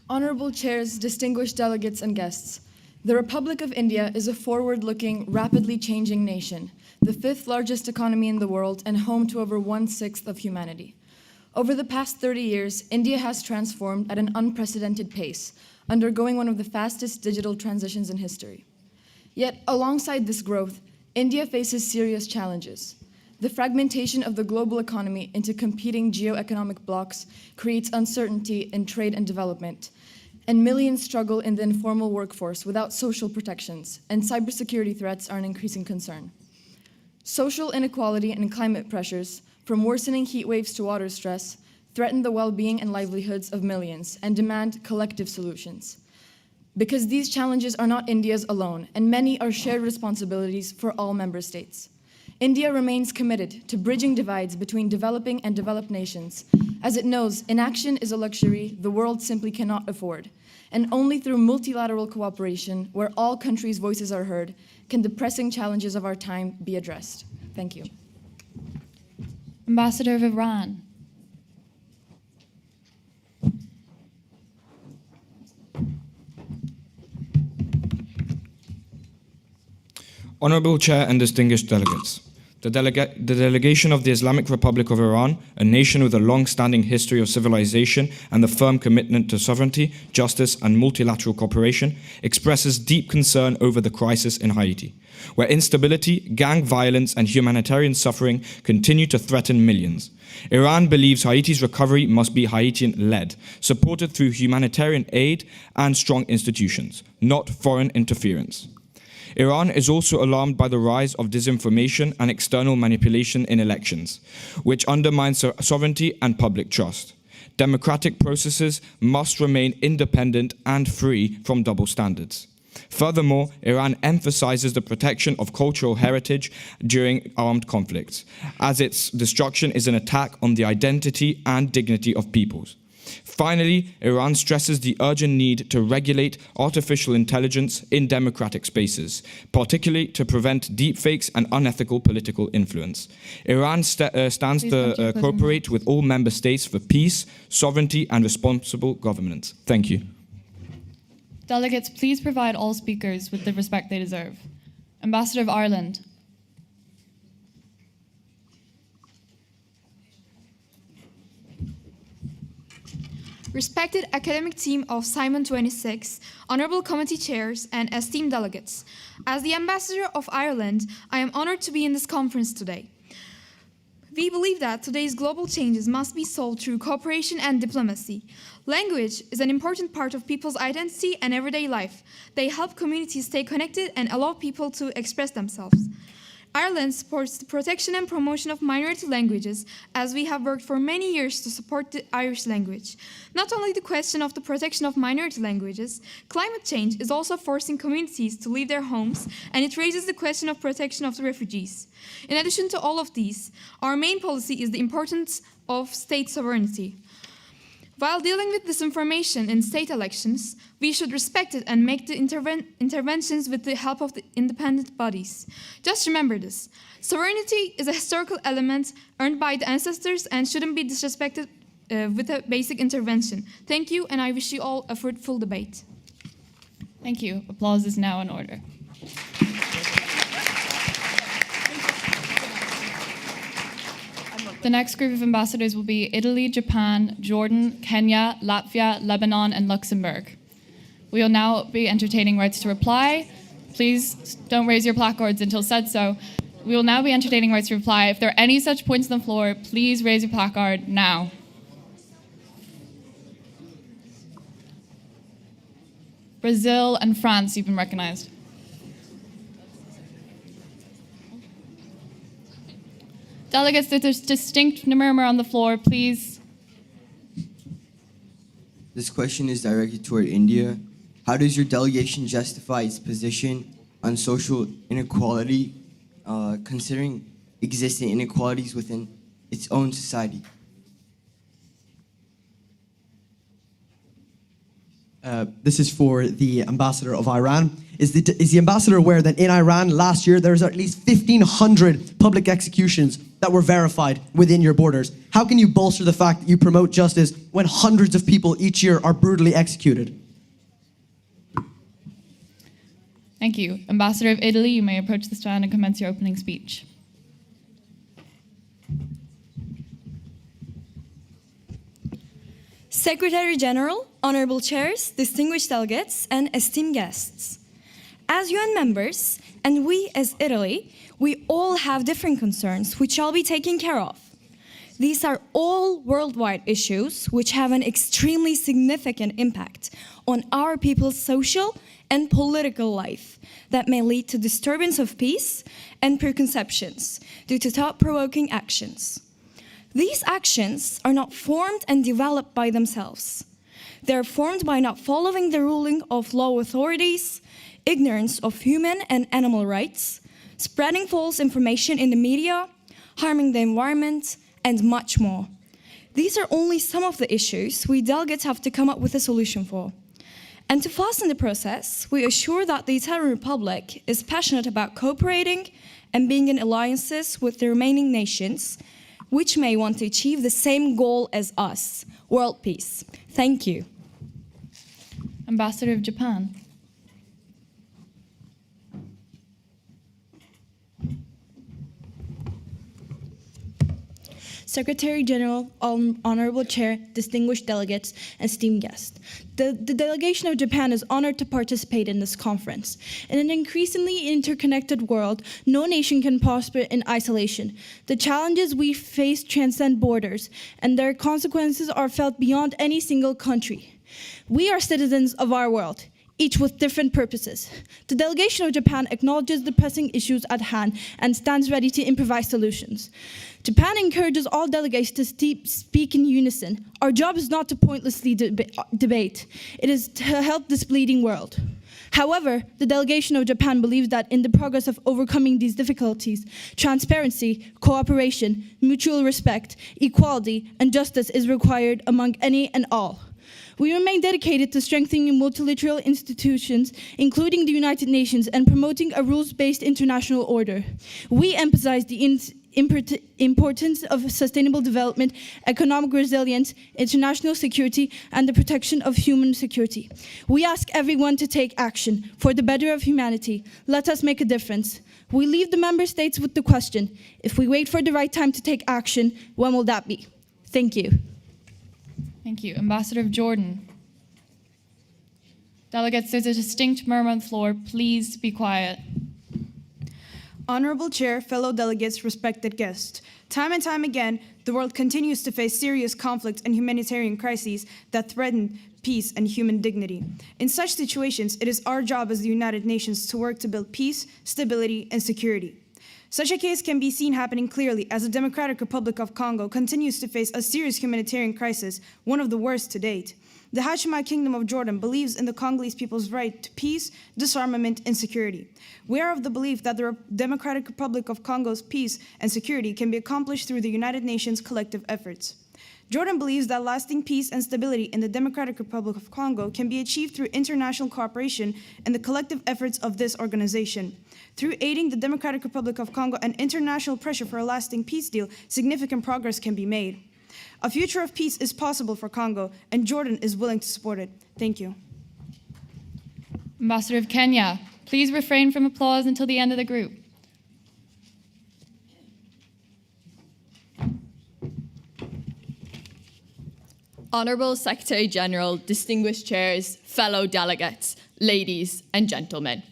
Speaker 4: Honorable chairs, distinguished delegates, and guests, the Republic of India is a forward-looking, rapidly changing nation, the fifth largest economy in the world and home to over 1/6 of humanity. Over the past 30 years, India has transformed at an unprecedented pace, undergoing one of the fastest digital transitions in history. Yet, alongside this growth, India faces serious challenges. The fragmentation of the global economy into competing geo-economic blocs creates uncertainty in trade and development, and millions struggle in the informal workforce without social protections, and cybersecurity threats are an increasing concern. Social inequality and climate pressures, from worsening heat waves to water stress, threaten the well-being and livelihoods of millions and demand collective solutions. Because these challenges are not India's alone, and many are shared responsibilities for all member states. India remains committed to bridging divides between developing and developed nations, as it knows inaction is a luxury the world simply cannot afford, and only through multilateral cooperation, where all countries' voices are heard, can the pressing challenges of our time be addressed. Thank you.
Speaker 26: Ambassador of Iran.
Speaker 5: Honorable Chair and distinguished delegates, the delegation of the Islamic Republic of Iran, a nation with a long-standing history of civilization and a firm commitment to sovereignty, justice, and multilateral cooperation, expresses deep concern over the crisis in Haiti, where instability, gang violence, and humanitarian suffering continue to threaten millions. Iran believes Haiti's recovery must be Haitian-led, supported through humanitarian aid and strong institutions, not foreign interference. Iran is also alarmed by the rise of disinformation and external manipulation in elections, which undermines sovereignty and public trust. Democratic processes must remain independent and free from double standards. Furthermore, Iran emphasizes the protection of cultural heritage during armed conflicts, as its destruction is an attack on the identity and dignity of peoples. Finally, Iran stresses the urgent need to regulate artificial intelligence in democratic spaces, particularly to prevent deepfakes and unethical political influence. Iran stands to cooperate with all member states for peace, sovereignty, and responsible governance. Thank you.
Speaker 26: Delegates, please provide all speakers with the respect they deserve. Ambassador of Ireland.
Speaker 6: Respected academic team of Saimun 26, honorable committee chairs, and esteemed delegates, as the Ambassador of Ireland, I am honored to be in this conference today. We believe that today's global changes must be solved through cooperation and diplomacy. Language is an important part of people's identity and everyday life. They help communities stay connected and allow people to express themselves. Ireland supports the protection and promotion of minority languages, as we have worked for many years to support the Irish language. Not only the question of the protection of minority languages, climate change is also forcing communities to leave their homes, and it raises the question of protection of the refugees. In addition to all of these, our main policy is the importance of state sovereignty. While dealing with disinformation in state elections, we should respect it and make the interventions with the help of the independent bodies. Just remember this. Sovereignty is a historical element earned by the ancestors and shouldn't be disrespected with a basic intervention. Thank you, and I wish you all a fruitful debate.
Speaker 26: Thank you. Applause is now in order. The next group of ambassadors will be Italy, Japan, Jordan, Kenya, Latvia, Lebanon, and Luxembourg. We will now be entertaining rights to reply. Please don't raise your placards until said so. We will now be entertaining rights to reply. If there are any such points on the floor, please raise your placard now. Brazil and France, you've been recognized. Delegates, there's distinct murmur on the floor, please.
Speaker 7: This question is directed toward India. How does your delegation justify its position on social inequality, considering existing inequalities within its own society?
Speaker 22: This is for the ambassador of Iran. Is the ambassador aware that in Iran last year there was at least 1,500 public executions that were verified within your borders? How can you bolster the fact that you promote justice when hundreds of people each year are brutally executed?
Speaker 26: Thank you. Ambassador of Italy, you may approach the stand and commence your opening speech.
Speaker 2: Secretary General, honorable chairs, distinguished delegates, and esteemed guests. As UN members, and we as Italy, we all have different concerns which shall be taken care of. These are all worldwide issues which have an extremely significant impact on our people's social and political life that may lead to disturbance of peace and preconceptions due to thought-provoking actions. These actions are not formed and developed by themselves. They are formed by not following the ruling of law authorities, ignorance of human and animal rights, spreading false information in the media, harming the environment, and much more. These are only some of the issues we delegates have to come up with a solution for. And to fasten the process, we assure that the Italian Republic is passionate about cooperating and being in alliances with the remaining nations, which may want to achieve the same goal as us, world peace. Thank you.
Speaker 26: Ambassador of Japan.
Speaker 23: Secretary General, Honorable Chair, distinguished delegates, and esteemed guests. The delegation of Japan is honored to participate in this conference. In an increasingly interconnected world, no nation can prosper in isolation. The challenges we face transcend borders, and their consequences are felt beyond any single country. We are citizens of our world, each with different purposes. The delegation of Japan acknowledges the pressing issues at hand and stands ready to improvise solutions. Japan encourages all delegates to speak in unison. Our job is not to pointlessly debate. It is to help this bleeding world. However, the delegation of Japan believes that in the progress of overcoming these difficulties, transparency, cooperation, mutual respect, equality, and justice is required among any and all. We remain dedicated to strengthening multilateral institutions, including the United Nations, and promoting a rules-based international order. We emphasize the importance of sustainable development, economic resilience, international security, and the protection of human security. We ask everyone to take action for the better of humanity. Let us make a difference. We leave the member states with the question, if we wait for the right time to take action, when will that be? Thank you.
Speaker 26: Thank you. Ambassador of Jordan. Delegates, there's a distinct murmur on the floor. Please be quiet.
Speaker 1: Honorable Chair, fellow delegates, respected guests. Time and time again, the world continues to face serious conflicts and humanitarian crises that threaten peace and human dignity. In such situations, it is our job as the United Nations to work to build peace, stability, and security. Such a case can be seen happening clearly as the Democratic Republic of Congo continues to face a serious humanitarian crisis, one of the worst to date. The Hashemite Kingdom of Jordan believes in the Congolese people's right to peace, disarmament, and security. We are of the belief that the Democratic Republic of Congo's peace and security can be accomplished through the United Nations' collective efforts. Jordan believes that lasting peace and stability in the Democratic Republic of Congo can be achieved through international cooperation and the collective efforts of this organization. Through aiding the Democratic Republic of Congo and international pressure for a lasting peace deal, significant progress can be made. A future of peace is possible for Congo, and Jordan is willing to support it. Thank you.
Speaker 26: Ambassador of Kenya, please refrain from applause until the end of the group.
Speaker 8: Honourable Secretary General, distinguished chairs, fellow delegates, ladies and gentlemen.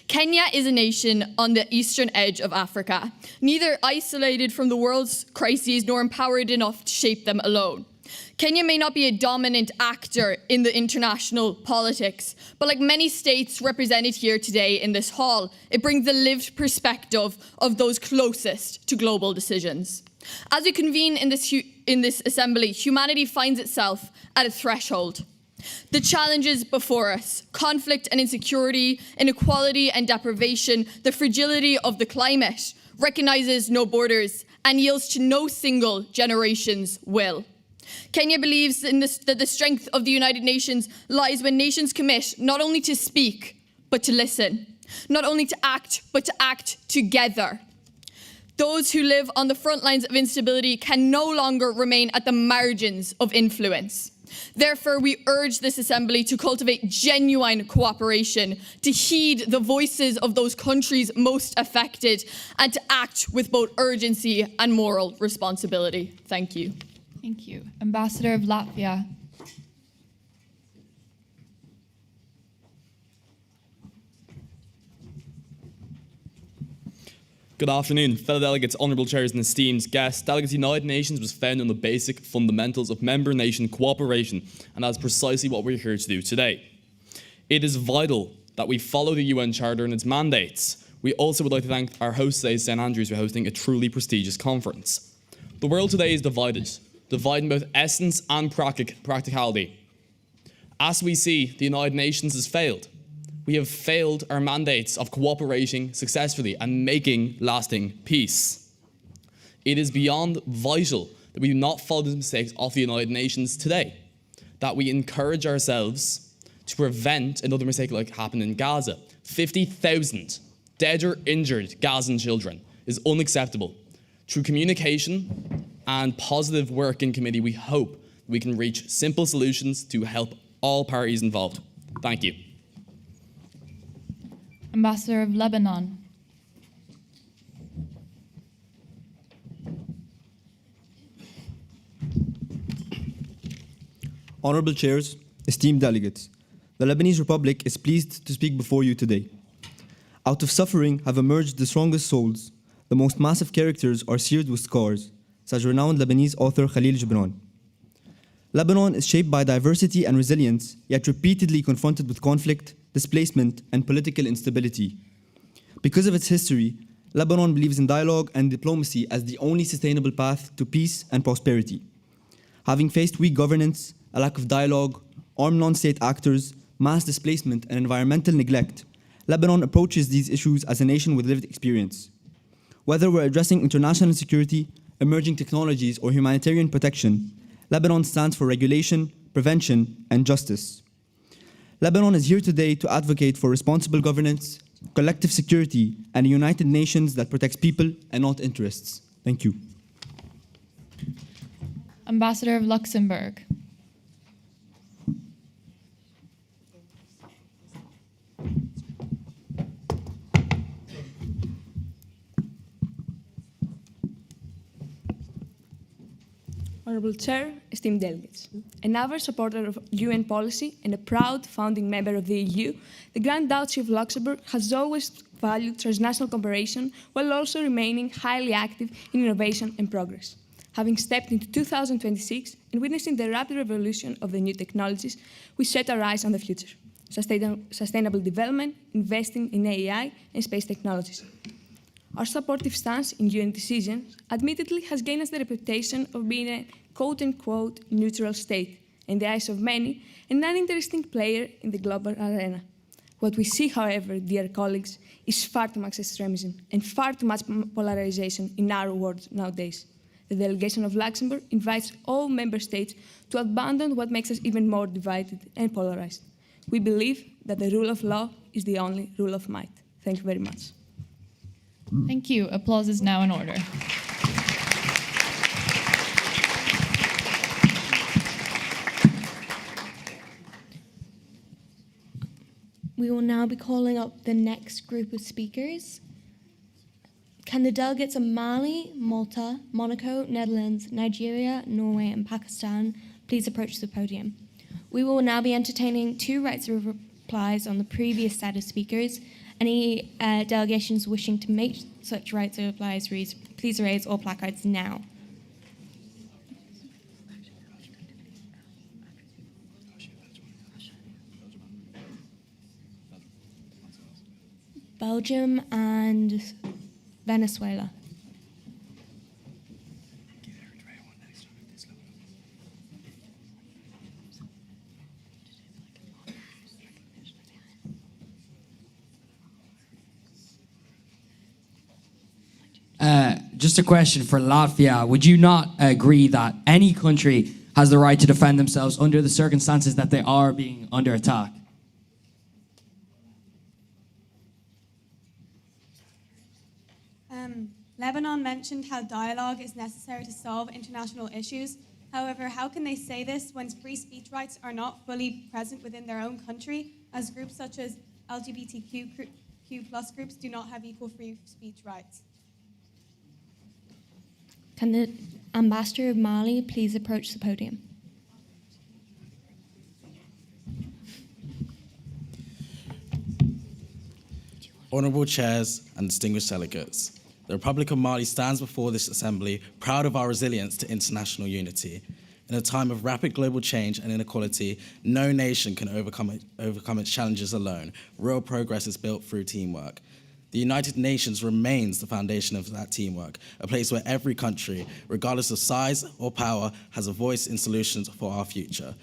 Speaker 8: Kenya is a nation on the eastern edge of Africa, neither isolated from the world's crises nor empowered enough to shape them alone. Kenya may not be a dominant actor in the international politics, but like many states represented here today in this hall, it brings the lived perspective of those closest to global decisions. As we convene in this assembly, humanity finds itself at a threshold. The challenges before us, conflict and insecurity, inequality and deprivation, the fragility of the climate, recognizes no borders and yields to no single generation's will. Kenya believes that the strength of the United Nations lies when nations commit not only to speak, but to listen, not only to act, but to act together. Those who live on the front lines of instability can no longer remain at the margins of influence. Therefore, we urge this assembly to cultivate genuine cooperation, to heed the voices of those countries most affected, and to act with both urgency and moral responsibility. Thank you.
Speaker 26: Thank you. Ambassador of Latvia.
Speaker 9: Good afternoon, fellow delegates, honourable chairs and esteemed guests. Delegates, the United Nations was founded on the basic fundamentals of member nation cooperation, and that's precisely what we're here to do today. It is vital that we follow the UN Charter and its mandates. We also would like to thank our host today, St Andrews, for hosting a truly prestigious conference. The world today is divided in both essence and practicality. As we see, the United Nations has failed. We have failed our mandates of cooperating successfully and making lasting peace. It is beyond vital that we do not follow the mistakes of the United Nations today, that we encourage ourselves to prevent another mistake like happened in Gaza. 50,000 dead or injured Gazan children is unacceptable. Through communication and positive work in committee, we hope we can reach simple solutions to help all parties involved. Thank you.
Speaker 26: Ambassador of Lebanon.
Speaker 10: Honorable chairs, esteemed delegates, the Lebanese Republic is pleased to speak before you today. Out of suffering have emerged the strongest souls. The most massive characters are seared with scars, such as renowned Lebanese author Khalil Gibran. Lebanon is shaped by diversity and resilience, yet repeatedly confronted with conflict, displacement, and political instability. Because of its history, Lebanon believes in dialogue and diplomacy as the only sustainable path to peace and prosperity. Having faced weak governance, a lack of dialogue, armed non-state actors, mass displacement, and environmental neglect, Lebanon approaches these issues as a nation with lived experience. Whether we're addressing international security, emerging technologies, or humanitarian protection, Lebanon stands for regulation, prevention, and justice. Lebanon is here today to advocate for responsible governance, collective security, and a United Nations that protects people and not interests. Thank you.
Speaker 26: Ambassador of Luxembourg.
Speaker 11: Honourable Chair, esteemed delegates, an avid supporter of UN policy and a proud founding member of the EU, the Grand Duchy of Luxembourg has always valued transnational cooperation while also remaining highly active in innovation and progress. Having stepped into 2026 and witnessing the rapid revolution of the new technologies, we set our eyes on the future: sustainable development, investing in AI and space technologies. Our supportive stance in UN decisions admittedly has gained us the reputation of being a quote-unquote neutral state, in the eyes of many, an uninteresting player in the global arena. What we see, however, dear colleagues, is far too much extremism and far too much polarization in our world nowadays. The delegation of Luxembourg invites all member states to abandon what makes us even more divided and polarized. We believe that the rule of law is the only rule of might. Thank you very much.
Speaker 26: Thank you. Applause is now in order.
Speaker 2: We will now be calling up the next group of speakers. Can the delegates of Mali, Malta, Monaco, Netherlands, Nigeria, Norway, and Pakistan please approach the podium? We will now be entertaining 2 rights of replies on the previous set of speakers. Any delegations wishing to make such rights of replies, please raise all placards now. Belgium and Venezuela.
Speaker 12: Just a question for Latvia. Would you not agree that any country has the right to defend themselves under the circumstances that they are being under attack?
Speaker 13: Lebanon mentioned how dialogue is necessary to solve international issues. However, how can they say this when free speech rights are not fully present within their own country, as groups such as LGBTQ+ groups do not have equal free speech rights?
Speaker 2: Can the Ambassador of Mali please approach the podium?
Speaker 14: Honourable Chairs and distinguished delegates, the Republic of Mali stands before this Assembly proud of our resilience to international unity. In a time of rapid global change and inequality, no nation can overcome its challenges alone. Real progress is built through teamwork. The United Nations remains the foundation of that teamwork, a place where every country, regardless of size or power, has a voice in solutions for our future.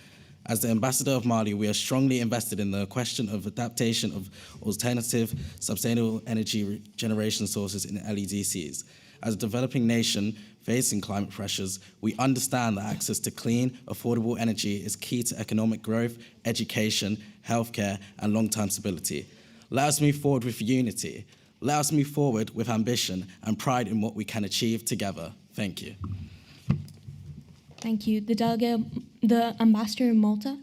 Speaker 14: As the Ambassador of Mali, we are strongly invested in the question of adaptation of alternative, sustainable energy generation sources in LEDCs. As a developing nation facing climate pressures, we understand that access to clean, affordable energy is key to economic growth, education, healthcare, and long-term stability. Let us move forward with unity. Let us move forward with ambition and pride in what we can achieve together. Thank you.
Speaker 2: Thank you. The Ambassador of Malta.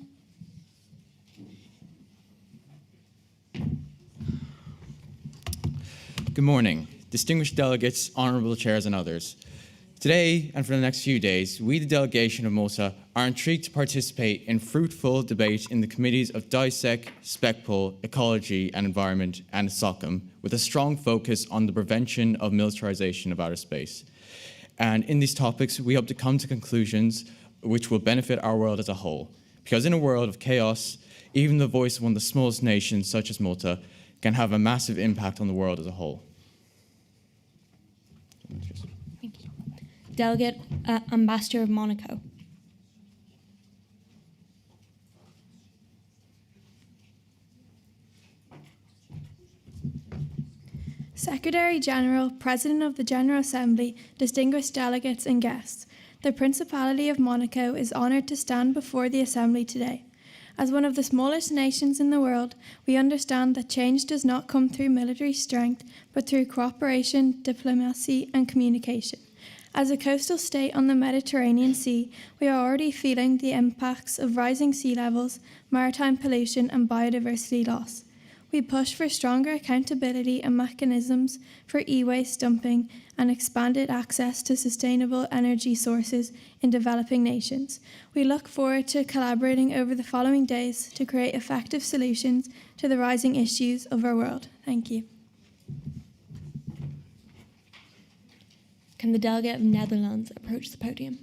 Speaker 24: Good morning, distinguished delegates, honourable chairs and others. Today and for the next few days, we, the delegation of Malta, are intrigued to participate in fruitful debate in the committees of DISEC, SPECPOL, Ecology and Environment and SOCM, with a strong focus on the prevention of militarisation of outer space. And in these topics, we hope to come to conclusions which will benefit our world as a whole. Because in a world of chaos, even the voice of one of the smallest nations, such as Malta, can have a massive impact on the world as a whole.
Speaker 23: Thank you. Delegate Ambassador of Monaco.
Speaker 15: Secretary General, President of the General Assembly, distinguished delegates and guests, the Principality of Monaco is honoured to stand before the Assembly today. As one of the smallest nations in the world, we understand that change does not come through military strength, but through cooperation, diplomacy, and communication. As a coastal state on the Mediterranean Sea, we are already feeling the impacts of rising sea levels, maritime pollution, and biodiversity loss. We push for stronger accountability and mechanisms for e-waste dumping and expanded access to sustainable energy sources in developing nations. We look forward to collaborating over the following days to create effective solutions to the rising issues of our world. Thank you.
Speaker 23: Can the delegate of Netherlands approach the podium?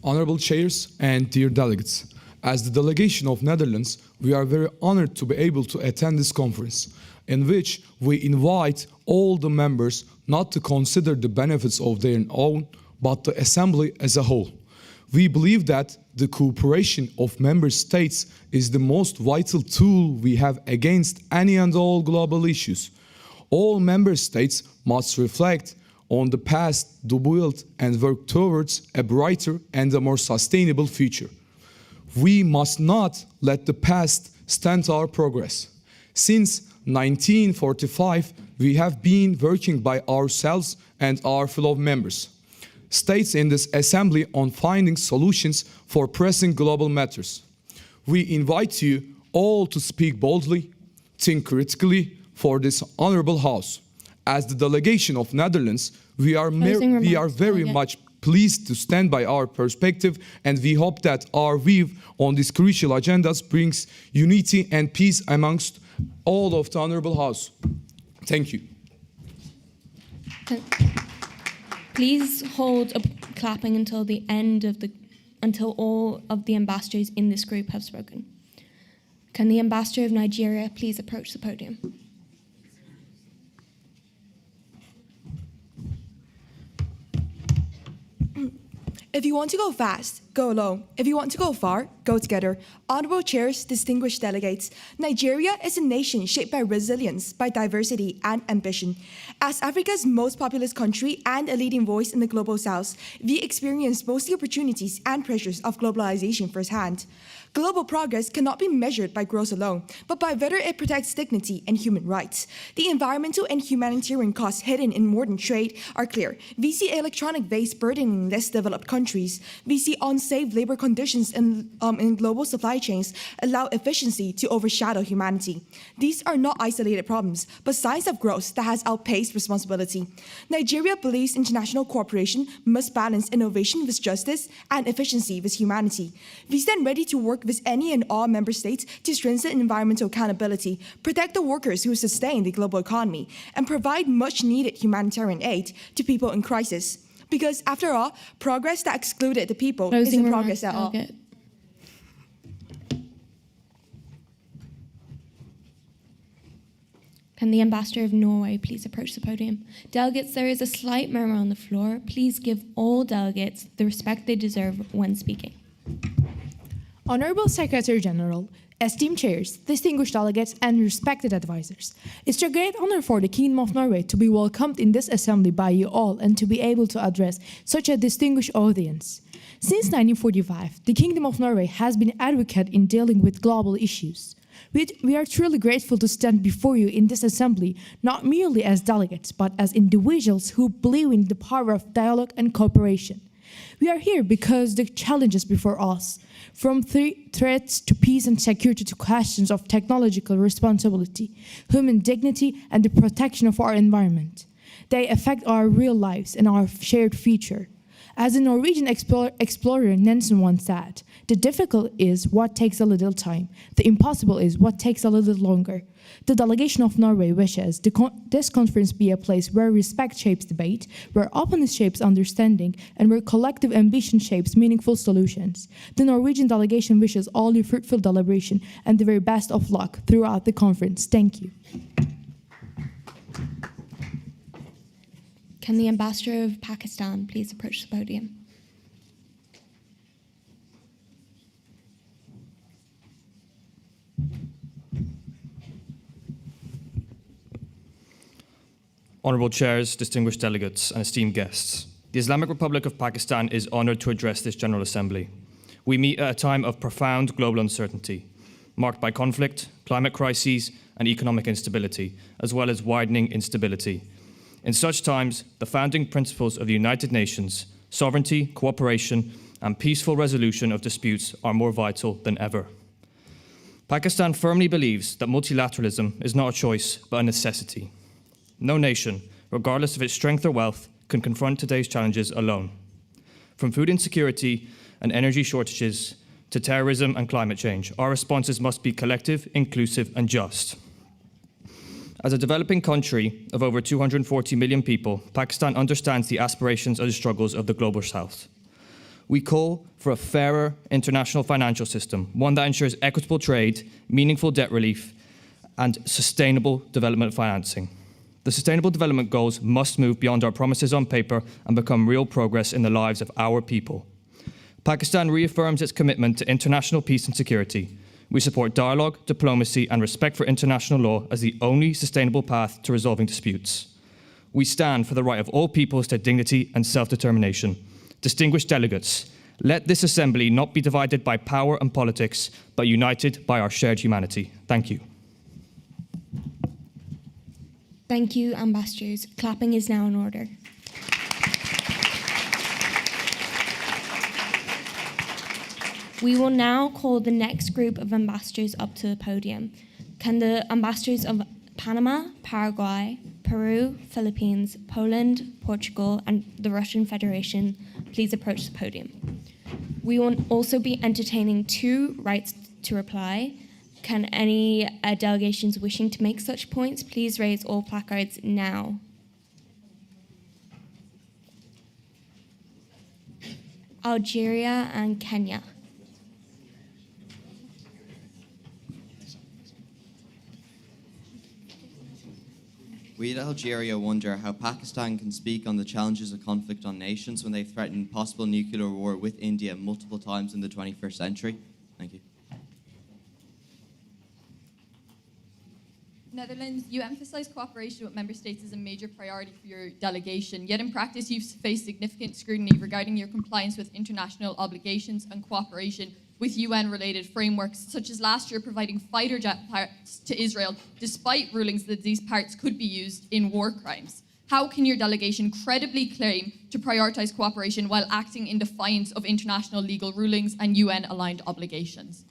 Speaker 16: Honorable chairs and dear delegates, as the delegation of Netherlands, we are very honored to be able to attend this conference, in which we invite all the members not to consider the benefits of their own, but the Assembly as a whole. We believe that the cooperation of member states is the most vital tool we have against any and all global issues. All member states must reflect on the past to build and work towards a brighter and a more sustainable future. We must not let the past stunt our progress. Since 1945, we have been working by ourselves and our fellow members, states in this assembly on finding solutions for pressing global matters. We invite you all to speak boldly, think critically for this honorable house. As the delegation of Netherlands, we are very much pleased to stand by our perspective, and we hope that our view on these crucial agendas brings unity and peace amongst all of the honorable house. Thank you.
Speaker 23: Please hold clapping until the end of until all of the ambassadors in this group have spoken. Can the ambassador of Nigeria please approach the podium?
Speaker 17: If you want to go fast, go alone. If you want to go far, go together. Honorable chairs, distinguished delegates, Nigeria is a nation shaped by resilience, by diversity and ambition. As Africa's most populous country and a leading voice in the global south, we experience both the opportunities and pressures of globalization firsthand. Global progress cannot be measured by growth alone, but by whether it protects dignity and human rights. The environmental and humanitarian costs hidden in modern trade are clear. We see electronic waste burdening less developed countries. We see unsafe labor conditions in global supply chains allow efficiency to overshadow humanity. These are not isolated problems, but signs of growth that has outpaced responsibility. Nigeria believes international cooperation must balance innovation with justice and efficiency with humanity. We stand ready to work with any and all member states to strengthen environmental accountability, protect the workers who sustain the global economy, and provide much-needed humanitarian aid to people in crisis. Because, after all, progress that excluded the people isn't progress at all.
Speaker 23: Can the ambassador of Norway please approach the podium? Delegates, there is a slight murmur on the floor. Please give all delegates the respect they deserve when speaking.
Speaker 18: Honorable Secretary General, esteemed chairs, distinguished delegates, and respected advisors, it's a great honor for the Kingdom of Norway to be welcomed in this assembly by you all and to be able to address such a distinguished audience. Since 1945, the Kingdom of Norway has been an advocate in dealing with global issues. We are truly grateful to stand before you in this assembly, not merely as delegates, but as individuals who believe in the power of dialogue and cooperation. We are here because the challenges before us, from threats to peace and security to questions of technological responsibility, human dignity, and the protection of our environment, they affect our real lives and our shared future. As the Norwegian explorer Nansen once said, the difficult is what takes a little time. The impossible is what takes a little longer. The delegation of Norway wishes this conference be a place where respect shapes debate, where openness shapes understanding, and where collective ambition shapes meaningful solutions. The Norwegian delegation wishes all you fruitful deliberation and the very best of luck throughout the conference. Thank you.
Speaker 2: Can the Ambassador of Pakistan please approach the podium?
Speaker 5: Honourable Chairs, distinguished delegates, and esteemed guests, the Islamic Republic of Pakistan is honoured to address this General Assembly. We meet at a time of profound global uncertainty, marked by conflict, climate crises, and economic instability, as well as widening instability. In such times, the founding principles of the United Nations, sovereignty, cooperation, and peaceful resolution of disputes are more vital than ever. Pakistan firmly believes that multilateralism is not a choice, but a necessity. No nation, regardless of its strength or wealth, can confront today's challenges alone. From food insecurity and energy shortages to terrorism and climate change, our responses must be collective, inclusive, and just. As a developing country of over 240 million people, Pakistan understands the aspirations and the struggles of the global south. We call for a fairer international financial system, one that ensures equitable trade, meaningful debt relief, and sustainable development financing. The Sustainable Development Goals must move beyond our promises on paper and become real progress in the lives of our people. Pakistan reaffirms its commitment to international peace and security. We support dialogue, diplomacy, and respect for international law as the only sustainable path to resolving disputes. We stand for the right of all peoples to dignity and self-determination. Distinguished delegates, let this assembly not be divided by power and politics, but united by our shared humanity. Thank you.
Speaker 2: Thank you, ambassadors. Clapping is now in order. We will now call the next group of ambassadors up to the podium. Can the ambassadors of Panama, Paraguay, Peru, Philippines, Poland, Portugal, and the Russian Federation please approach the podium? We will also be entertaining 2 rights to reply. Can any delegations wishing to make such points please raise all placards now? Algeria and Kenya.
Speaker 3: We at Algeria wonder how Pakistan can speak on the challenges of conflict on nations when they threaten possible nuclear war with India multiple times in the 21st century. Thank you.
Speaker 8: Netherlands, you emphasize cooperation with member states as a major priority for your delegation, yet in practice you've faced significant scrutiny regarding your compliance with international obligations and cooperation with UN-related frameworks, such as last year providing fighter jet parts to Israel, despite rulings that these parts could be used in war crimes. How can your delegation credibly claim to prioritize cooperation while acting in defiance of international legal rulings and UN-aligned obligations?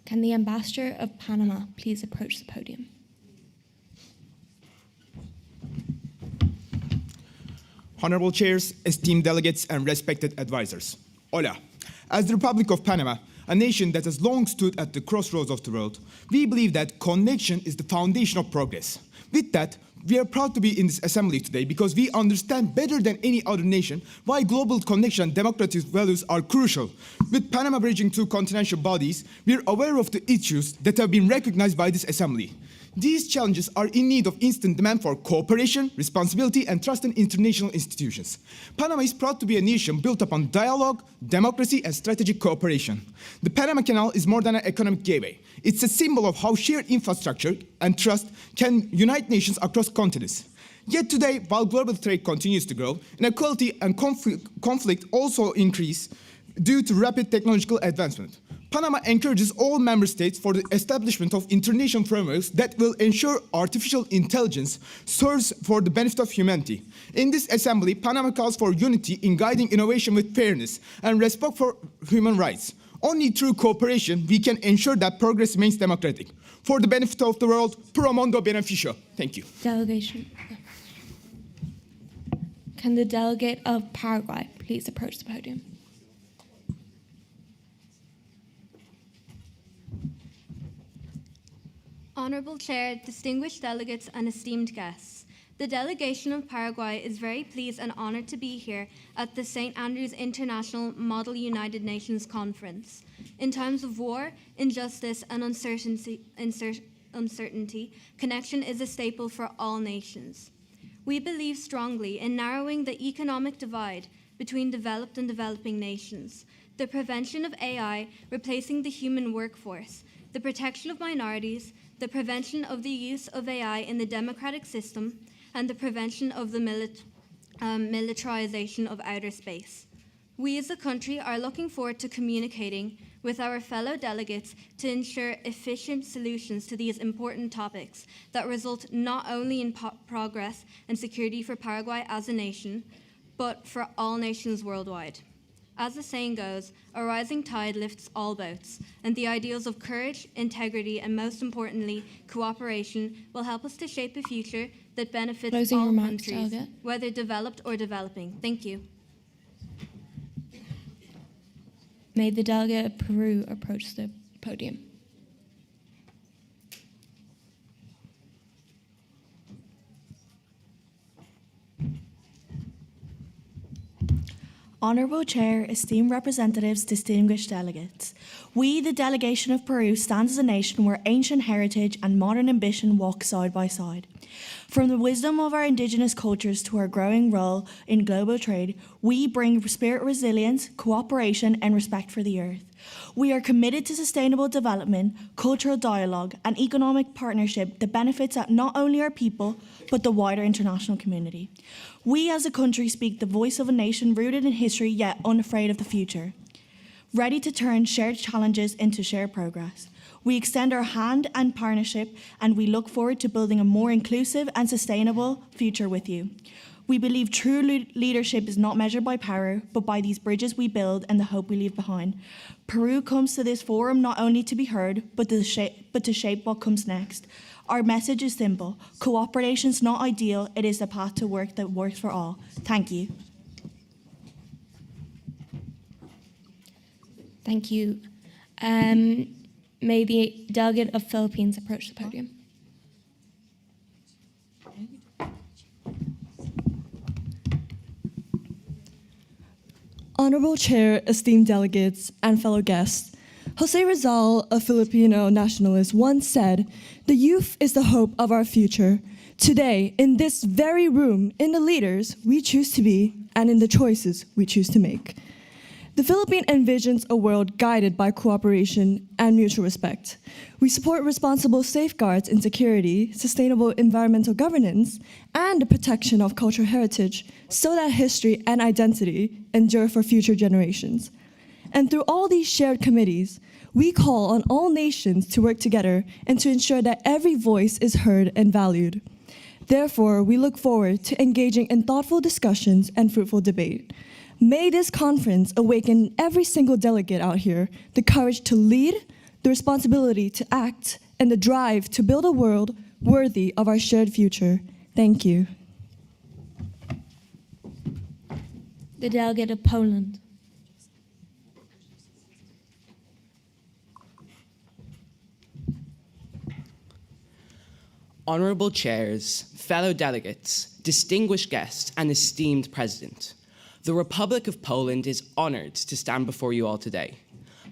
Speaker 2: Can the Ambassador of Panama please approach the podium?
Speaker 4: Honorable chairs, esteemed delegates, and respected advisors. Hola. As the Republic of Panama, a nation that has long stood at the crossroads of the world, we believe that connection is the foundation of progress. With that, we are proud to be in this assembly today because we understand better than any other nation why global connection and democratic values are crucial. With Panama bridging 2 continental bodies, we are aware of the issues that have been recognized by this assembly. These challenges are in need of instant demand for cooperation, responsibility, and trust in international institutions. Panama is proud to be a nation built upon dialogue, democracy, and strategic cooperation. The Panama Canal is more than an economic gateway. It's a symbol of how shared infrastructure and trust can unite nations across continents. Yet today, while global trade continues to grow, inequality and conflict also increase due to rapid technological advancement. Panama encourages all member states for the establishment of international frameworks that will ensure artificial intelligence serves for the benefit of humanity. In this assembly, Panama calls for unity in guiding innovation with fairness and respect for human rights. Only through cooperation we can ensure that progress remains democratic. For the benefit of the world, pro mundo beneficio. Thank you.
Speaker 2: Delegation. Can the delegate of Paraguay please approach the podium?
Speaker 6: Honourable Chair, distinguished delegates and esteemed guests, the delegation of Paraguay is very pleased and honoured to be here at the St. Andrews International Model United Nations Conference. In times of war, injustice and uncertainty, connection is a staple for all nations. We believe strongly in narrowing the economic divide between developed and developing nations, the prevention of AI replacing the human workforce, the protection of minorities, the prevention of the use of AI in the democratic system, and the prevention of the militarization of outer space. We as a country are looking forward to communicating with our fellow delegates to ensure efficient solutions to these important topics that result not only in progress and security for Paraguay as a nation, but for all nations worldwide. As the saying goes, a rising tide lifts all boats, and the ideals of courage, integrity, and most importantly, cooperation will help us to shape a future that benefits
Speaker 15: Closing
Speaker 6: all
Speaker 15: remarks,
Speaker 6: countries,
Speaker 15: delegate.
Speaker 6: whether developed or developing. Thank you.
Speaker 2: May the delegate of Peru approach the podium. Honourable Chair, esteemed representatives, distinguished delegates. We, the delegation of Peru, stand as a nation where ancient heritage and modern ambition walk side by side. From the wisdom of our indigenous cultures to our growing role in global trade, we bring spirit resilience, cooperation, and respect for the earth. We are committed to sustainable development, cultural dialogue, and economic partnership that benefits not only our people, but the wider international community. We as a country speak the voice of a nation rooted in history yet unafraid of the future, ready to turn shared challenges into shared progress. We extend our hand and partnership, and we look forward to building a more inclusive and sustainable future with you. We believe true leadership is not measured by power, but by these bridges we build and the hope we leave behind. Peru comes to this forum not only to be heard, but to shape what comes next. Our message is simple. Cooperation is not ideal, it is the path to work that works for all. Thank you.
Speaker 15: Thank you. May the delegate of Philippines approach the podium.
Speaker 7: Honorable Chair, esteemed delegates, and fellow guests, Jose Rizal, a Filipino nationalist, once said, "The youth is the hope of our future." Today, in this very room, in the leaders we choose to be, and in the choices we choose to make. The Philippines envisions a world guided by cooperation and mutual respect. We support responsible safeguards in security, sustainable environmental governance, and the protection of cultural heritage so that history and identity endure for future generations. And through all these shared committees, we call on all nations to work together and to ensure that every voice is heard and valued. Therefore, we look forward to engaging in thoughtful discussions and fruitful debate. May this conference awaken every single delegate out here the courage to lead, the responsibility to act, and the drive to build a world worthy of our shared future. Thank you.
Speaker 15: The delegate of Poland.
Speaker 19: Honourable chairs, fellow delegates, distinguished guests, and esteemed president. The Republic of Poland is honoured to stand before you all today.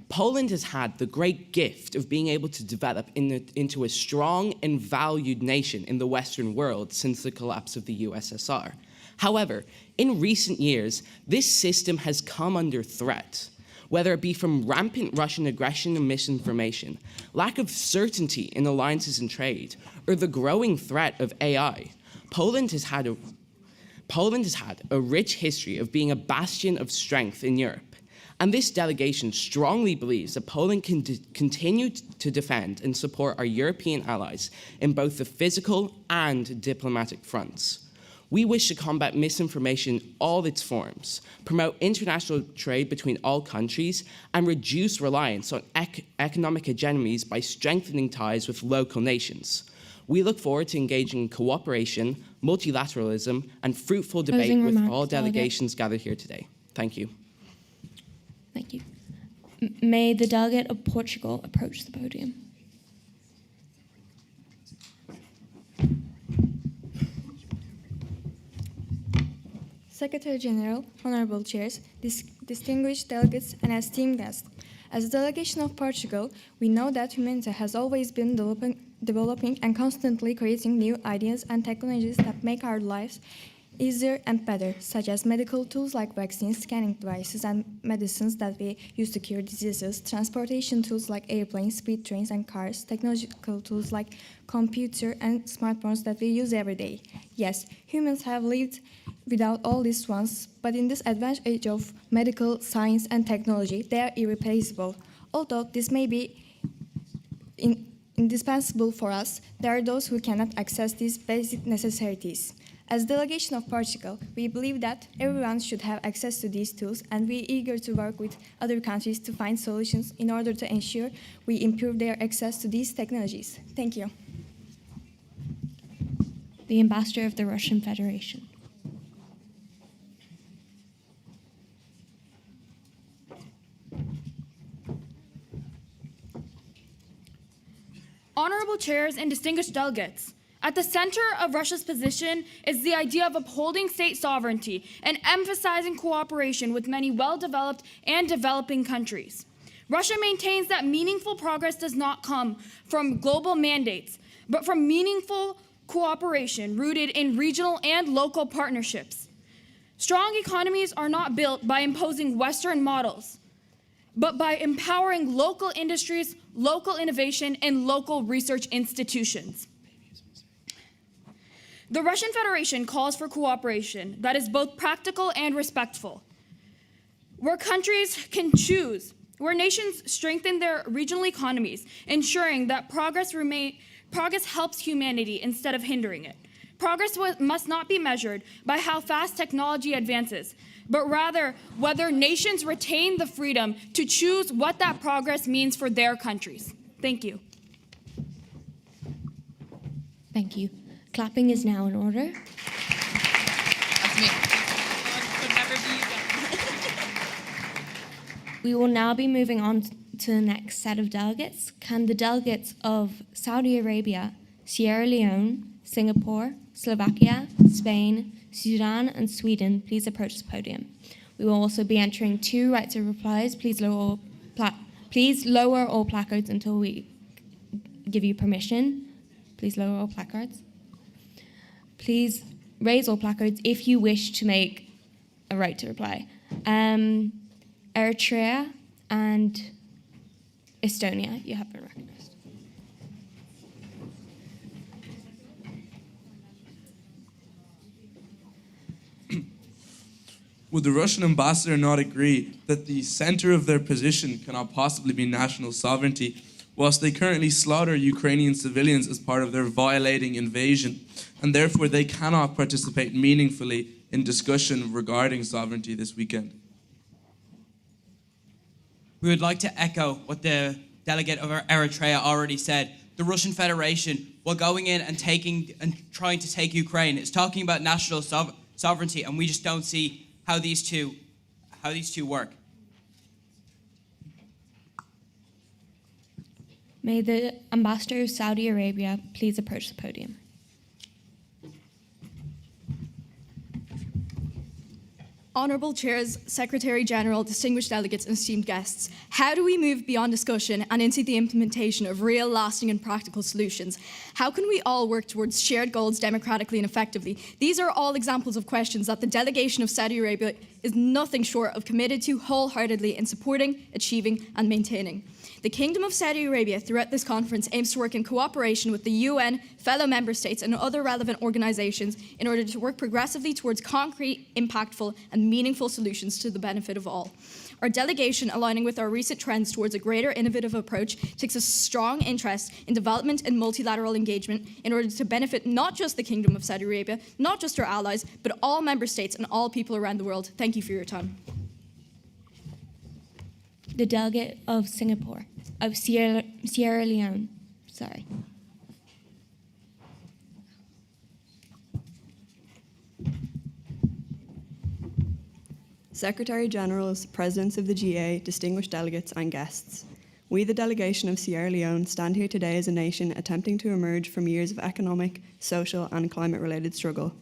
Speaker 19: Poland has had the great gift of being able to develop into a strong and valued nation in the Western world since the collapse of the USSR. However, in recent years, this system has come under threat, whether it be from rampant Russian aggression and misinformation, lack of certainty in alliances and trade, or the growing threat of AI. Poland has had a rich history of being a bastion of strength in Europe, and this delegation strongly believes that Poland can continue to defend and support our European allies in both the physical and diplomatic fronts. We wish to combat misinformation in all its forms, promote international trade between all countries, and reduce reliance on economic hegemonies by strengthening ties with local nations. We look forward to engaging in cooperation, multilateralism, and fruitful debate
Speaker 23: Closing
Speaker 19: with
Speaker 23: remarks,
Speaker 19: all
Speaker 23: delegate.
Speaker 19: delegations gathered here today. Thank you.
Speaker 23: Thank you. May the delegate of Portugal approach the podium.
Speaker 2: Secretary General, honorable chairs, distinguished delegates, and esteemed guests. As a delegation of Portugal, we know that humanity has always been developing and constantly creating new ideas and technologies that make our lives easier and better, such as medical tools like vaccines, scanning devices, and medicines that we use to cure diseases, transportation tools like airplanes, speed trains, and cars, technological tools like computer and smartphones that we use every day. Yes, humans have lived without all these once, but in this advanced age of medical science and technology, they are irreplaceable. Although this may be indispensable for us, there are those who cannot access these basic necessities. As delegation of Portugal, we believe that everyone should have access to these tools, and we are eager to work with other countries to find solutions in order to ensure we improve their access to these technologies. Thank you.
Speaker 23: The Ambassador of the Russian Federation.
Speaker 1: Honorable chairs and distinguished delegates, at the center of Russia's position is the idea of upholding state sovereignty and emphasizing cooperation with many well-developed and developing countries. Russia maintains that meaningful progress does not come from global mandates, but from meaningful cooperation rooted in regional and local partnerships. Strong economies are not built by imposing Western models, but by empowering local industries, local innovation, and local research institutions. The Russian Federation calls for cooperation that is both practical and respectful, where countries can choose, where nations strengthen their regional economies, ensuring that progress helps humanity instead of hindering it. Progress must not be measured by how fast technology advances, but rather whether nations retain the freedom to choose what that progress means for their countries. Thank you.
Speaker 23: Thank you. Clapping is now in order.
Speaker 8: That's me. Could never be
Speaker 23: We will now be moving on to the next set of delegates. Can the delegates of Saudi Arabia, Sierra Leone, Singapore, Slovakia, Spain, Sudan, and Sweden please approach the podium? We will also be entering 2 rights of replies. Please lower all placards until we give you permission. Please lower all placards. Please raise all placards if you wish to make a right to reply. Eritrea and Estonia, you have been recognized.
Speaker 9: Would the Russian ambassador not agree that the center of their position cannot possibly be national sovereignty, whilst they currently slaughter Ukrainian civilians as part of their violating invasion, and therefore they cannot participate meaningfully in discussion regarding sovereignty this weekend?
Speaker 20: We would like to echo what the delegate of Eritrea already said. The Russian Federation, while going in and trying to take Ukraine, is talking about national sovereignty, and we just don't see how these two work.
Speaker 23: May the Ambassador of Saudi Arabia please approach the podium.
Speaker 21: Honourable Chairs, Secretary General, distinguished delegates and esteemed guests, how do we move beyond discussion and into the implementation of real, lasting and practical solutions? How can we all work towards shared goals democratically and effectively? These are all examples of questions that the delegation of Saudi Arabia is nothing short of committed to wholeheartedly in supporting, achieving and maintaining. The Kingdom of Saudi Arabia throughout this conference aims to work in cooperation with the UN, fellow member states and other relevant organisations in order to work progressively towards concrete, impactful and meaningful solutions to the benefit of all. Our delegation, aligning with our recent trends towards a greater innovative approach, takes a strong interest in development and multilateral engagement in order to benefit not just the Kingdom of Saudi Arabia, not just our allies, but all member states and all people around the world. Thank you for your time.
Speaker 23: The delegate of Singapore, of Sierra Leone, sorry.
Speaker 10: Secretary Generals, Presidents of the GA, distinguished delegates and guests. We, the delegation of Sierra Leone, stand here today as a nation attempting to emerge from years of economic, social and climate-related struggle.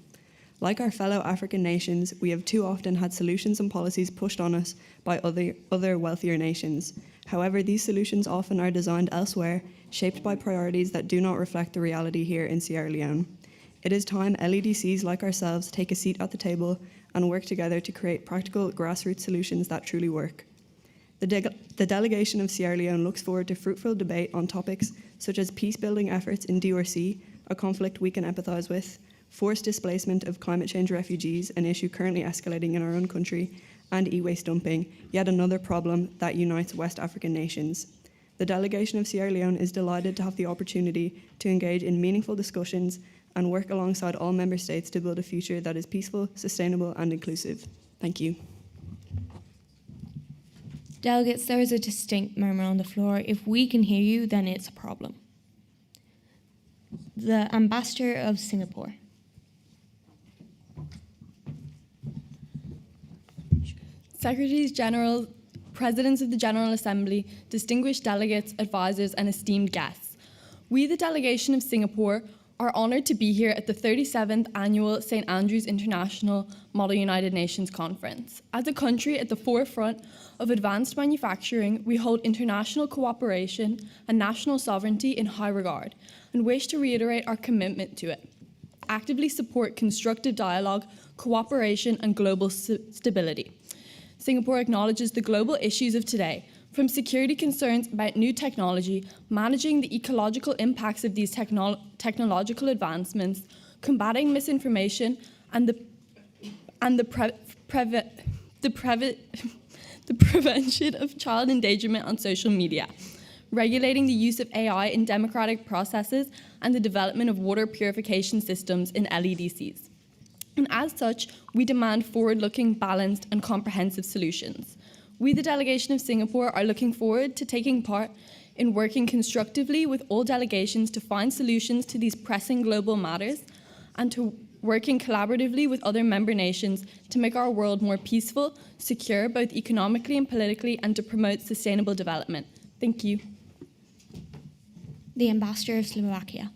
Speaker 10: Like our fellow African nations, we have too often had solutions and policies pushed on us by other wealthier nations. However, these solutions often are designed elsewhere, shaped by priorities that do not reflect the reality here in Sierra Leone. It is time LEDCs like ourselves take a seat at the table and work together to create practical grassroots solutions that truly work. The delegation of Sierra Leone looks forward to fruitful debate on topics such as peace-building efforts in DRC, a conflict we can empathise with, forced displacement of climate change refugees, an issue currently escalating in our own country, and e-waste dumping, yet another problem that unites West African nations. The delegation of Sierra Leone is delighted to have the opportunity to engage in meaningful discussions and work alongside all member states to build a future that is peaceful, sustainable and inclusive. Thank you.
Speaker 2: Delegates, there is a distinct murmur on the floor. If we can hear you, then it's a problem. The Ambassador of Singapore.
Speaker 8: Secretaries General, Presidents of the General Assembly, distinguished delegates, advisors, and esteemed guests. We, the delegation of Singapore, are honoured to be here at the 37th Annual St. Andrews International Model United Nations Conference. As a country at the forefront of advanced manufacturing, we hold international cooperation and national sovereignty in high regard and wish to reiterate our commitment to it. Actively support constructive dialogue, cooperation, and global stability. Singapore acknowledges the global issues of today, from security concerns about new technology, managing the ecological impacts of these technological advancements, combating misinformation, and the prevention of child endangerment on social media, regulating the use of AI in democratic processes, and the development of water purification systems in LEDCs. And as such, we demand forward-looking, balanced, and comprehensive solutions. We, the delegation of Singapore, are looking forward to taking part in working constructively with all delegations to find solutions to these pressing global matters and to working collaboratively with other member nations to make our world more peaceful, secure, both economically and politically, and to promote sustainable development. Thank you.
Speaker 2: The Ambassador of Slovakia.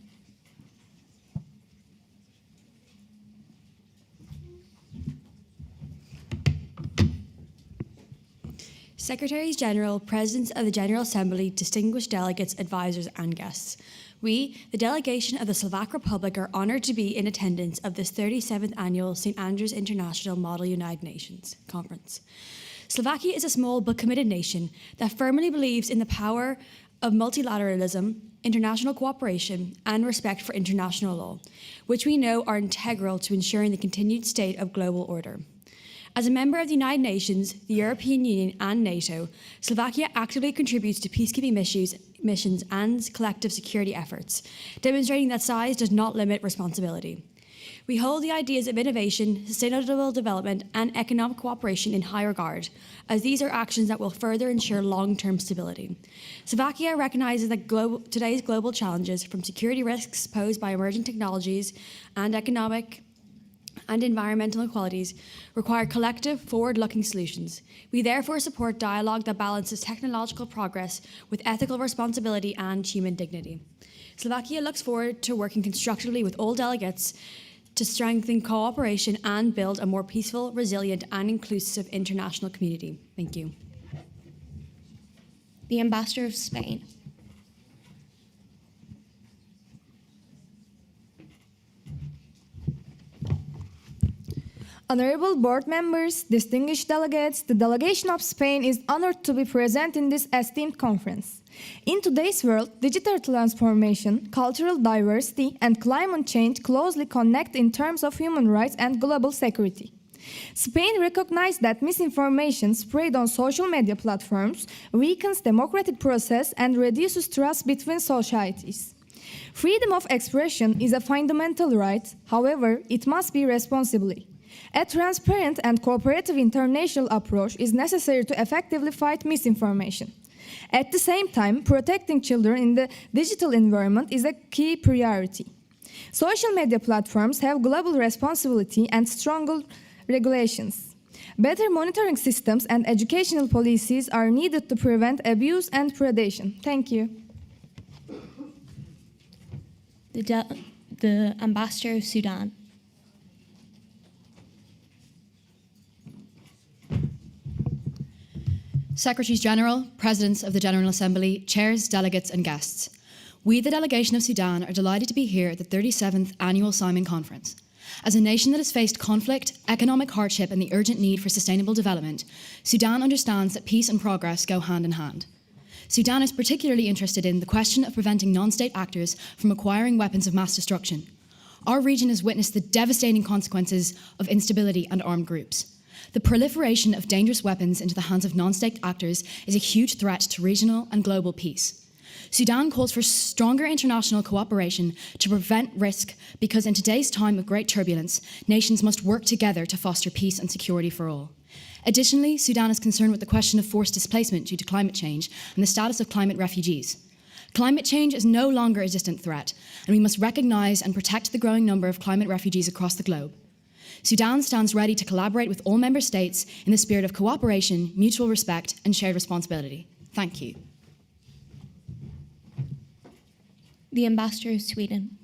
Speaker 11: Secretaries General, Presidents of the General Assembly, distinguished delegates, advisors and guests. We, the delegation of the Slovak Republic, are honoured to be in attendance of this 37th Annual St. Andrews International Model United Nations Conference. Slovakia is a small but committed nation that firmly believes in the power of multilateralism, international cooperation and respect for international law, which we know are integral to ensuring the continued state of global order. As a member of the United Nations, the European Union and NATO, Slovakia actively contributes to peacekeeping missions and collective security efforts, demonstrating that size does not limit responsibility. We hold the ideas of innovation, sustainable development and economic cooperation in high regard, as these are actions that will further ensure long-term stability. Slovakia recognizes that today's global challenges, from security risks posed by emerging technologies and economic and environmental inequalities, require collective, forward-looking solutions. We therefore support dialogue that balances technological progress with ethical responsibility and human dignity. Slovakia looks forward to working constructively with all delegates to strengthen cooperation and build a more peaceful, resilient, and inclusive international community. Thank you.
Speaker 2: The Ambassador of Spain.
Speaker 12: Honorable board members, distinguished delegates, the delegation of Spain is honored to be present in this esteemed conference. In today's world, digital transformation, cultural diversity, and climate change closely connect in terms of human rights and global security. Spain recognized that misinformation spread on social media platforms weakens democratic process and reduces trust between societies. Freedom of expression is a fundamental right, however, it must be responsibly. A transparent and cooperative international approach is necessary to effectively fight misinformation. At the same time, protecting children in the digital environment is a key priority. Social media platforms have global responsibility and stronger regulations. Better monitoring systems and educational policies are needed to prevent abuse and predation. Thank you.
Speaker 13: The Ambassador of Sudan.
Speaker 14: Secretaries General, Presidents of the General Assembly, Chairs, Delegates and Guests. We, the Delegation of Sudan, are delighted to be here at the 37th Annual Saimun Conference. As a nation that has faced conflict, economic hardship and the urgent need for sustainable development, Sudan understands that peace and progress go hand in hand. Sudan is particularly interested in the question of preventing non-state actors from acquiring weapons of mass destruction. Our region has witnessed the devastating consequences of instability and armed groups. The proliferation of dangerous weapons into the hands of non-state actors is a huge threat to regional and global peace. Sudan calls for stronger international cooperation to prevent risk because in today's time of great turbulence, nations must work together to foster peace and security for all. Additionally, Sudan is concerned with the question of forced displacement due to climate change and the status of climate refugees. Climate change is no longer a distant threat, and we must recognise and protect the growing number of climate refugees across the globe. Sudan stands ready to collaborate with all member states in the spirit of cooperation, mutual respect and shared responsibility. Thank you.
Speaker 13: The Ambassador of Sweden.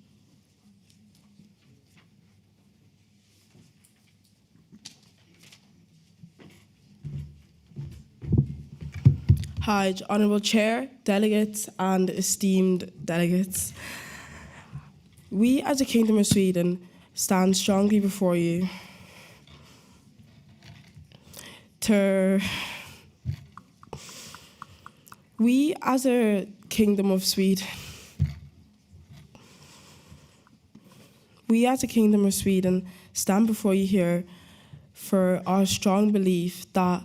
Speaker 22: Hi, Honourable Chair, delegates and esteemed delegates. We as a Kingdom of Sweden stand strongly before you we as a Kingdom of Sweden stand before you here for our strong belief that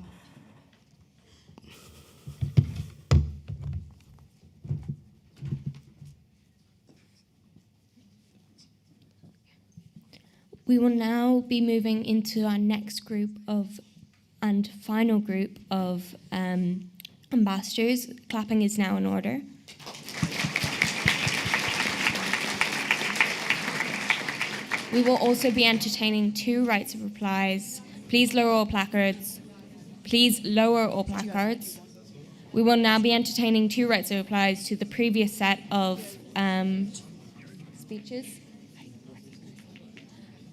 Speaker 13: We will now be moving into our next group of and final group of ambassadors. Clapping is now in order. We will also be entertaining 2 rights of replies. Please lower all placards. Please lower all placards. We will now be entertaining 2 rights of replies to the previous set of speeches.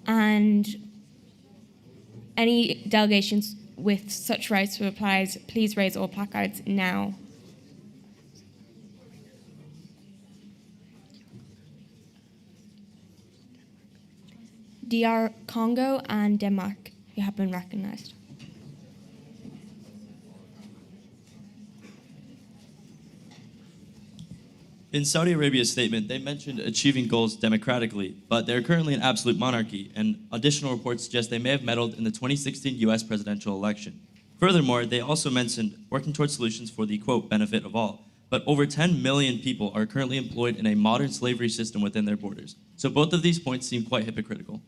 Speaker 13: And any delegations with such rights of replies, please raise all placards now. DR Congo and Denmark, you have been recognized.
Speaker 24: In Saudi Arabia's statement, they mentioned achieving goals democratically, but they're currently an absolute monarchy, and additional reports suggest they may have meddled in the 2016 US presidential election. Furthermore, they also mentioned working towards solutions for the, quote, benefit of all. But over 10 million people are currently employed in a modern slavery system within their borders. So both of these points seem quite hypocritical.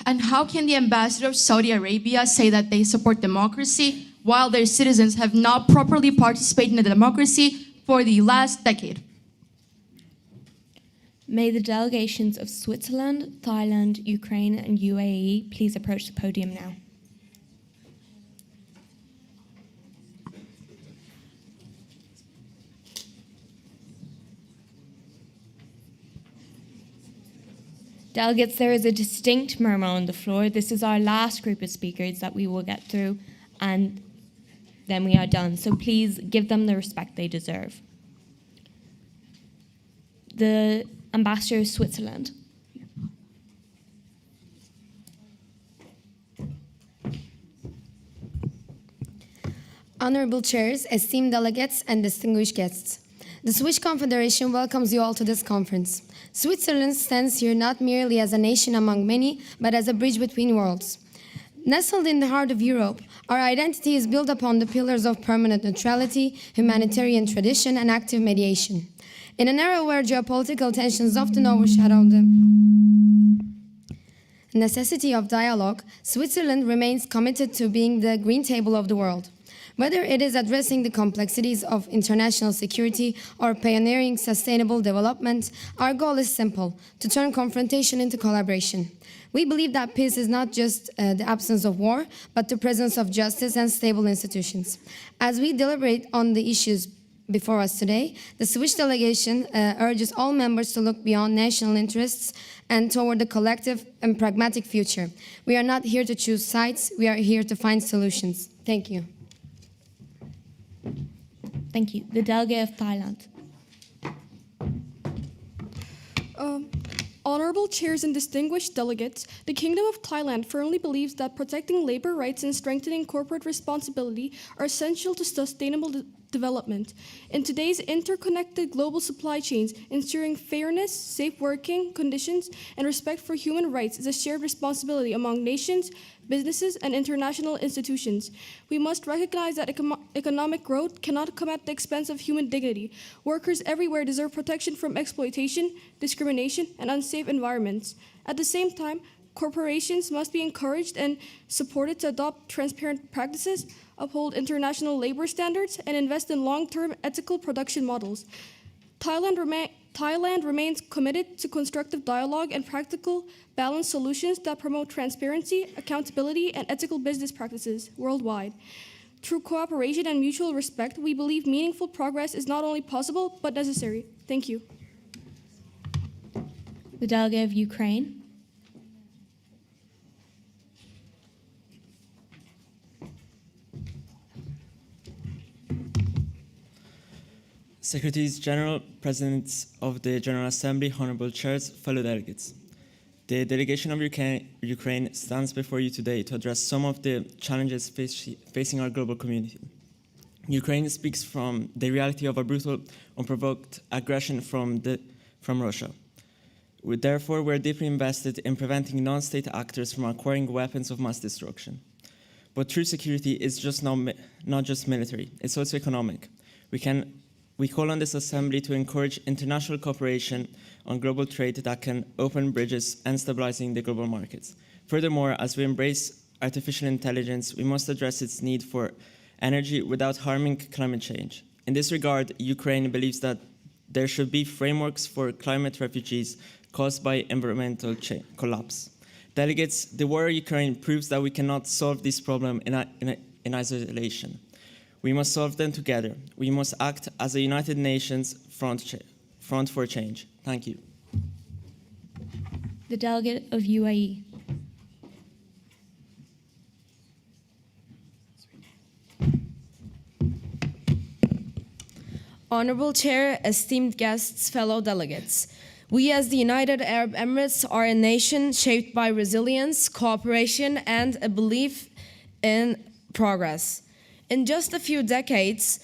Speaker 25: And how can the ambassador of Saudi Arabia say that they support democracy while their citizens have not properly participated in the democracy for the last decade?
Speaker 13: May the delegations of Switzerland, Thailand, Ukraine, and UAE please approach the podium now. Delegates, there is a distinct murmur on the floor. This is our last group of speakers that we will get through, and then we are done. So please give them the respect they deserve. The Ambassador of Switzerland.
Speaker 26: Honorable chairs, esteemed delegates, and distinguished guests. The Swiss Confederation welcomes you all to this conference. Switzerland stands here not merely as a nation among many, but as a bridge between worlds. Nestled in the heart of Europe, our identity is built upon the pillars of permanent neutrality, humanitarian tradition, and active mediation. In an era where geopolitical tensions often overshadow the necessity of dialogue, Switzerland remains committed to being the green table of the world. Whether it is addressing the complexities of international security or pioneering sustainable development, our goal is simple: to turn confrontation into collaboration. We believe that peace is not just the absence of war, but the presence of justice and stable institutions. As we deliberate on the issues before us today, the Swiss delegation urges all members to look beyond national interests and toward the collective and pragmatic future. We are not here to choose sides, we are here to find solutions. Thank you.
Speaker 13: Thank you. The delegate of Thailand.
Speaker 3: Honorable chairs and distinguished delegates, the Kingdom of Thailand firmly believes that protecting labor rights and strengthening corporate responsibility are essential to sustainable development. In today's interconnected global supply chains, ensuring fairness, safe working conditions, and respect for human rights is a shared responsibility among nations, businesses, and international institutions. We must recognize that economic growth cannot come at the expense of human dignity. Workers everywhere deserve protection from exploitation, discrimination, and unsafe environments. At the same time, corporations must be encouraged and supported to adopt transparent practices, uphold international labor standards, and invest in long-term ethical production models. Thailand remains committed to constructive dialogue and practical, balanced solutions that promote transparency, accountability, and ethical business practices worldwide. Through cooperation and mutual respect, we believe meaningful progress is not only possible, but necessary. Thank you.
Speaker 13: The delegate of Ukraine.
Speaker 4: Secretaries General, Presidents of the General Assembly, Honorable Chairs, fellow delegates. The delegation of Ukraine stands before you today to address some of the challenges facing our global community. Ukraine speaks from the reality of a brutal, unprovoked aggression from Russia. Therefore, we're deeply invested in preventing non-state actors from acquiring weapons of mass destruction. But true security is not just military, it's also economic. We call on this assembly to encourage international cooperation on global trade that can open bridges and stabilizing the global markets. Furthermore, as we embrace artificial intelligence, we must address its need for energy without harming climate change. In this regard, Ukraine believes that there should be frameworks for climate refugees caused by environmental collapse. Delegates, the war in Ukraine proves that we cannot solve this problem in isolation. We must solve them together. We must act as a United Nations front for change. Thank you.
Speaker 13: The delegate of UAE.
Speaker 5: Honorable Chair, esteemed guests, fellow delegates. We as the United Arab Emirates are a nation shaped by resilience, cooperation, and a belief in progress. In just a few decades,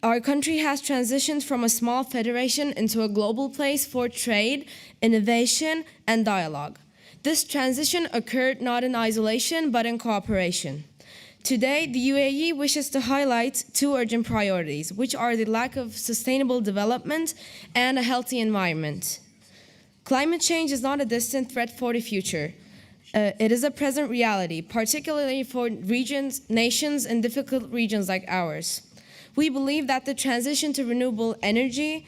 Speaker 5: our country has transitioned from a small federation into a global place for trade, innovation, and dialogue. This transition occurred not in isolation, but in cooperation. Today, the UAE wishes to highlight two urgent priorities, which are the lack of sustainable development and a healthy environment. Climate change is not a distant threat for the future. It is a present reality, particularly for nations in difficult regions like ours. We believe that the transition to renewable energy,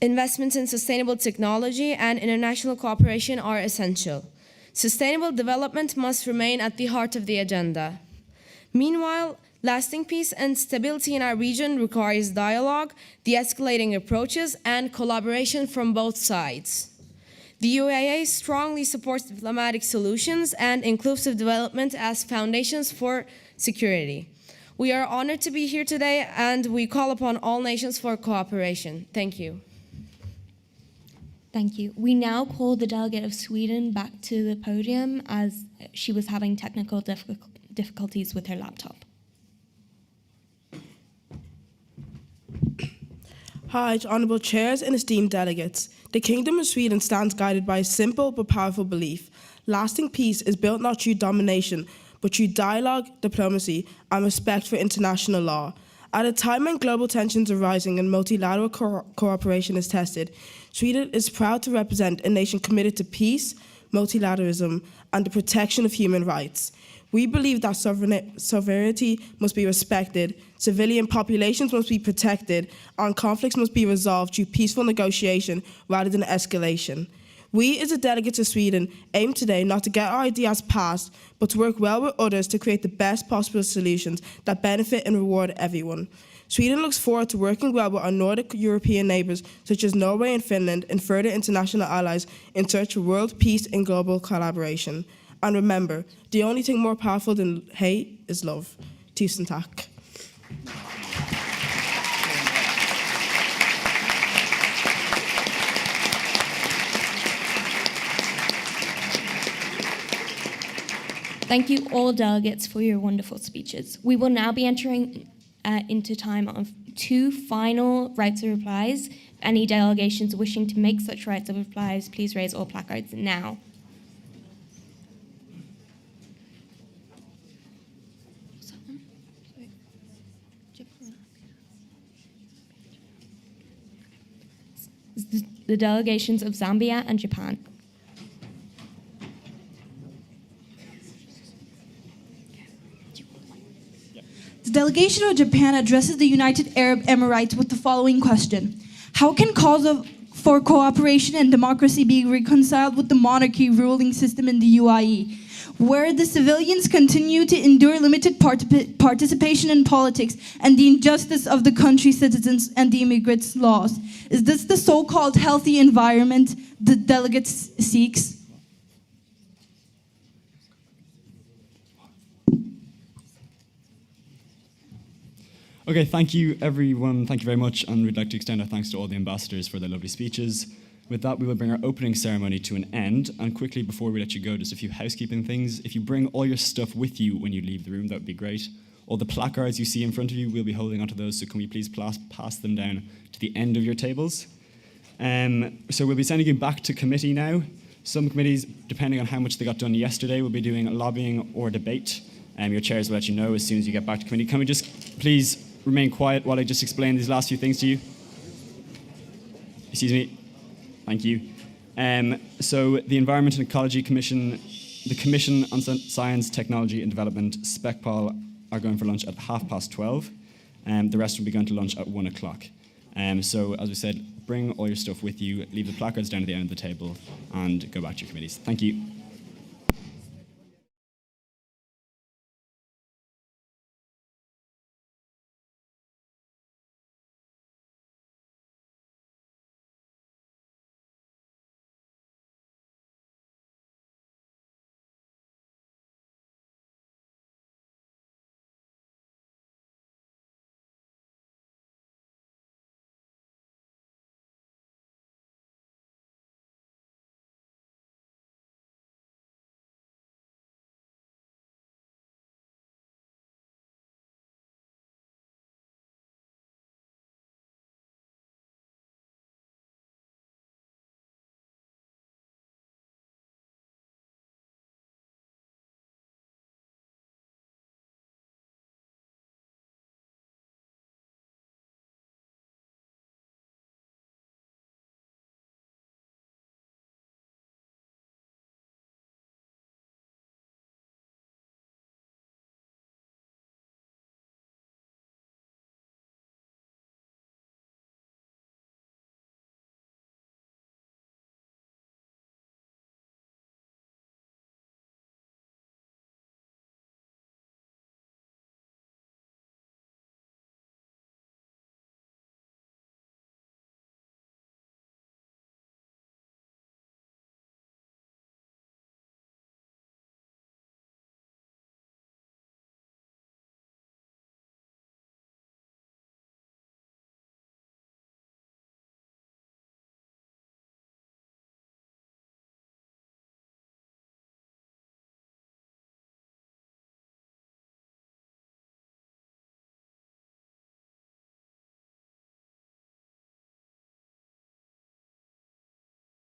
Speaker 5: investments in sustainable technology, and international cooperation are essential. Sustainable development must remain at the heart of the agenda. Meanwhile, lasting peace and stability in our region requires dialogue, de-escalating approaches, and collaboration from both sides. The UAE strongly supports diplomatic solutions and inclusive development as foundations for security. We are honored to be here today, and we call upon all nations for cooperation. Thank you.
Speaker 13: Thank you. We now call the delegate of Sweden back to the podium as she was having technical difficulties with her laptop.
Speaker 22: Hi, honourable chairs and esteemed delegates. The Kingdom of Sweden stands guided by a simple but powerful belief. Lasting peace is built not through domination, but through dialogue, diplomacy, and respect for international law. At a time when global tensions are rising and multilateral cooperation is tested, Sweden is proud to represent a nation committed to peace, multilateralism, and the protection of human rights. We believe that sovereignty must be respected, civilian populations must be protected, and conflicts must be resolved through peaceful negotiation rather than escalation. We, as the delegates of Sweden, aim today not to get our ideas passed, but to work well with others to create the best possible solutions that benefit and reward everyone. Sweden looks forward to working well with our Nordic European neighbours, such as Norway and Finland, and further international allies in search of world peace and global collaboration. And remember, the only thing more powerful than hate is love. Tusen tack.
Speaker 13: Thank you all delegates for your wonderful speeches. We will now be entering into time of two final rights of replies. Any delegations wishing to make such rights of replies, please raise all placards now. The delegations of Zambia and Japan.
Speaker 23: The delegation of Japan addresses the United Arab Emirates with the following question. How can calls for cooperation and democracy be reconciled with the monarchy ruling system in the UAE, where the civilians continue to endure limited participation in politics and the injustice of the country's citizens and the immigrants' laws? Is this the so-called healthy environment the delegates seeks?
Speaker 6: Okay, thank you everyone, thank you very much, and we'd like to extend our thanks to all the ambassadors for their lovely speeches. With that, we will bring our opening ceremony to an end, and quickly before we let you go, just a few housekeeping things. If you bring all your stuff with you when you leave the room, that would be great. All the placards you see in front of you, we'll be holding onto those, so can we please pass them down to the end of your tables? So we'll be sending you back to committee now. Some committees, depending on how much they got done yesterday, will be doing lobbying or debate. Your chairs will let you know as soon as you get back to committee. Can we just please remain quiet while I just explain these last few things to you? Excuse me. Thank you. So the Environment and Ecology Commission, the Commission on Science, Technology and Development, SPECPOL, are going for lunch at 12:30. The rest will be going to lunch at 1 o'clock. So as we said, bring all your stuff with you, leave the placards down at the end of the table, and go back to your committees. Thank you.